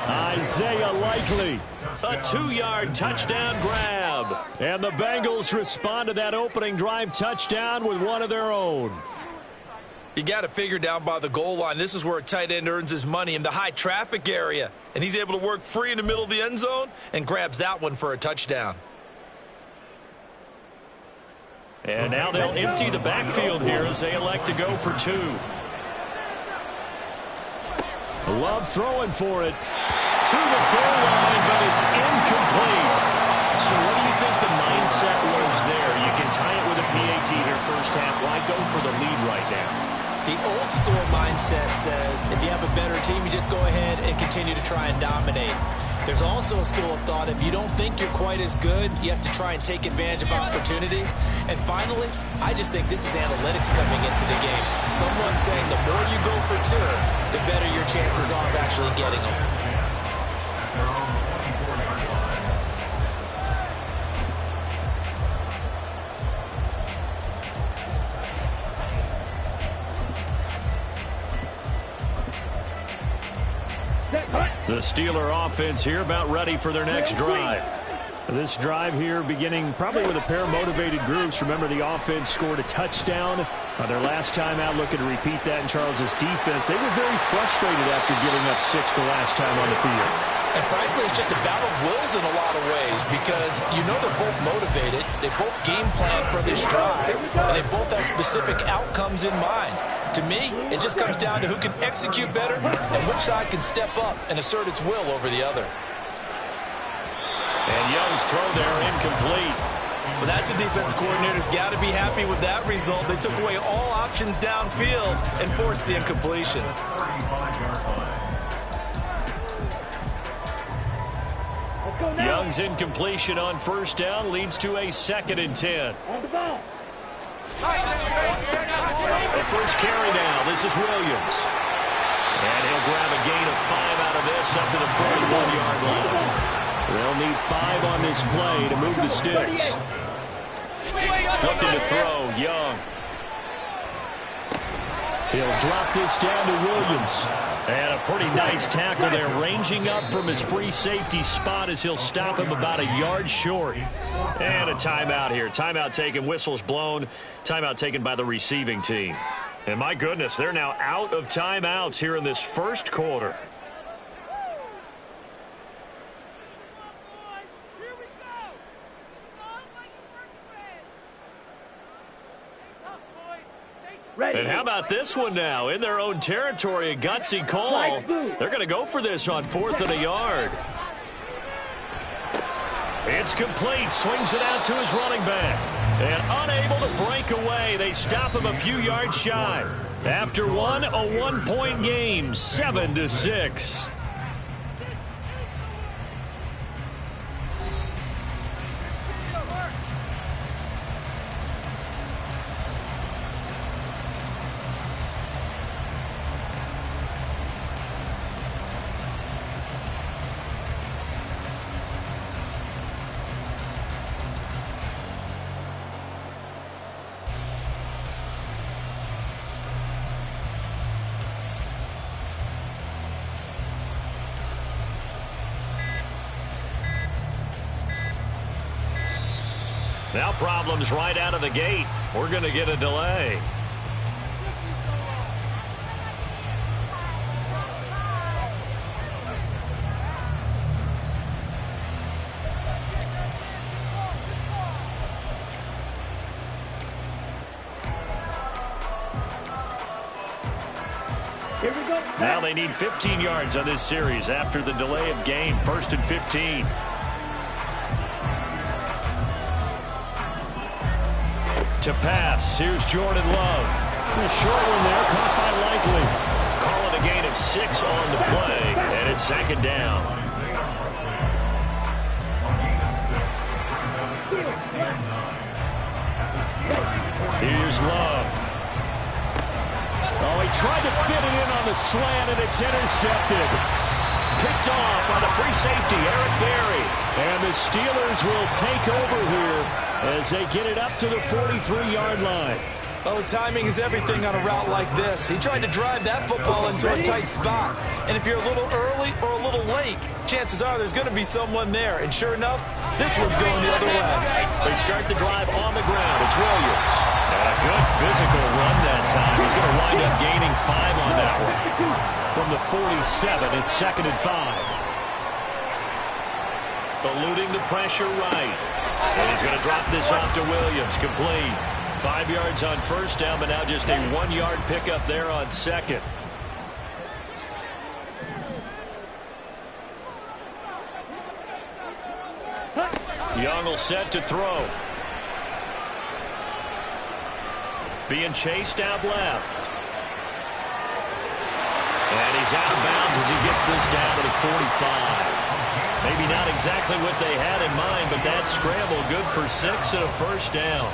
Isaiah Likely. A 2-yard touchdown grab. And the Bengals respond to that opening drive touchdown with one of their own. You got it figured down by the goal line. This is where a tight end earns his money, in the high traffic area. And he's able to work free in the middle of the end zone and grabs that one for a touchdown. And now they'll empty the backfield here as they elect to go for 2. Love throwing for it to the goal line, but it's incomplete. So what do you think the mindset was there? You can tie it with a PAT here first half. Why go for the lead right now? The old school mindset says if you have a better team, you just go ahead and continue to try and dominate. There's also a school of thought, if you don't think you're quite as good, you have to try and take advantage of opportunities. And finally, I just think this is analytics coming into the game. Someone saying the more you go for 2, the better your chances are of actually getting them. The Steeler offense here about ready for their next drive. This drive here beginning probably with a pair of motivated groups. Remember, the offense scored a touchdown on their last time out, looking to repeat that in Charles's defense. They were very frustrated after giving up 6 the last time on the field. And frankly, it's just a battle of wills in a lot of ways because you know they're both motivated. They both game plan for this drive, and they both have specific outcomes in mind. To me, it just comes down to who can execute better and which side can step up and assert its will over the other. And Young's throw there incomplete. Well, that's a defensive coordinator's got to be happy with that result. They took away all options downfield and forced the incompletion. Young's incompletion on first down leads to a 2nd and 10. The first carry now. This is Williams. And he'll grab a gain of 5 out of this up to the 41-yard line. They'll need 5 on this play to move the sticks. Looking to throw, Young. He'll drop this down to Williams. And a pretty nice tackle there, ranging up from his free safety spot as he'll stop him about a yard short. And a timeout here. Timeout taken, whistles blown. Timeout taken by the receiving team. And my goodness, they're now out of timeouts here in this first quarter. And how about this one now? In their own territory, a gutsy call. They're going to go for this on 4th and a yard. It's complete. Swings it out to his running back. And unable to break away. They stop him a few yards shy. After one, a one-point game, 7-6. Now problems right out of the gate. We're going to get a delay. Now they need 15 yards on this series after the delay of game. 1st and 15. To pass. Here's Jordan Love. A short one there, caught by Likely. Call it a gain of 6 on the play, and it's 2nd down. Here's Love. Oh, he tried to fit it in on the slant, and it's intercepted. Picked off by the free safety, Eric Berry. And the Steelers will take over here as they get it up to the 43-yard line. Oh, timing is everything on a route like this. He tried to drive that football into a tight spot. And if you're a little early or a little late, chances are there's going to be someone there. And sure enough, this one's going the other way. They start the drive on the ground. It's Williams. And a good physical run that time. He's going to wind up gaining 5 on that one. From the 47, it's 2nd and 5. Eluding the pressure right. And he's going to drop this off to Williams. Complete. 5 yards on 1st down, but now just a 1-yard pickup there on 2nd. Young will set to throw. Being chased out left. And he's out of bounds as he gets this down to the 45. Maybe not exactly what they had in mind, but that scramble good for 6 and a 1st down.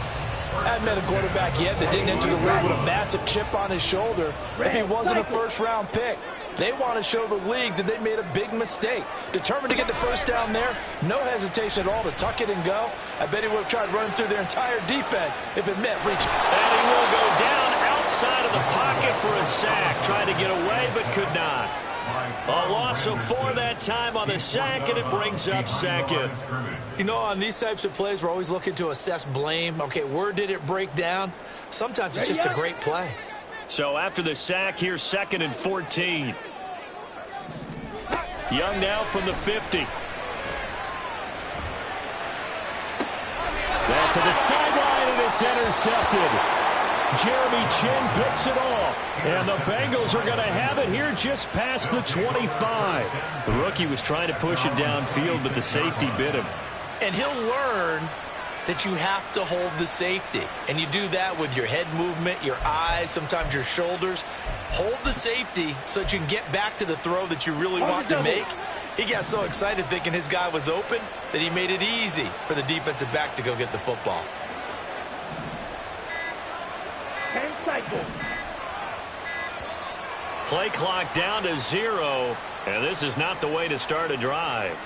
I haven't met a quarterback yet that didn't enter the league with a massive chip on his shoulder if he wasn't a first-round pick. They want to show the league that they made a big mistake. Determined to get the 1st down there, no hesitation at all to tuck it and go. I bet he would have tried running through their entire defense if it meant reaching. And he will go down outside of the pocket for a sack. Tried to get away, but could not. A loss of 4 that time on the sack, and it brings up 2nd. You know, on these types of plays, we're always looking to assess blame. Okay, where did it break down? Sometimes it's just a great play. So after the sack, here's 2nd and 14. Young now from the 50. That's to the sideline, and it's intercepted. Jeremy Chin picks it off. And the Bengals are going to have it here just past the 25. The rookie was trying to push it downfield, but the safety bit him. And he'll learn that you have to hold the safety. And you do that with your head movement, your eyes, sometimes your shoulders. Hold the safety so that you can get back to the throw that you really want to make. He got so excited thinking his guy was open that he made it easy for the defensive back to go get the football. 10 cycles. Play clock down to 0, and this is not the way to start a drive.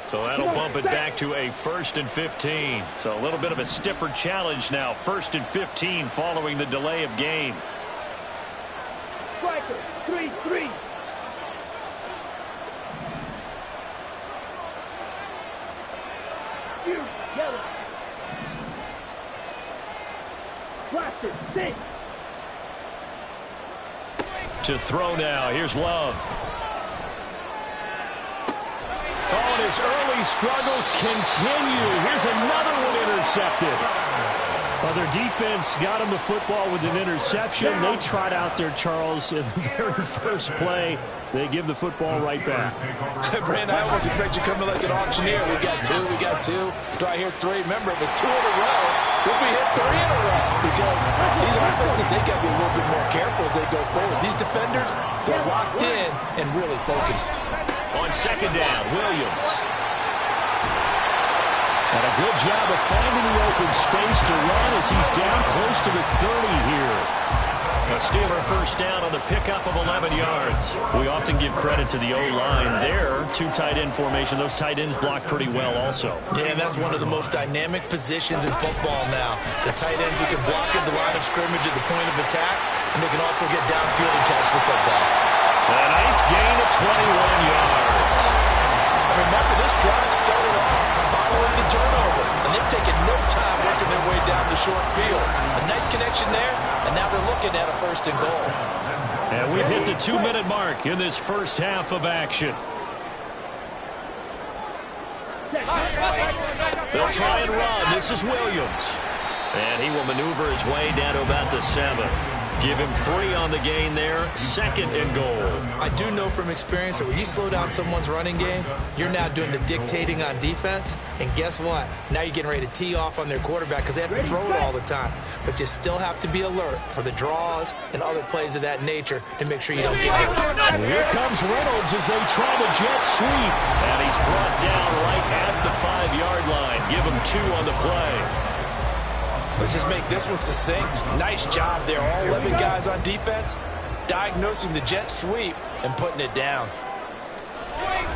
So that'll bump it back to a 1st and 15. So a little bit of a stiffer challenge now. 1st and 15 following the delay of game. Striker, 3-3. Yellow. Blaster, 6. To throw now. Here's Love. Oh, and his early struggles continue. Here's another one intercepted. Well, their defense got them the football with an interception. They trot out there, Charles, in the very first play. They give the football right back. Brand, I almost expect you coming like an auctioneer. We got two. Do I hear three? Remember, it was 2 in a row. We'll be hit 3 in a row because these offensive, they got to be a little bit more careful as they go forward. These defenders, they're locked in and really focused. On second down, Williams. And a good job of finding the open space to run as he's down close to the 30 here. A Steeler first down on the pickup of 11 yards. We often give credit to the O-line there. 2 tight end formation. Those tight ends block pretty well also. Yeah, and that's one of the most dynamic positions in football now. The tight ends who can block at the line of scrimmage at the point of attack, and they can also get downfield and catch the football. A nice gain of 21 yards. Remember, this drive started off following the turnover, and they've taken no time working their way down the short field. A nice connection there, and now they're looking at a 1st and goal. And we've hit the 2-minute mark in this first half of action. They'll try and run. This is Williams. And he will maneuver his way down to about the 7. Give him 3 on the gain there. 2nd and goal. I do know from experience that when you slow down someone's running game, you're now doing the dictating on defense. And guess what? Now you're getting ready to tee off on their quarterback because they have to throw it all the time. But you still have to be alert for the draws and other plays of that nature to make sure you don't get hurt. Here comes Reynolds as they try the jet sweep. And he's brought down right at the 5-yard line. Give him 2 on the play. Let's just make this one succinct. Nice job there. All 11 guys on defense diagnosing the jet sweep and putting it down.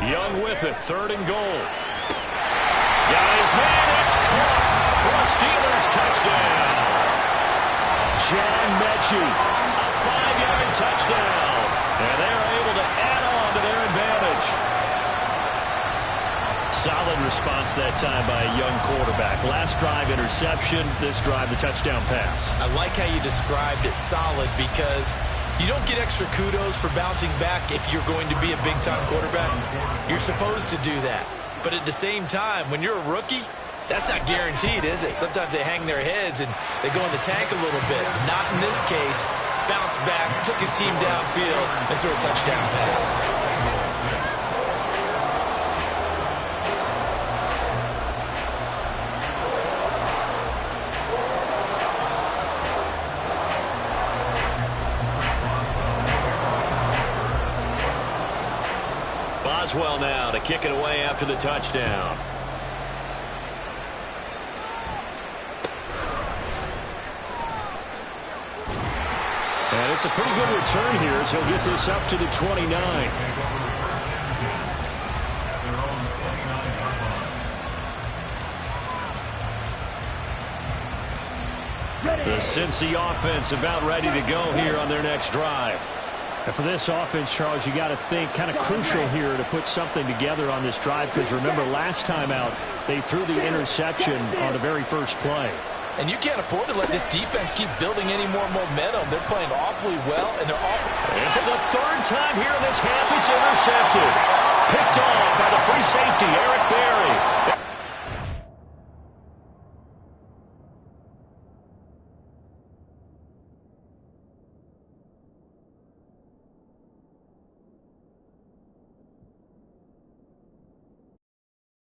Young with it. 3rd and goal. Got his man. It's caught for a Steelers touchdown. John Mechie. A 5-yard touchdown. And they're able to add on to their advantage. Solid response that time by a young quarterback. Last drive, interception. This drive, the touchdown pass. I like how you described it solid because you don't get extra kudos for bouncing back if you're going to be a big-time quarterback. You're supposed to do that. But at the same time, when you're a rookie, that's not guaranteed, is it? Sometimes they hang their heads and they go in the tank a little bit. Not in this case. Bounced back, took his team downfield, and threw a touchdown pass. Boswell now to kick it away after the touchdown. And it's a pretty good return here as he'll get this up to the 29. The Cincy offense about ready to go here on their next drive. And for this offense, Charles, you got to think kind of crucial here to put something together on this drive because remember last time out they threw the interception on the very first play. And you can't afford to let this defense keep building any more momentum. They're playing awfully well, and they're And for the 3rd time here in this half, it's intercepted. Picked off by the free safety, Eric Berry.